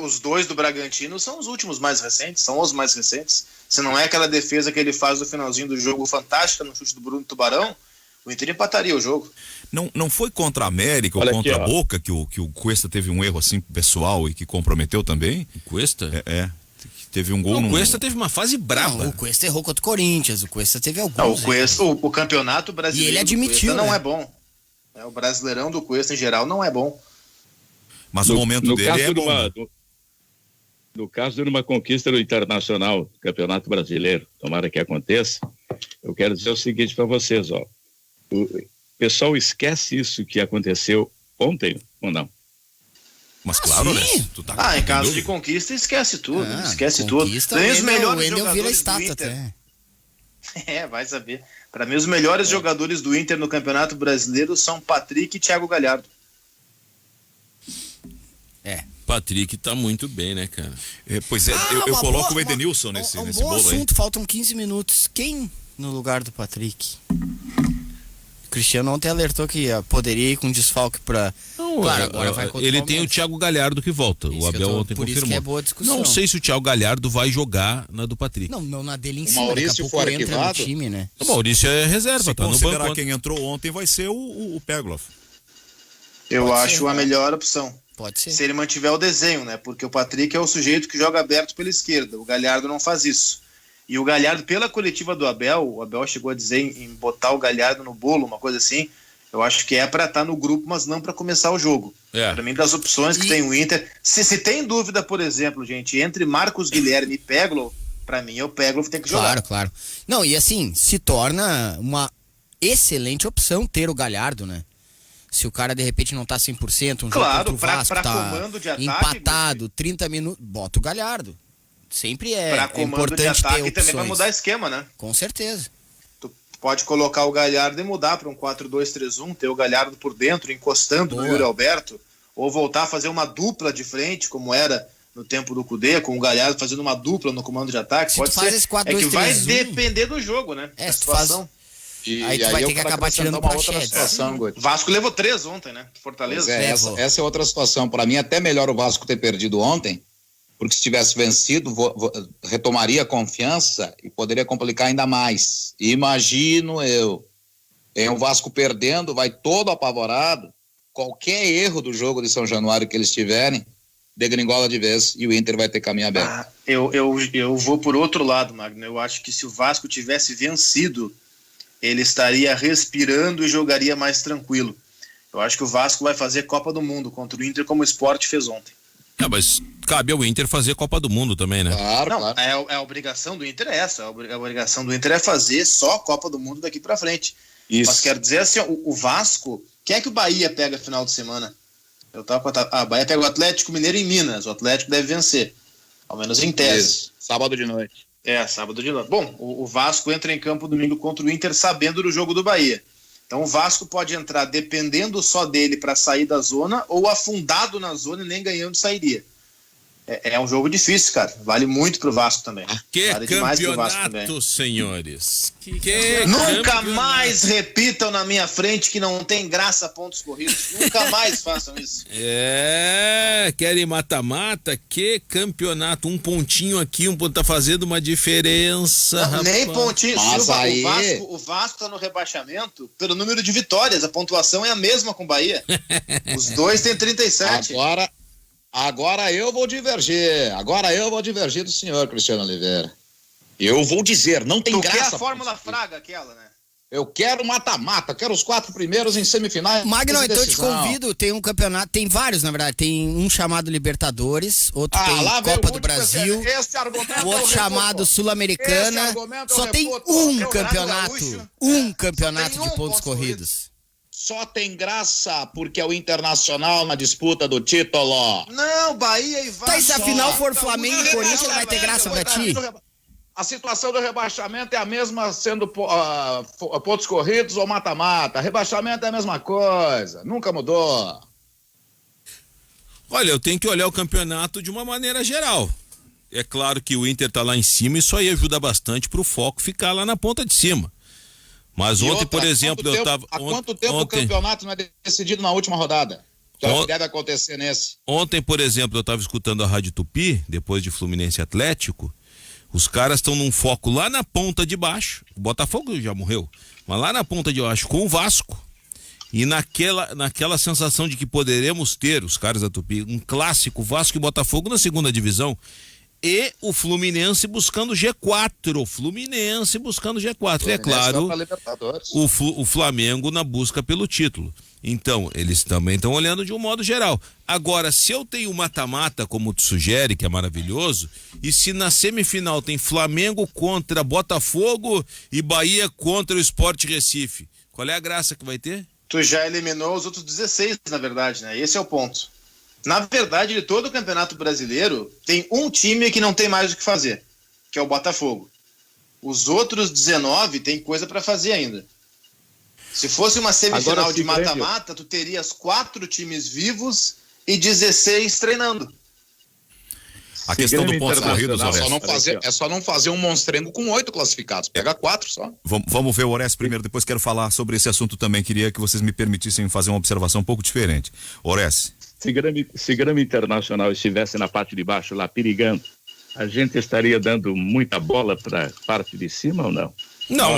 Speaker 4: Os dois do Bragantino são os últimos mais recentes, são os mais recentes. Se não é aquela defesa que ele faz no finalzinho do jogo fantástica, no chute do Bruno Tubarão, o Inter empataria o jogo.
Speaker 2: Não foi contra a América
Speaker 7: Olha
Speaker 2: ou contra
Speaker 7: aqui,
Speaker 2: a Boca que o Cuesta teve um erro assim pessoal e que comprometeu também?
Speaker 3: O Cuesta?
Speaker 2: Teve um gol
Speaker 3: O Cuesta teve uma fase brava.
Speaker 5: Não, o Cuesta errou contra o Corinthians, o Cuesta teve alguns.
Speaker 4: O campeonato brasileiro
Speaker 5: E ele admitiu,
Speaker 4: do Cuesta não
Speaker 5: né?
Speaker 4: é bom. O Brasileirão do Cuesta em geral não é bom.
Speaker 2: Mas o momento dele é bom.
Speaker 7: No caso de uma conquista do Internacional, do Campeonato Brasileiro, tomara que aconteça, eu quero dizer o seguinte para vocês, ó. O pessoal esquece isso que aconteceu ontem, ou não?
Speaker 2: Mas claro, né?
Speaker 5: sim.
Speaker 2: Tu tá
Speaker 4: Em caso de conquista, esquece tudo. Esquece tudo.
Speaker 5: Conquista,
Speaker 4: Tem os
Speaker 5: o
Speaker 4: melhores
Speaker 5: Wendel vira
Speaker 4: jogadores do
Speaker 5: estátua
Speaker 4: Inter.
Speaker 5: até.
Speaker 4: Vai saber. Para mim, os melhores jogadores do Inter no Campeonato Brasileiro são Patrick e Thiago Galhardo.
Speaker 3: Patrick tá muito bem, né, cara?
Speaker 2: Pois é, eu coloco o Edenilson nesse
Speaker 5: bom
Speaker 2: bolo aí.
Speaker 5: assunto, faltam 15 minutos. Quem no lugar do Patrick? O Cristiano ontem alertou que poderia ir com desfalque pra... Claro, agora vai contra
Speaker 3: ele
Speaker 5: o
Speaker 3: tem o
Speaker 5: Palmeiras.
Speaker 3: Thiago Galhardo que volta.
Speaker 5: Isso
Speaker 3: O Abel ontem
Speaker 5: por
Speaker 3: confirmou.
Speaker 5: isso que é boa discussão.
Speaker 3: Não sei se o Thiago Galhardo vai jogar na do Patrick.
Speaker 5: Não na dele em
Speaker 1: O
Speaker 5: cima,
Speaker 1: Maurício
Speaker 5: daqui a pouco
Speaker 1: for
Speaker 5: entra no
Speaker 1: arquivado?
Speaker 5: time, né?
Speaker 3: O Maurício é reserva,
Speaker 2: Se
Speaker 3: tá no
Speaker 2: considerar
Speaker 3: banco.
Speaker 2: quem entrou ontem vai ser o Pegloff.
Speaker 4: Eu
Speaker 5: Pode
Speaker 4: acho
Speaker 5: ser,
Speaker 4: a
Speaker 5: né?
Speaker 4: melhor opção.
Speaker 5: Pode ser.
Speaker 4: Se ele mantiver o desenho, né? Porque o Patrick é o sujeito que joga aberto pela esquerda. O Galhardo não faz isso. E o Galhardo, pela coletiva do Abel, o Abel chegou a dizer em botar o Galhardo no bolo, uma coisa assim. Eu acho que é para estar no grupo, mas não para começar o jogo. Para mim, das opções que tem o Inter. Se tem dúvida, por exemplo, gente, entre Marcos Guilherme e Peglo, para mim, o Peglo tem que jogar.
Speaker 5: Claro. Não, e assim, se torna uma excelente opção ter o Galhardo, né? Se o cara de repente não tá 100%, um
Speaker 4: Claro,
Speaker 5: jogo contra o Vasco
Speaker 4: pra
Speaker 5: tá
Speaker 4: comando de ataque,
Speaker 5: empatado, 30 minutos, bota o Galhardo. Sempre
Speaker 4: Para comando
Speaker 5: importante
Speaker 4: de ataque
Speaker 5: ter
Speaker 4: também
Speaker 5: opções.
Speaker 4: vai mudar esquema, né?
Speaker 5: Com certeza.
Speaker 4: Tu pode colocar o Galhardo e mudar para um 4-2-3-1, ter o Galhardo por dentro, encostando no Yuri Alberto, ou voltar a fazer uma dupla de frente, como era no tempo do Cudê, com o Galhardo fazendo uma dupla no comando de ataque.
Speaker 5: Se
Speaker 4: Pode
Speaker 5: tu faz
Speaker 4: ser.
Speaker 5: esse 4-2-3-1,
Speaker 4: é que vai depender do jogo, né?
Speaker 5: É,
Speaker 4: Da
Speaker 5: se tu faz-
Speaker 4: situação.
Speaker 5: Aí tu vai ter que acabar tirando
Speaker 1: uma outra
Speaker 5: Praxedes.
Speaker 1: situação, Guti.
Speaker 4: Vasco levou 3 ontem, né? Fortaleza.
Speaker 1: Essa é outra situação. Para mim, até melhor o Vasco ter perdido ontem, porque se tivesse vencido, retomaria a confiança e poderia complicar ainda mais. Imagino eu. Tem o Vasco perdendo, vai todo apavorado. Qualquer erro do jogo de São Januário que eles tiverem, degringola de vez e o Inter vai ter caminho aberto.
Speaker 4: Eu vou por outro lado, Magno. Eu acho que se o Vasco tivesse vencido, ele estaria respirando e jogaria mais tranquilo. Eu acho que o Vasco vai fazer Copa do Mundo contra o Inter como o Sport fez ontem.
Speaker 3: Mas cabe ao Inter fazer Copa do Mundo também, né?
Speaker 1: Claro,
Speaker 4: Não,
Speaker 1: claro.
Speaker 4: a obrigação do Inter é essa. A obrigação do Inter é fazer só Copa do Mundo daqui pra frente.
Speaker 1: Isso.
Speaker 4: Mas quero dizer assim, o Vasco, quem é que o Bahia pega final de semana? A Bahia pega o Atlético Mineiro em Minas. O Atlético deve vencer. Ao menos em tese.
Speaker 1: Isso. Sábado de noite.
Speaker 4: Sábado de noite. Bom, o Vasco entra em campo domingo contra o Inter sabendo do jogo do Bahia. Então o Vasco pode entrar dependendo só dele para sair da zona ou afundado na zona e nem ganhando sairia. É um jogo difícil, cara. Vale muito pro Vasco também.
Speaker 3: Que
Speaker 4: Vale demais pro Vasco também.
Speaker 3: campeonato, senhores.
Speaker 4: Nunca
Speaker 3: campeonato.
Speaker 4: mais repitam na minha frente que não tem graça pontos corridos. Nunca mais façam isso.
Speaker 3: Querem mata-mata? Que campeonato. Um pontinho aqui, um ponto tá fazendo uma diferença,
Speaker 4: Não,
Speaker 3: rapaz.
Speaker 4: nem pontinho.
Speaker 1: Mas
Speaker 4: Silva,
Speaker 1: aí-
Speaker 4: o Vasco tá no rebaixamento pelo número de vitórias. A pontuação é a mesma com o Bahia. Os dois têm 37.
Speaker 1: Agora eu vou divergir. Agora eu vou divergir do senhor Cristiano Oliveira. Eu vou dizer, não tem
Speaker 4: Tu
Speaker 1: graça.
Speaker 4: quer a Fórmula Fraga aquela, né?
Speaker 1: Eu quero mata-mata, quero os 4 primeiros em semifinais.
Speaker 5: Magno, então eu te
Speaker 1: decisão.
Speaker 5: convido, tem um campeonato, tem vários na verdade, tem um chamado Libertadores, outro tem
Speaker 1: lá vem
Speaker 5: Copa
Speaker 1: o
Speaker 5: do
Speaker 1: último,
Speaker 5: Brasil,
Speaker 1: esse argumento
Speaker 5: o
Speaker 1: eu
Speaker 5: outro
Speaker 1: refuto.
Speaker 5: chamado
Speaker 1: Esse
Speaker 5: Sul-Americana,
Speaker 1: argumento eu
Speaker 5: só tem
Speaker 1: refuto.
Speaker 5: um
Speaker 1: Eu
Speaker 5: campeonato,
Speaker 4: Gaúcho.
Speaker 5: um campeonato
Speaker 4: Só tem
Speaker 5: de
Speaker 4: um
Speaker 5: pontos
Speaker 4: pontos
Speaker 5: corridos.
Speaker 1: Só tem graça porque é o Internacional na disputa do título.
Speaker 4: Não, Bahia e Vasco.
Speaker 5: Tá, e se a final for Flamengo e Corinthians, vai ter graça pra ti?
Speaker 1: A situação do rebaixamento é a mesma sendo pontos corridos ou mata-mata. Rebaixamento é a mesma coisa, nunca mudou.
Speaker 3: Olha, eu tenho que olhar o campeonato de uma maneira geral. É claro que o Inter tá lá em cima, isso aí ajuda bastante pro foco ficar lá na ponta de cima. Mas ontem, por exemplo, eu tava...
Speaker 1: Há quanto tempo o campeonato não é decidido na última rodada? Que deve acontecer nesse.
Speaker 3: Ontem, por exemplo, eu tava escutando a Rádio Tupi, depois de Fluminense Atlético. Os caras estão num foco lá na ponta de baixo. O Botafogo já morreu. Mas lá na ponta de baixo, com o Vasco. E naquela sensação de que poderemos ter, os caras da Tupi, um clássico Vasco e Botafogo na segunda divisão. E o Fluminense buscando G4. O Fluminense buscando G4. E é claro, o Flamengo na busca pelo título. Então, eles também estão olhando de um modo geral. Agora, se eu tenho mata-mata, como tu sugere, que é maravilhoso, e se na semifinal tem Flamengo contra Botafogo e Bahia contra o Sport Recife, qual é a graça que vai ter?
Speaker 4: Tu já eliminou os outros 16, na verdade, né? Esse é o ponto. Na verdade, de todo o Campeonato Brasileiro, tem um time que não tem mais o que fazer, que é o Botafogo. Os outros 19 tem coisa para fazer ainda. Se fosse uma semifinal de mata-mata, tu terias 4 times vivos e 16 treinando.
Speaker 2: A questão do pontos corridos,
Speaker 1: é só não fazer um monstrengo com 8 classificados. Pega 4 só.
Speaker 2: Vamos ver o Oreste primeiro, depois quero falar sobre esse assunto também. Queria que vocês me permitissem fazer uma observação um pouco diferente. Oreste.
Speaker 7: Se Grêmio Internacional estivesse na parte de baixo lá perigando, a gente estaria dando muita bola para a parte de cima ou não?
Speaker 3: Não,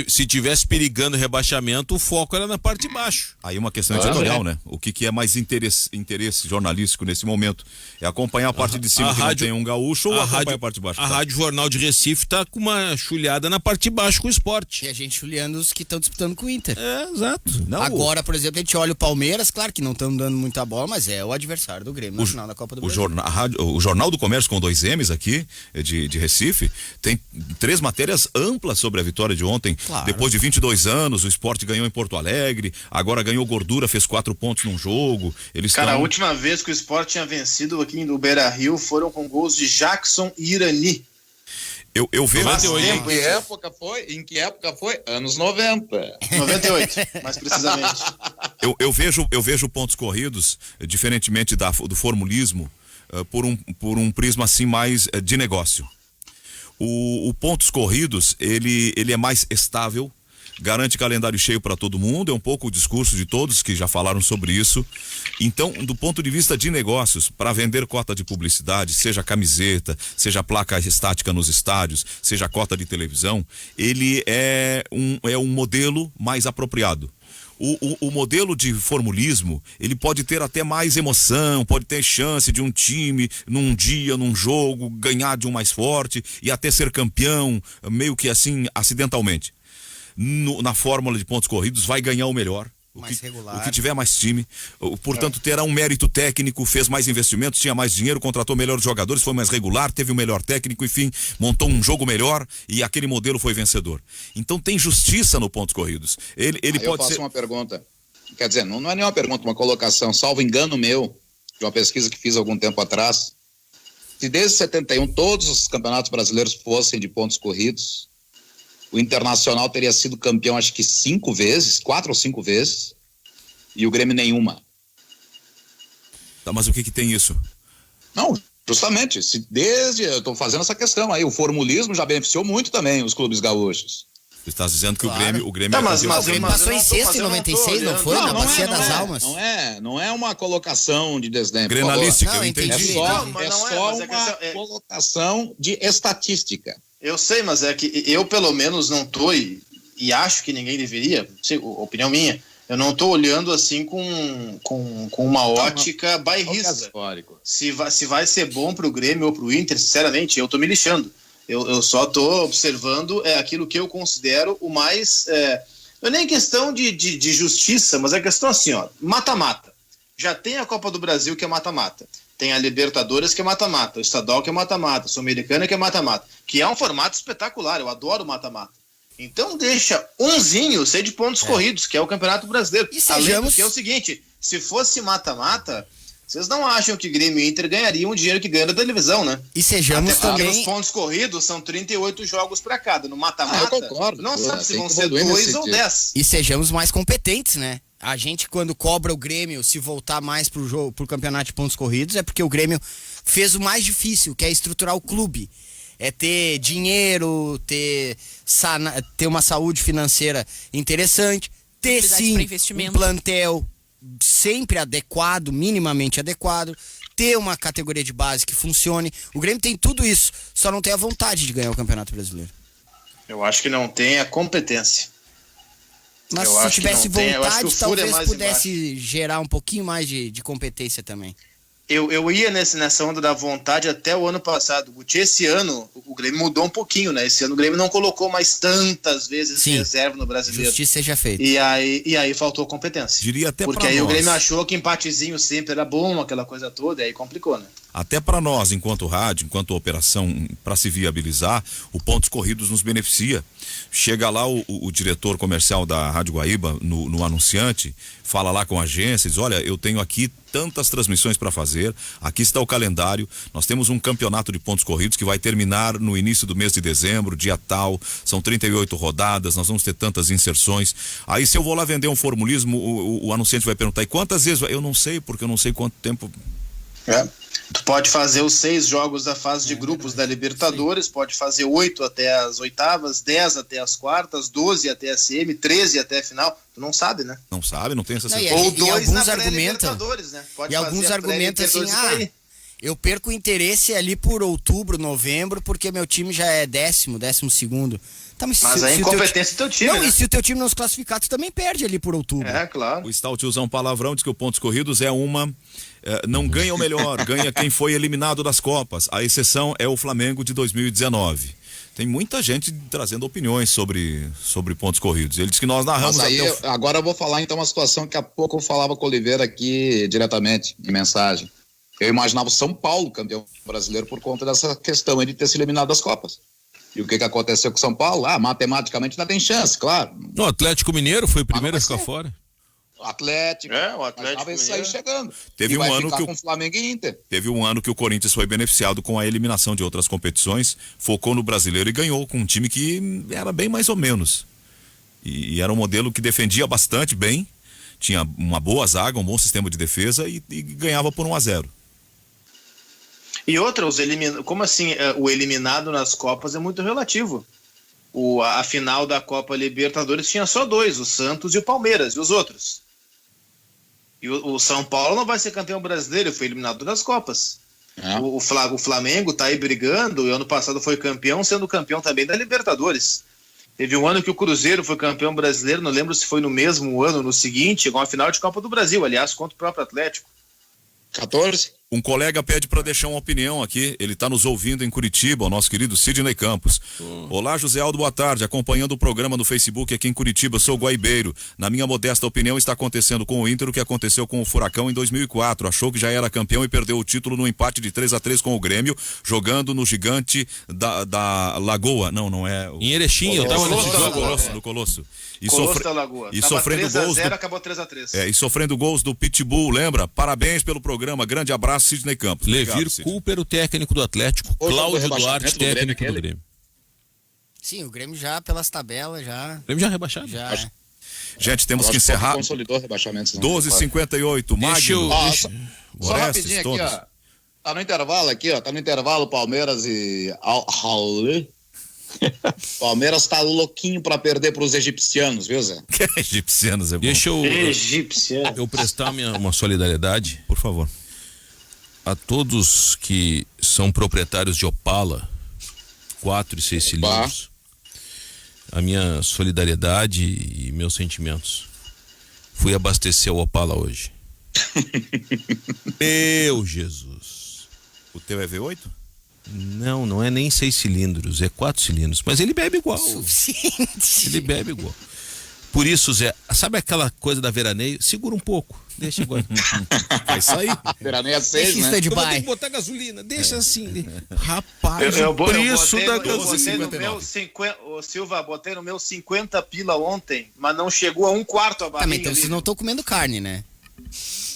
Speaker 3: se tivesse perigando rebaixamento, o foco era na parte de baixo.
Speaker 2: Aí uma questão editorial, né? O que é mais interesse jornalístico nesse momento? É acompanhar a parte de cima que não tem um gaúcho ou acompanhar a parte de baixo?
Speaker 3: A Rádio Jornal de Recife tá com uma chulhada na parte de baixo com o Sport.
Speaker 5: E a gente chulhando os que estão disputando com o Inter.
Speaker 3: É, exato.
Speaker 5: Não, agora, por exemplo, a gente olha o Palmeiras, claro que não estão dando muita bola, mas é o adversário do Grêmio na final da Copa do Brasil.
Speaker 2: O Jornal do Comércio com 2 M's aqui, de Recife, tem 3 matérias amplas sobre a vitória de ontem. Claro. Depois de 22 anos, o Sport ganhou em Porto Alegre, agora ganhou gordura, fez 4 pontos num jogo.
Speaker 4: A última vez que o Sport tinha vencido aqui no Beira-Rio foram com gols de Jackson e Irani.
Speaker 2: Eu vejo...
Speaker 1: Em que época foi? Anos 90.
Speaker 4: 98, mais precisamente.
Speaker 2: Eu vejo pontos corridos, diferentemente do formulismo, por um prisma assim mais de negócio. O pontos corridos, ele é mais estável, garante calendário cheio para todo mundo, é um pouco o discurso de todos que já falaram sobre isso. Então, do ponto de vista de negócios, para vender cota de publicidade, seja camiseta, seja placa estática nos estádios, seja cota de televisão, ele é um modelo mais apropriado. O modelo de formulismo, ele pode ter até mais emoção, pode ter chance de um time, num dia, num jogo, ganhar de um mais forte e até ser campeão, meio que assim, acidentalmente. Na fórmula de pontos corridos, vai ganhar o melhor. O que tiver mais time, portanto terá um mérito técnico, fez mais investimentos, tinha mais dinheiro, contratou melhores jogadores, foi mais regular, teve um melhor técnico, enfim, montou um jogo melhor e aquele modelo foi vencedor. Então tem justiça no pontos corridos. Ele pode
Speaker 1: eu faço uma pergunta, quer dizer, não é nenhuma pergunta, uma colocação, salvo engano meu, de uma pesquisa que fiz algum tempo atrás. Se desde 71 todos os campeonatos brasileiros fossem de pontos corridos, o Internacional teria sido campeão acho que 5 vezes, 4 ou 5 vezes, e o Grêmio nenhuma.
Speaker 2: Tá, mas o que tem isso?
Speaker 1: Não, justamente, eu estou fazendo essa questão aí, o formulismo já beneficiou muito também os clubes gaúchos.
Speaker 2: Você está dizendo que o Grêmio
Speaker 5: tá, mas o Grêmio passou em sexto em 96, não foi? Na Bacia das Almas.
Speaker 1: Não é uma colocação de desdém.
Speaker 2: Grenalística, eu entendi.
Speaker 1: É só uma colocação de estatística.
Speaker 4: Eu sei, mas é que eu pelo menos não tô, e acho que ninguém deveria, opinião minha, eu não tô olhando assim com uma ótica bairrista. Se vai ser bom pro Grêmio ou pro Inter, sinceramente, eu tô me lixando. Eu só tô observando aquilo que eu considero o mais... não é nem questão de justiça, mas é questão assim, ó, mata-mata. Já tem a Copa do Brasil que é mata-mata. Tem a Libertadores que é mata-mata, o Estadual que é mata-mata, a Sul-Americana que é mata-mata, que é um formato espetacular, eu adoro mata-mata. Então deixa umzinho ser de pontos corridos, que é o Campeonato Brasileiro.
Speaker 5: E sejamos...
Speaker 4: Além do que é o seguinte, se fosse mata-mata, Vocês não acham que Grêmio e Inter ganhariam o dinheiro que ganha da televisão, né?
Speaker 5: E sejamos
Speaker 4: Até porque
Speaker 5: também...
Speaker 4: os pontos corridos são 38 jogos para cada. No mata-mata,
Speaker 1: eu concordo.
Speaker 4: não sabe se vão ser
Speaker 1: evoluir
Speaker 4: 2
Speaker 1: nesse
Speaker 4: ou
Speaker 1: sentido.
Speaker 4: 10.
Speaker 5: E sejamos mais competentes, né? A gente, quando cobra o Grêmio se voltar mais pro jogo, pro campeonato de pontos corridos, é porque o Grêmio fez o mais difícil, que é estruturar o clube. É ter dinheiro, ter uma saúde financeira interessante, ter sim um plantel sempre adequado, minimamente adequado, ter uma categoria de base que funcione. O Grêmio tem tudo isso, só não tem a vontade de ganhar o Campeonato Brasileiro.
Speaker 4: Eu acho que não tem a competência.
Speaker 5: Mas
Speaker 4: Eu
Speaker 5: se
Speaker 4: acho que
Speaker 5: tivesse
Speaker 4: não tem, eu acho que o
Speaker 5: vontade,
Speaker 4: furo é
Speaker 5: talvez
Speaker 4: mais
Speaker 5: pudesse gerar um pouquinho mais de competência também.
Speaker 4: Eu ia nessa onda da vontade até o ano passado, Guti. Esse ano o Grêmio mudou um pouquinho, né? Esse ano o Grêmio não colocou mais tantas vezes reserva no Brasileiro.
Speaker 5: Justiça seja feita.
Speaker 4: E aí faltou competência.
Speaker 2: Diria até
Speaker 4: porque
Speaker 2: pra
Speaker 4: aí
Speaker 2: nós.
Speaker 4: o Grêmio achou que empatezinho sempre era bom, aquela coisa toda, e aí complicou, né?
Speaker 2: Até para nós, enquanto rádio, enquanto operação, para se viabilizar, o Pontos Corridos nos beneficia. Chega lá o diretor comercial da Rádio Guaíba, no anunciante, fala lá com a agência, diz, olha, eu tenho aqui tantas transmissões para fazer, aqui está o calendário, nós temos um campeonato de pontos corridos que vai terminar no início do mês de dezembro, dia tal, são 38 rodadas, nós vamos ter tantas inserções. Aí se eu vou lá vender um formulismo, o anunciante vai perguntar, e quantas vezes? Eu não sei, porque eu não sei quanto tempo...
Speaker 4: Tu pode fazer os 6 jogos da fase de grupos da Libertadores, pode fazer 8 até as oitavas, 10 até as quartas, 12 até a CM, 13 até a final. Tu não sabe, né?
Speaker 2: Não sabe, não tem essa certeza.
Speaker 4: Ou 2 na
Speaker 5: argumentam,
Speaker 4: pré-Libertadores, né?
Speaker 5: E alguns argumentam assim, eu perco o interesse ali por outubro, novembro, porque meu time já é 10º. Tá, mas
Speaker 4: a incompetência do teu time,
Speaker 5: não,
Speaker 4: né?
Speaker 5: E se o teu time não se classificar, tu também perde ali por outubro.
Speaker 4: É, claro.
Speaker 2: O Stout usa um palavrão, diz que o Pontos Corridos é não ganha o melhor, ganha quem foi eliminado das Copas. A exceção é o Flamengo de 2019. Tem muita gente trazendo opiniões sobre Pontos Corridos. Ele diz que nós narramos
Speaker 1: Mas aí, agora eu vou falar então uma situação que há pouco eu falava com o Oliveira aqui diretamente, em mensagem. Eu imaginava o São Paulo campeão brasileiro por conta dessa questão aí de ter se eliminado das Copas. E o que aconteceu com o São Paulo? Matematicamente ainda tem chance, claro.
Speaker 3: O Atlético Mineiro foi o primeiro a ficar fora.
Speaker 1: O Atlético
Speaker 4: Mineiro
Speaker 1: sair chegando.
Speaker 2: Teve
Speaker 1: e vai
Speaker 2: um ano
Speaker 1: ficar
Speaker 2: que
Speaker 1: com o Flamengo e Inter.
Speaker 2: Teve um ano que o Corinthians foi beneficiado com a eliminação de outras competições, focou no Brasileiro e ganhou com um time que era bem mais ou menos. E era um modelo que defendia bastante bem, tinha uma boa zaga, um bom sistema de defesa e ganhava por 1-0.
Speaker 4: E outra, como assim o eliminado nas Copas é muito relativo? A final da Copa Libertadores tinha só 2, o Santos e o Palmeiras, e os outros? E o São Paulo não vai ser campeão brasileiro, foi eliminado das Copas. O Flamengo tá aí brigando, e ano passado foi campeão, sendo campeão também da Libertadores. Teve um ano que o Cruzeiro foi campeão brasileiro, não lembro se foi no mesmo ano, no seguinte, chegou a final de Copa do Brasil, aliás, contra o próprio Atlético.
Speaker 1: 14?
Speaker 2: Um colega pede para deixar uma opinião aqui, ele está nos ouvindo em Curitiba, o nosso querido Sidney Campos. Olá, José Aldo, boa tarde, acompanhando o programa no Facebook aqui em Curitiba, sou guaibeiro. Na minha modesta opinião, está acontecendo com o Inter o que aconteceu com o Furacão em 2004. Achou que já era campeão e perdeu o título no empate de 3-3 com o Grêmio, jogando no gigante da Lagoa. Não é...
Speaker 3: Em Erechim, eu tava nesse jogo.
Speaker 2: No Colosso.
Speaker 4: Colosso da Lagoa.
Speaker 2: E
Speaker 4: tava
Speaker 2: sofrendo
Speaker 4: 3-0,
Speaker 2: gols
Speaker 4: acabou 3-3.
Speaker 2: e sofrendo gols do Pitbull, lembra? Parabéns pelo programa, grande abraço, Sidney Campos.
Speaker 3: Levir Cooper, o técnico do Atlético, Cláudio Duarte, técnico do Grêmio.
Speaker 5: Sim, o Grêmio já, pelas tabelas, já...
Speaker 3: O Grêmio já rebaixado?
Speaker 5: Já.
Speaker 2: Gente, temos que encerrar.
Speaker 1: Consolidou rebaixamento.
Speaker 2: 12h58, Magno.
Speaker 1: Só rapidinho aqui, ó. Tá no intervalo aqui, ó. Tá no intervalo Palmeiras e... Palmeiras tá louquinho pra perder pros egipcianos, viu, Zé?
Speaker 2: Egipcianos é bom.
Speaker 3: Deixa eu prestar uma solidariedade, por favor, a todos que são proprietários de Opala 4 e 6 cilindros. A minha solidariedade e meus sentimentos. Fui abastecer o Opala hoje. Meu Jesus.
Speaker 2: O teu é V8?
Speaker 3: Não é nem 6 cilindros, é 4 cilindros. Mas ele bebe igual.
Speaker 5: Suficiente.
Speaker 3: Ele bebe igual. Por isso, Zé, sabe aquela coisa da veraneio? Segura um pouco. Deixa agora.
Speaker 2: Vai sair.
Speaker 1: Veraneio 6, né?
Speaker 3: Eu vou ter que botar gasolina. Deixa assim. Rapaz, o preço da gasolina.
Speaker 4: Silva, botei no meu 50 pila ontem, mas não chegou a um quarto a barrinha.
Speaker 5: Então vocês não estão comendo carne, né?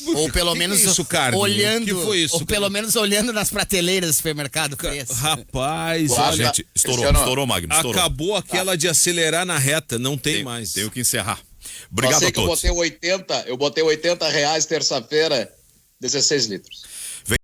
Speaker 5: Ou pelo menos
Speaker 3: isso, Carne?
Speaker 5: olhando,
Speaker 3: Que foi isso,
Speaker 5: ou pelo menos olhando nas prateleiras do supermercado.
Speaker 3: Rapaz,
Speaker 1: Guarda,
Speaker 2: Gente, estourou,
Speaker 1: Cristiano,
Speaker 2: estourou, Magno, estourou.
Speaker 3: acabou aquela de acelerar na reta, não tem mais.
Speaker 2: Tenho que encerrar.
Speaker 1: Eu
Speaker 2: Obrigado
Speaker 1: sei
Speaker 2: a
Speaker 1: que
Speaker 2: todos.
Speaker 1: eu botei R$80 terça-feira, 16 litros.